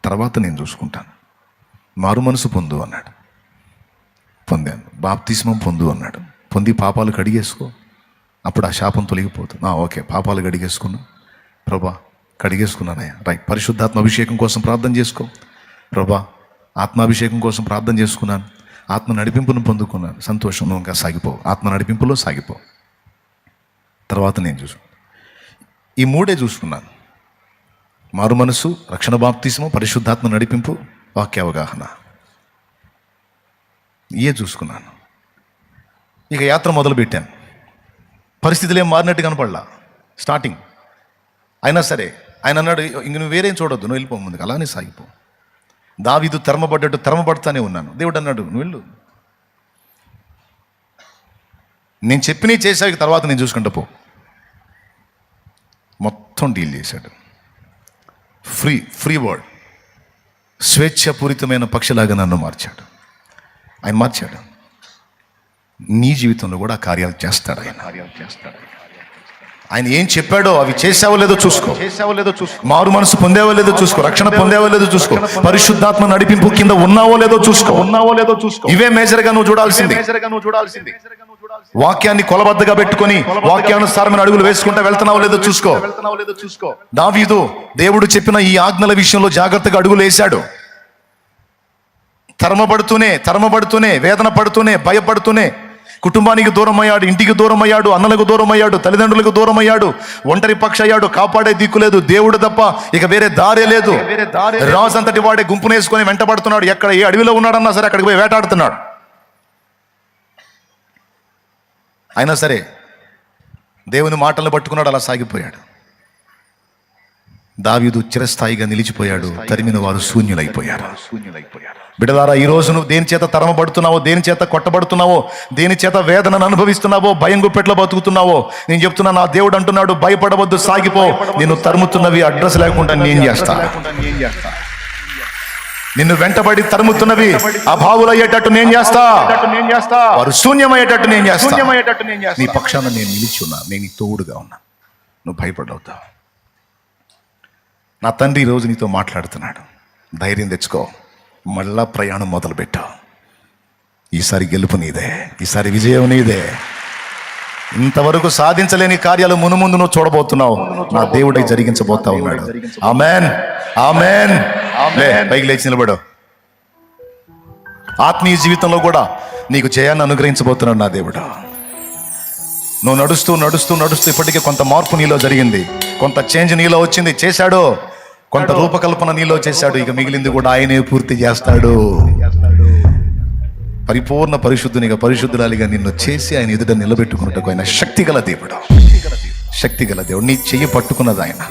తర్వాత నేను చూసుకుంటాను. మారు మనసు పొందు అన్నాడు. పొందాను. బాప్తిస్మం పొందు అన్నాడు. పొంది పాపాలు కడిగేసుకో, అప్పుడు ఆ శాపం తొలగిపోతుంది. ఓకే, పాపాలు కడిగేసుకున్నా ప్రభా, కడిగేసుకున్నానయ్యా, రైట్. పరిశుద్ధాత్మ అభిషేకం కోసం ప్రార్థన చేసుకో ప్రభా, ఆత్మాభిషేకం కోసం ప్రార్థన చేసుకున్నాను, ఆత్మ నడిపింపును పొందుకున్నాను, సంతోషం, నువ్వు ఇంకా సాగిపో, ఆత్మ నడిపింపులో సాగిపో, తర్వాత నేను ఈ మూడే చూసుకున్నాను. మారు మనసు, రక్షణ, బాప్తిస్మం, పరిశుద్ధాత్మ నడిపింపు, వాక్య అవగాహన, ఇవే చూసుకున్నాను. ఇక యాత్ర మొదలుపెట్టాను. పరిస్థితులు ఏం మారినట్టు కనపడలా స్టార్టింగ్. అయినా సరే ఆయన అన్నాడు, ఇంక నువ్వు వేరేం చూడొద్దు, నువ్వు వెళ్ళిపో ముందుకు, అలానే సాగిపో. దావీదు తరమబడతానే ఉన్నాను. దేవుడు అన్నాడు, నువ్వు వెళ్ళు, నేను చెప్పినవి చేశాక తర్వాత నేను చూసుకుంటా పో. మొత్తం డీల్ చేశాడు. ఫ్రీ వర్డ్, స్వేచ్ఛపూరితమైన పక్షిలాగా నన్ను మార్చాడు. ఆయన మార్చాడు. నీ జీవితంలో కూడా కార్యాలు చేస్తాడు ఆయన. ఆయన ఏం చెప్పాడో అవి చేసావో లేదో చూసుకో. మారు మనసు పొందేవో లేదో చూసుకో. రక్షణ పొందేవో లేదో చూసుకో. పరిశుద్ధాత్మ నడిపింపు కింద ఉన్నావో లేదో చూసుకో. ఇవే మేజర్గా నువ్వు చూడాల్సింది. వాక్యాన్ని కొలబద్దగా పెట్టుకొని వాక్యానుసారమైన అడుగులు వేసుకుంటా వెళ్తున్నావో లేదో చూసుకో. దావీదు దేవుడు చెప్పిన ఈ ఆజ్ఞల విషయంలో జాగ్రత్తగా అడుగులు వేశాడు. తరమబడుతూనే వేదన పడుతూనే, భయపడుతూనే, కుటుంబానికి దూరం అయ్యాడు, ఇంటికి దూరం అయ్యాడు, అన్నలకు దూరం అయ్యాడు, తల్లిదండ్రులకు దూరం అయ్యాడు, ఒంటరి పక్ష అయ్యాడు, కాపాడే దిక్కు లేదు, దేవుడు తప్ప ఇక వేరే దారే లేదు. రాజు అంతటి వాడే గుంపునేసుకొని వెంటబడుతున్నాడు. ఎక్కడ ఏ అడవిలో ఉన్నాడన్నా సరే అక్కడికి పోయి వేటాడుతున్నాడు. అయినా సరే దేవుని మాటలను పట్టుకున్నాడు, అలా సాగిపోయాడు. దావీదు చిరస్థాయిగా నిలిచిపోయాడు. తరిమిన వారు శూన్యులైపోయారు. బిడ్డలారా, ఈ రోజు నువ్వు దేని చేత తరమబడుతున్నావో, దేని చేత కొట్టబడుతున్నావో, దేని చేత వేదనను అనుభవిస్తున్నావో, భయం గుప్పెట్లో బతుకుతున్నావో, నేను చెప్తున్నా, నా దేవుడు అంటున్నాడు, భయపడవద్దు, సాగిపో. నిన్ను తరుముతున్నవి అడ్రస్ లేకుండా నేను చేస్తా. నిన్ను వెంటబడి తరుముతున్నవి అభావులయ్యేటట్టు నేను చేస్తా. వారు శూన్యమయ్యేటట్టు నేను చేస్తా. నీ పక్షాన నేను నిలిచి ఉన్నా, నేను నీ తోడుగా ఉన్నా. నువ్వు భయపడవుతావు. నా తండ్రి ఈరోజు నీతో మాట్లాడుతున్నాడు. ధైర్యం తెచ్చుకో, మళ్ళా ప్రయాణం మొదలుపెట్టావు. ఈసారి గెలుపు నీదే, ఈసారి విజయం నీదే. ఇంతవరకు సాధించలేని కార్యాలు మునుముందు నువ్వు చూడబోతున్నావు. నా దేవుడై జరిగించబోతా ఉన్నాడు. ఆమేన్, ఆమేన్. పైకి లేచి నిలబడు. ఆత్మీయ జీవితంలో కూడా నీకు జయాన్ని అనుగ్రహించబోతున్నాడు నా దేవుడు. నువ్వు నడుస్తూ నడుస్తూ నడుస్తూ ఇప్పటికే కొంత మార్పు నీలో జరిగింది, కొంత చేంజ్ నీలో వచ్చింది, చేశాడు. కొంత రూపకల్పన నీలో చేశాడు. ఇక మిగిలింది కూడా ఆయనే పూర్తి చేస్తాడు. పరిపూర్ణ పరిశుద్ధునిగా, పరిశుద్ధురాలిగా నిన్ను చేసి ఆయన ఎదుట నిలబెట్టుకున్నట్టు ఆయన శక్తిగల దేవుడు. శక్తిగల దేవుడు. నీ చెయ్యి పట్టుకున్నది ఆయన.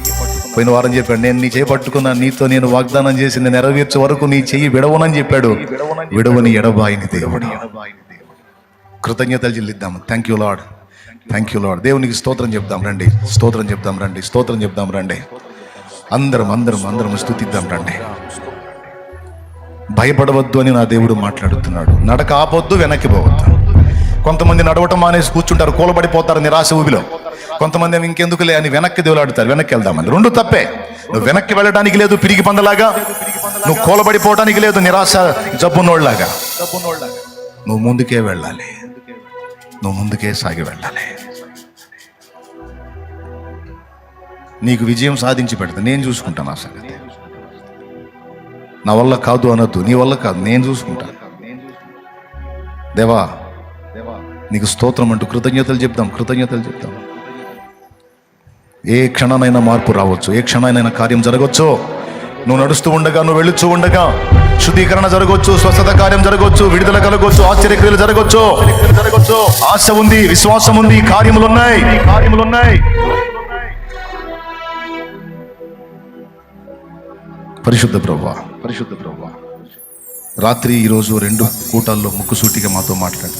పోయిన వారం చెప్పాడు, నేను నీ చెయ్యి పట్టుకున్నా, నీతో నేను వాగ్దానం చేసింది నెరవేర్చే వరకు నీ చెయ్యి విడవనని చెప్పాడు. విడవని ఎడబాయిని దేవుడు. కృతజ్ఞతలు చెల్లిద్దాం. Thank you lord, thank you lord. దేవునికి స్తోత్రం చెప్దాం రండి, స్తోత్రం చెప్దాం రండి, స్తోత్రం చెప్దాం రండి. అందరం స్తుతిద్దాం రండి. భయపడవద్దు అని నా దేవుడు మాట్లాడుతున్నాడు. నడక ఆపొద్దు, వెనక్కి పోవద్దు. కొంతమంది నడవటం మానేసి కూర్చుంటారు, కూలబడిపోతారు నిరాశ ఊబిలో. కొంతమంది ఇంకెందుకులే అని వెనక్కి దేవులాడుతారు, వెనక్కి వెళ్దామని. రెండు తప్పే. నువ్వు వెనక్కి వెళ్ళడానికి లేదు పిరిగి పందలాగా, నువ్వు కూలబడిపోవడానికి లేదు నిరాశ జబ్బునోళ్ళలాగా. నువ్వు ముందుకే వెళ్ళాలి, నువ్వు ముందుకే సాగి వెళ్ళాలి. నీకు విజయం సాధించి పెడతా, నేను చూసుకుంటాను ఆ సంగతి. నా వల్ల కాదు అనొద్దు, నీ వల్ల కాదు, నేను చూసుకుంటాను. దేవా నీకు స్తోత్రం అంటూ కృతజ్ఞతలు చెప్తాం. ఏ క్షణానైనా మార్పు రావచ్చు, ఏ క్షణానైనా కార్యం జరగవచ్చు. నువ్వు నడుస్తూ ఉండగా, నువ్వు వెళుతూ ఉండగా శుద్ధీకరణ జరగవచ్చు, స్వస్థత కార్యం జరగవచ్చు, విడుదల కలగవచ్చు, ఆశ్చర్యక్రియలు జరగవచ్చు. ఆశ ఉంది, విశ్వాసం ఉంది, కార్యములు ఉన్నాయి. పరిశుద్ధ ప్రభువా, రాత్రి ఈరోజు 2 కూటాల్లో ముక్కుసూటిగా మాతో మాట్లాడి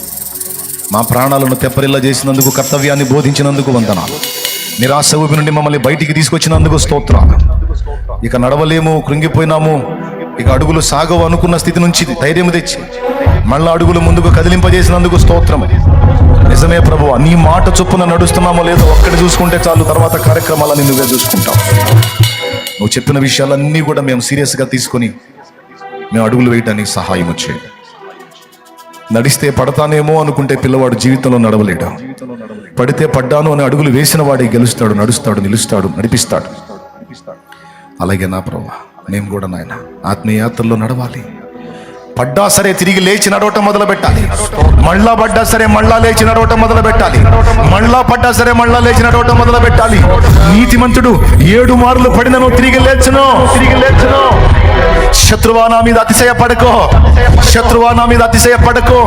మా ప్రాణాలను తెప్పరిల్లా చేసినందుకు, కర్తవ్యాన్ని బోధించినందుకు వందనాలు. నిరాశ ఊపి నుండి మమ్మల్ని బయటికి తీసుకొచ్చినందుకు స్తోత్రాలు. ఇక నడవలేము, కృంగిపోయినాము, ఇక అడుగులు సాగవు అనుకున్న స్థితి నుంచి ధైర్యం తెచ్చి మళ్ళా అడుగులు ముందుకు కదిలింపజేసినందుకు స్తోత్రం. నిజమే ప్రభువా, నీ మాట చొప్పున నడుస్తున్నామో లేదో ఒక్కటి చూసుకుంటే చాలు, తర్వాత కార్యక్రమాలని నువ్వే చూసుకుంటావు. నువ్వు చెప్పిన విషయాలన్నీ కూడా మేము సీరియస్గా తీసుకొని మేము అడుగులు వేయడానికి సహాయం వచ్చేది. నడిస్తే పడతానేమో అనుకుంటే పిల్లవాడు జీవితంలో నడవలేడు. పడితే పడ్డాను అని అడుగులు వేసిన వాడే గెలుస్తాడు, నడుస్తాడు, నిలుస్తాడు, నడిపిస్తాడు. అలాగే నా ప్రభువా, మేము కూడా నాయన ఆత్మీయయాత్రలో నడవాలి. పడ్డా సరే తిరిగి లేచి నడవటం మొదలు పెట్టాలి. మళ్ళా పడ్డా సరే మళ్ళా లేచి నడవటం మొదలు పెట్టాలి. మళ్ళా పడ్డా సరే మళ్ళా లేచి నడవటం మొదలు పెట్టాలి. నీతిమంతుడు 7 మార్లు పడినను తిరిగి లేచును. శత్రువా నా మీద అతిశయపడకో,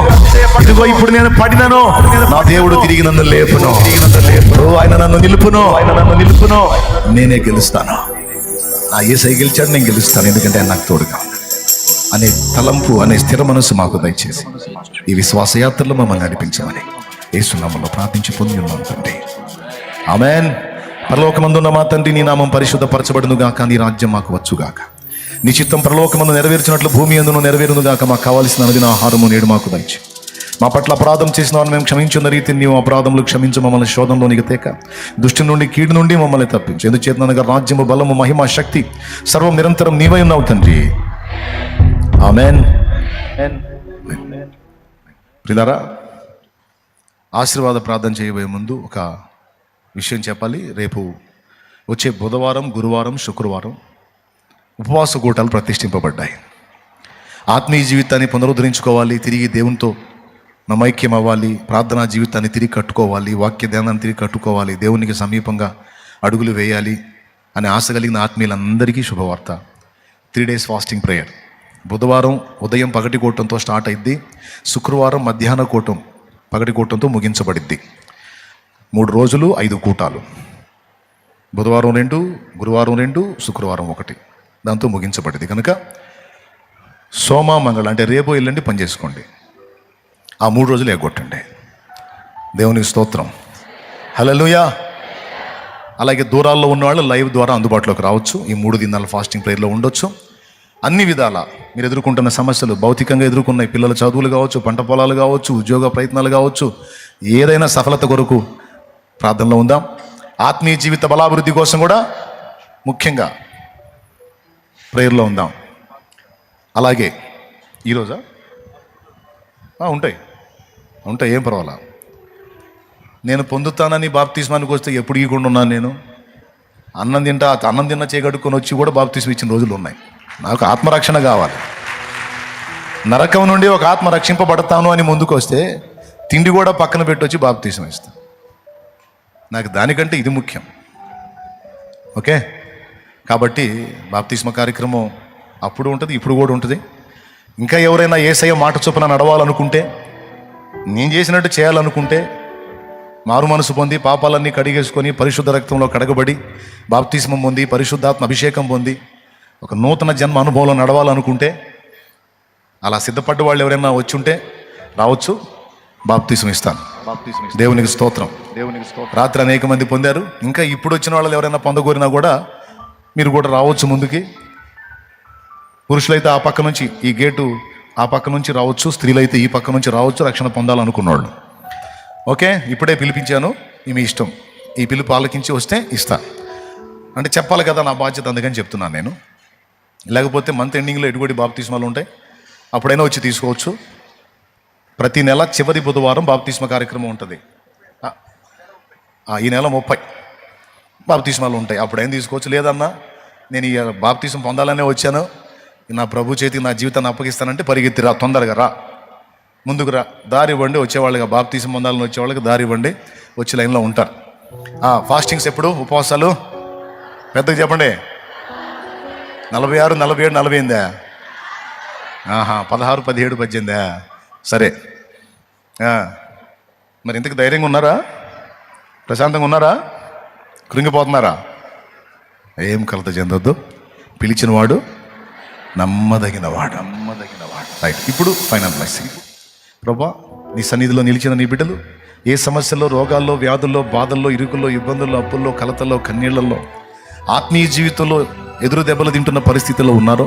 ఇదిగో ఇప్పుడు నేను పడినను, నా దేవుడు తిరిగి నన్ను లేపును. ఆయన నన్ను నిలుపును. నేనే గెలుస్తాను. నా యేసయ్య గెలిచాడు, నేను గెలుస్తాను, ఎందుకంటే ఆయన నాకు తోడుగా అనే తలంపు, అనే స్థిర మనసు మాకు దయచేసి ఈ విశ్వాసయాత్రలో మమ్మల్ని నడిపించమని యేసు నామములో ప్రార్థించి పొంది ఉన్నాం తండ్రి. ఆమేన్. పరలోకమందున్న మా తండ్రి, నీ నామం పరిశుద్ధపరచబడును గాక, నీ రాజ్యం మాకు వచ్చుగాక, నీ చిత్తం పరలోకమందు నెరవేర్చినట్లు భూమి యందును నెరవేరును గాక. మాకు కావాల్సిన అనుదిన ఆహారము నేడు మాకు దయచేయి. మా పట్ల అపరాధం చేసిన వారిని మేము క్షమించున్న రీతిని నీవు అపరాధములు క్షమించు. మమ్మల్ని శోధంలోనికి తేక, దుష్టి నుండి, కీడు నుండి మమ్మల్ని తప్పించు. ఎందుచేతనగా రాజ్యము, బలము, మహిమ, శక్తి సర్వం నిరంతరం నీవై ఉన్నావు తండ్రి. ఆమేన్. ప్రియులారా, ఆశీర్వాద ప్రార్థన చేయబోయే ముందు ఒక విషయం చెప్పాలి. రేపు వచ్చే బుధవారం, గురువారం, శుక్రవారం ఉపవాస కూటాలు ప్రతిష్ఠింపబడ్డాయి. ఆత్మీయ జీవితాన్ని పునరుద్ధరించుకోవాలి, తిరిగి దేవునితో నమైక్యం అవ్వాలి, ప్రార్థనా జీవితాన్ని తిరిగి కట్టుకోవాలి, వాక్య ధ్యానాన్ని తిరిగి కట్టుకోవాలి, దేవునికి సమీపంగా అడుగులు వేయాలి అని ఆశ కలిగిన ఆత్మీయులందరికీ శుభవార్త. 3 days ఫాస్టింగ్ ప్రేయర్. బుధవారం ఉదయం పగటి కూటంతో స్టార్ట్ అయింది. శుక్రవారం మధ్యాహ్న కూటం పగటి కూటంతో ముగించబడిద్ది. 3 రోజులు 5 కూటాలు. బుధవారం 2, గురువారం 2, శుక్రవారం 1, దాంతో ముగించబడింది. కనుక సోమ, మంగళ అంటే రేపు ఎల్లుండి పనిచేసుకోండి. ఆ 3 రోజులు ఎగ్గొట్టండి. దేవునికి స్తోత్రం. హల్లెలూయా. అలాగే దూరాల్లో ఉన్నవాళ్ళు లైవ్ ద్వారా అందుబాటులోకి రావచ్చు. ఈ 3 దినాల ఫాస్టింగ్ ప్రేయర్లో ఉండొచ్చు. అన్ని విధాల మీరు ఎదుర్కొంటున్న సమస్యలు, భౌతికంగా ఎదుర్కొన్న పిల్లల చదువులు కావచ్చు, పంట పొలాలు కావచ్చు, ఉద్యోగ ప్రయత్నాలు కావచ్చు, ఏదైనా సఫలత కొరకు ప్రార్థనలో ఉందాం. ఆత్మీయ జీవిత బలాభివృద్ధి కోసం కూడా ముఖ్యంగా ప్రేయర్లో ఉందాం. అలాగే ఈరోజా ఉంటాయి, ఏం పర్వాలా. నేను పొందుతానని బాప్తిస్మానికి వస్తే ఎప్పుడు ఇవ్వకుండా ఉన్నాను. నేను అన్నం తిన్నా చేయగడుక్కొని వచ్చి కూడా బాప్తిస్మ ఇచ్చిన రోజులు ఉన్నాయి. నాకు ఆత్మరక్షణ కావాలి. నరకం నుండి ఒక ఆత్మ రక్షింపబడతాను అని ముందుకు వస్తే తిండి కూడా పక్కన పెట్టొచ్చి బాప్తిస్మ ఇస్తాను. నాకు దానికంటే ఇది ముఖ్యం. ఓకే, కాబట్టి బాప్తిస్మ కార్యక్రమం అప్పుడు ఉంటుంది, ఇప్పుడు కూడా ఉంటుంది. ఇంకా ఎవరైనా యేసయ్య మాట చొప్పున నడవాలనుకుంటే, నేను చేసినట్టు చేయాలనుకుంటే, మారు మనసు పొంది పాపాలన్నీ కడిగేసుకొని పరిశుద్ధ రక్తంలో కడగబడి బాప్తిస్మం పొంది పరిశుద్ధాత్మ అభిషేకం పొంది ఒక నూతన జన్మ అనుభవంలో నడవాలనుకుంటే, అలా సిద్ధపడ్డ వాళ్ళు ఎవరైనా వచ్చి ఉంటే రావచ్చు. బాప్తిస్మం ఇస్తాను. దేవునికి స్తోత్రం. రాత్రి అనేక మంది పొందారు. ఇంకా ఇప్పుడు వచ్చిన వాళ్ళు ఎవరైనా పొందగోరినా కూడా మీరు కూడా రావచ్చు ముందుకి. పురుషులైతే ఆ పక్క నుంచి ఈ గేటు ఆ పక్క నుంచి రావచ్చు, స్త్రీలైతే ఈ పక్క నుంచి రావచ్చు రక్షణ పొందాలనుకున్నవాళ్ళు. ఓకే, ఇప్పుడే పిలిపించాను, మీ ఇష్టం. ఈ పిలుపు ఆలకించి వస్తే ఇస్తా అంటే చెప్పాలి కదా, నా బాధ్యత, అందుకని చెప్తున్నాను నేను. లేకపోతే మంత్ ఎండింగ్లో ఎటువంటి బాప్తిస్మాలు ఉంటాయి, అప్పుడైనా వచ్చి తీసుకోవచ్చు. ప్రతి నెల చివరి బుధవారం బాప్తిస్మ కార్యక్రమం ఉంటుంది. ఈ నెల 30 బాప్తిస్మాలు ఉంటాయి, అప్పుడైనా తీసుకోవచ్చు. లేదన్నా నేను ఈ బాప్తిస్మ పొందాలనే వచ్చాను, నా ప్రభు చేతికి నా జీవితాన్ని అప్పగిస్తానంటే పరిగెత్తి రా, తొందరగా రా, ముందుకు రా, దారి ఇవ్వండి. వచ్చేవాళ్ళకి బాప్తిస్మ పొందాలని వచ్చేవాళ్ళకి దారి ఇవ్వండి, వచ్చి లైన్లో ఉంటారు. ఫాస్టింగ్స్ ఎప్పుడు, ఉపవాసాలు పెద్దగా చెప్పండి. 46, 47, 48, 16, 17, 18. సరే, మరి ఇంతకు ధైర్యంగా ఉన్నారా, ప్రశాంతంగా ఉన్నారా, కృంగిపోతున్నారా? ఏం కలత చెందొద్దు, పిలిచినవాడు నమ్మదగినవాడు. రైట్, ఇప్పుడు ఫైనల్ మెసేజ్. ప్రభా, నీ సన్నిధిలో నిలిచిన నీ బిడ్డలు ఏ సమస్యల్లో, రోగాల్లో, వ్యాధుల్లో, బాధల్లో, ఇరుకుల్లో, ఇబ్బందుల్లో, అప్పుల్లో, కలతల్లో, కన్నీళ్లలో, ఆత్మీయ జీవితంలో ఎదురు దెబ్బలు తింటున్న పరిస్థితుల్లో ఉన్నారో,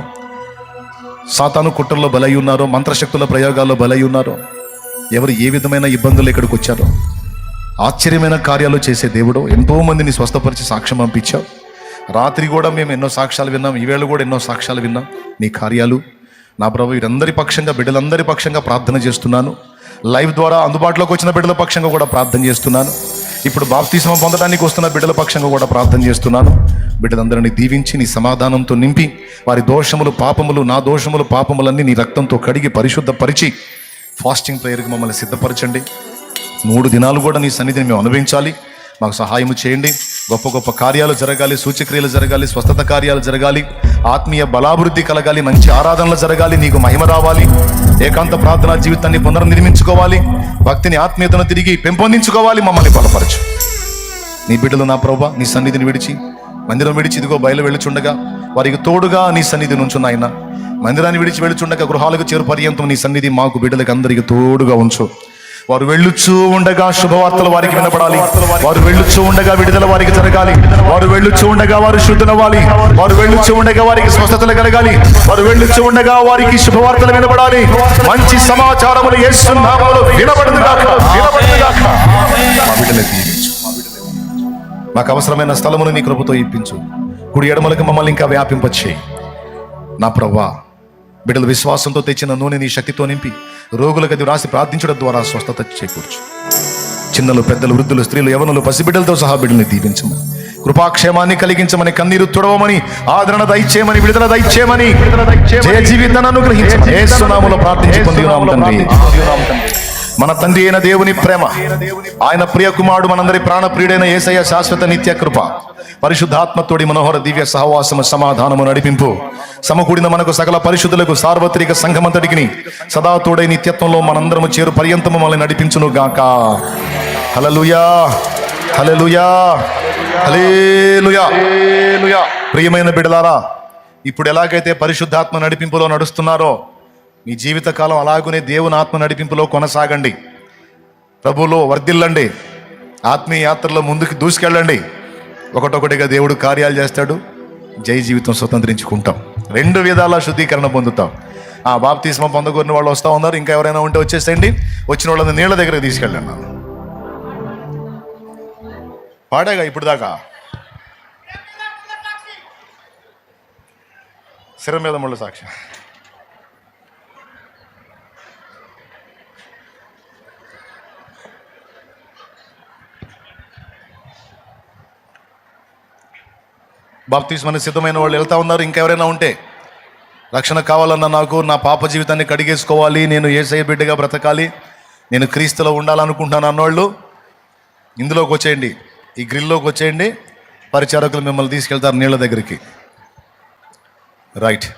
సాతాను కుట్రల్లో బలై ఉన్నారో, మంత్రశక్తుల ప్రయోగాల్లో బలై ఉన్నారో, ఎవరు ఏ విధమైన ఇబ్బందులు ఇక్కడికి వచ్చారో, ఆశ్చర్యమైన కార్యాలు చేసే దేవుడు, ఎంతో మందిని స్వస్థపరిచి సాక్ష్యం పంపించావు. రాత్రి కూడా మేము ఎన్నో సాక్ష్యాలు విన్నాం, ఈవేళ కూడా ఎన్నో సాక్ష్యాలు విన్నాం నీ కార్యాలు. నా ప్రభు, వీరందరి పక్షంగా, బిడ్డలందరి పక్షంగా ప్రార్థన చేస్తున్నాను. లైవ్ ద్వారా అందుబాటులోకి వచ్చిన బిడ్డల పక్షంగా కూడా ప్రార్థన చేస్తున్నాను. ఇప్పుడు బాప్తిస్మం పొందడానికి వస్తున్న బిడ్డల పక్షంగా కూడా ప్రార్థన చేస్తున్నాను. బిడ్డలందరినీ దీవించి నీ సమాధానంతో నింపి, వారి దోషములు, పాపములు, నా దోషములు, పాపములన్నీ నీ రక్తంతో కడిగి పరిశుద్ధపరిచి ఫాస్టింగ్ ప్రేయర్కి మమ్మల్ని సిద్ధపరచండి. 3 దినాలు కూడా నీ సన్నిధిని మేము అనుభవించాలి. మాకు సహాయం చేయండి. గొప్ప గొప్ప కార్యాలు జరగాలి, సూచక్రియలు జరగాలి, స్వస్థత కార్యాలు జరగాలి, ఆత్మీయ బలాభివృద్ధి కలగాలి, మంచి ఆరాధనలు జరగాలి, నీకు మహిమ రావాలి, ఏకాంత ప్రార్థనా జీవితాన్ని పునర్నిర్మించుకోవాలి, భక్తిని, ఆత్మీయతను తిరిగి పెంపొందించుకోవాలి. మమ్మల్ని బలపరచు. నీ బిడ్డలు నా ప్రభా నీ సన్నిధిని విడిచి, మందిరం విడిచి ఇదిగో బయలు వెళ్ళుచుండగా వారికి తోడుగా నీ సన్నిధి నుంచున్నాయన. మందిరాన్ని విడిచి వెళ్ళుచుండగా గృహాలకు చేరు పర్యంతం నీ సన్నిధి మాకు బిడ్డలకు అందరికీ తోడుగా ఉంచు. వారు వెళ్ళుచూ ఉండగా శుభవార్తలు వారికి వినపడాలి. వారు వెళ్ళుచూ ఉండగా విడుదల వారికి జరగాలి. వారు వెళ్ళుచూ ఉండగా వారు శుద్ధులవ్వాలి. వారు వెళ్ళుచూ ఉండగా వారికి స్వస్థతలు కలగాలి. వారు వెళ్ళుచూ ఉండగా వారికి శుభవార్తలు వినపడాలి. మంచి సమాచారములు యేసు నామములో వినబడునుగాక. మా బిడ్డలే దీవించు. మాకు అవసరమైన స్థలమును నీ కృపతో ఇప్పించు. కుడి ఎడమలకు మమ్మల్ని ఇంకా వ్యాపింపచేయి. నా ప్రభువా, బిడ్డలు విశ్వాసంతో తెచ్చిన నూనె నీ శక్తితో నింపి రోగులకు అది రాసి ప్రార్థించడం ద్వారా స్వస్థత చేకూర్చు. చిన్నలు, పెద్దలు, వృద్ధులు, స్త్రీలు, యవనులు, పసిబిడ్డలతో సహా బిడ్డల్ని దీవించమని, కృపాక్షేమాన్ని కలిగించమని, కన్నీరు తుడవమని, ఆదరణ దయచేయమని, విడుదల దయచేయమని, జయ జీవితాన్ని అనుగ్రహించమని యేసు నామములో ప్రార్థించి పొందినాము తండ్రి. మన తండ్రి అయిన దేవుని ప్రేమ, ఆయన ప్రియ కుమారుడు, మనందరి ప్రాణప్రియుడైన యేసయ్య శాశ్వత నిత్య కృప, పరిశుద్ధాత్మతోడి మనోహర దివ్య సహవాసము, సమాధానము, నడిపింపు సమకూడిన మనకు సకల పరిశుద్ధులకు, సార్వత్రిక సంఘమంతటికి సదా తోడై నిత్యత్వంలో మనందరము చేరు పర్యంతము మనల్ని నడిపించును గాక. హల్లెలూయా, హల్లెలూయా, హల్లెలూయా. ప్రియమైన బిడ్డలారా, ఇప్పుడు ఎలాగైతే పరిశుద్ధాత్మ నడిపింపులో నడుస్తున్నారో మీ జీవితకాలం అలాగునే దేవుని ఆత్మ నడిపింపులో కొనసాగండి. ప్రభువులో వర్ధిల్లండి. ఆత్మీయ యాత్రలో ముందుకు దూసుకెళ్ళండి. ఒకటొకటిగా దేవుడు కార్యాలు చేస్తాడు. జై జీవితం స్వతంత్రించుకుంటాం. 2 విధాల శుద్ధీకరణ పొందుతాం. బాప్తిస్మం పొందగొరిన వాళ్ళు వస్తూ ఉన్నారు. ఇంకా ఎవరైనా ఉంటే వచ్చేసేయండి. వచ్చిన వాళ్ళని నీళ్ళ దగ్గరకు తీసుకెళ్ళండి. పాడేగా ఇప్పుడు దాకా శిరం మీద ముళ్ళ సాక్షి. బాప్తిస్మానికి సిద్ధమైన వాళ్ళు వెళ్తా ఉన్నారు. ఇంకెవరైనా ఉంటే, రక్షణ కావాలన్నా, నాకు నా పాప జీవితాన్ని కడిగేసుకోవాలి, నేను యేసయ్య బిడ్డగా బ్రతకాలి, నేను క్రీస్తులో ఉండాలనుకుంటున్నాను అన్నోళ్ళు ఇందులోకి వచ్చేయండి. ఈ గ్రిల్లోకి వచ్చేయండి. పరిచారకులు మిమ్మల్ని తీసుకెళ్తారు నీళ్ళ దగ్గరికి. రైట్.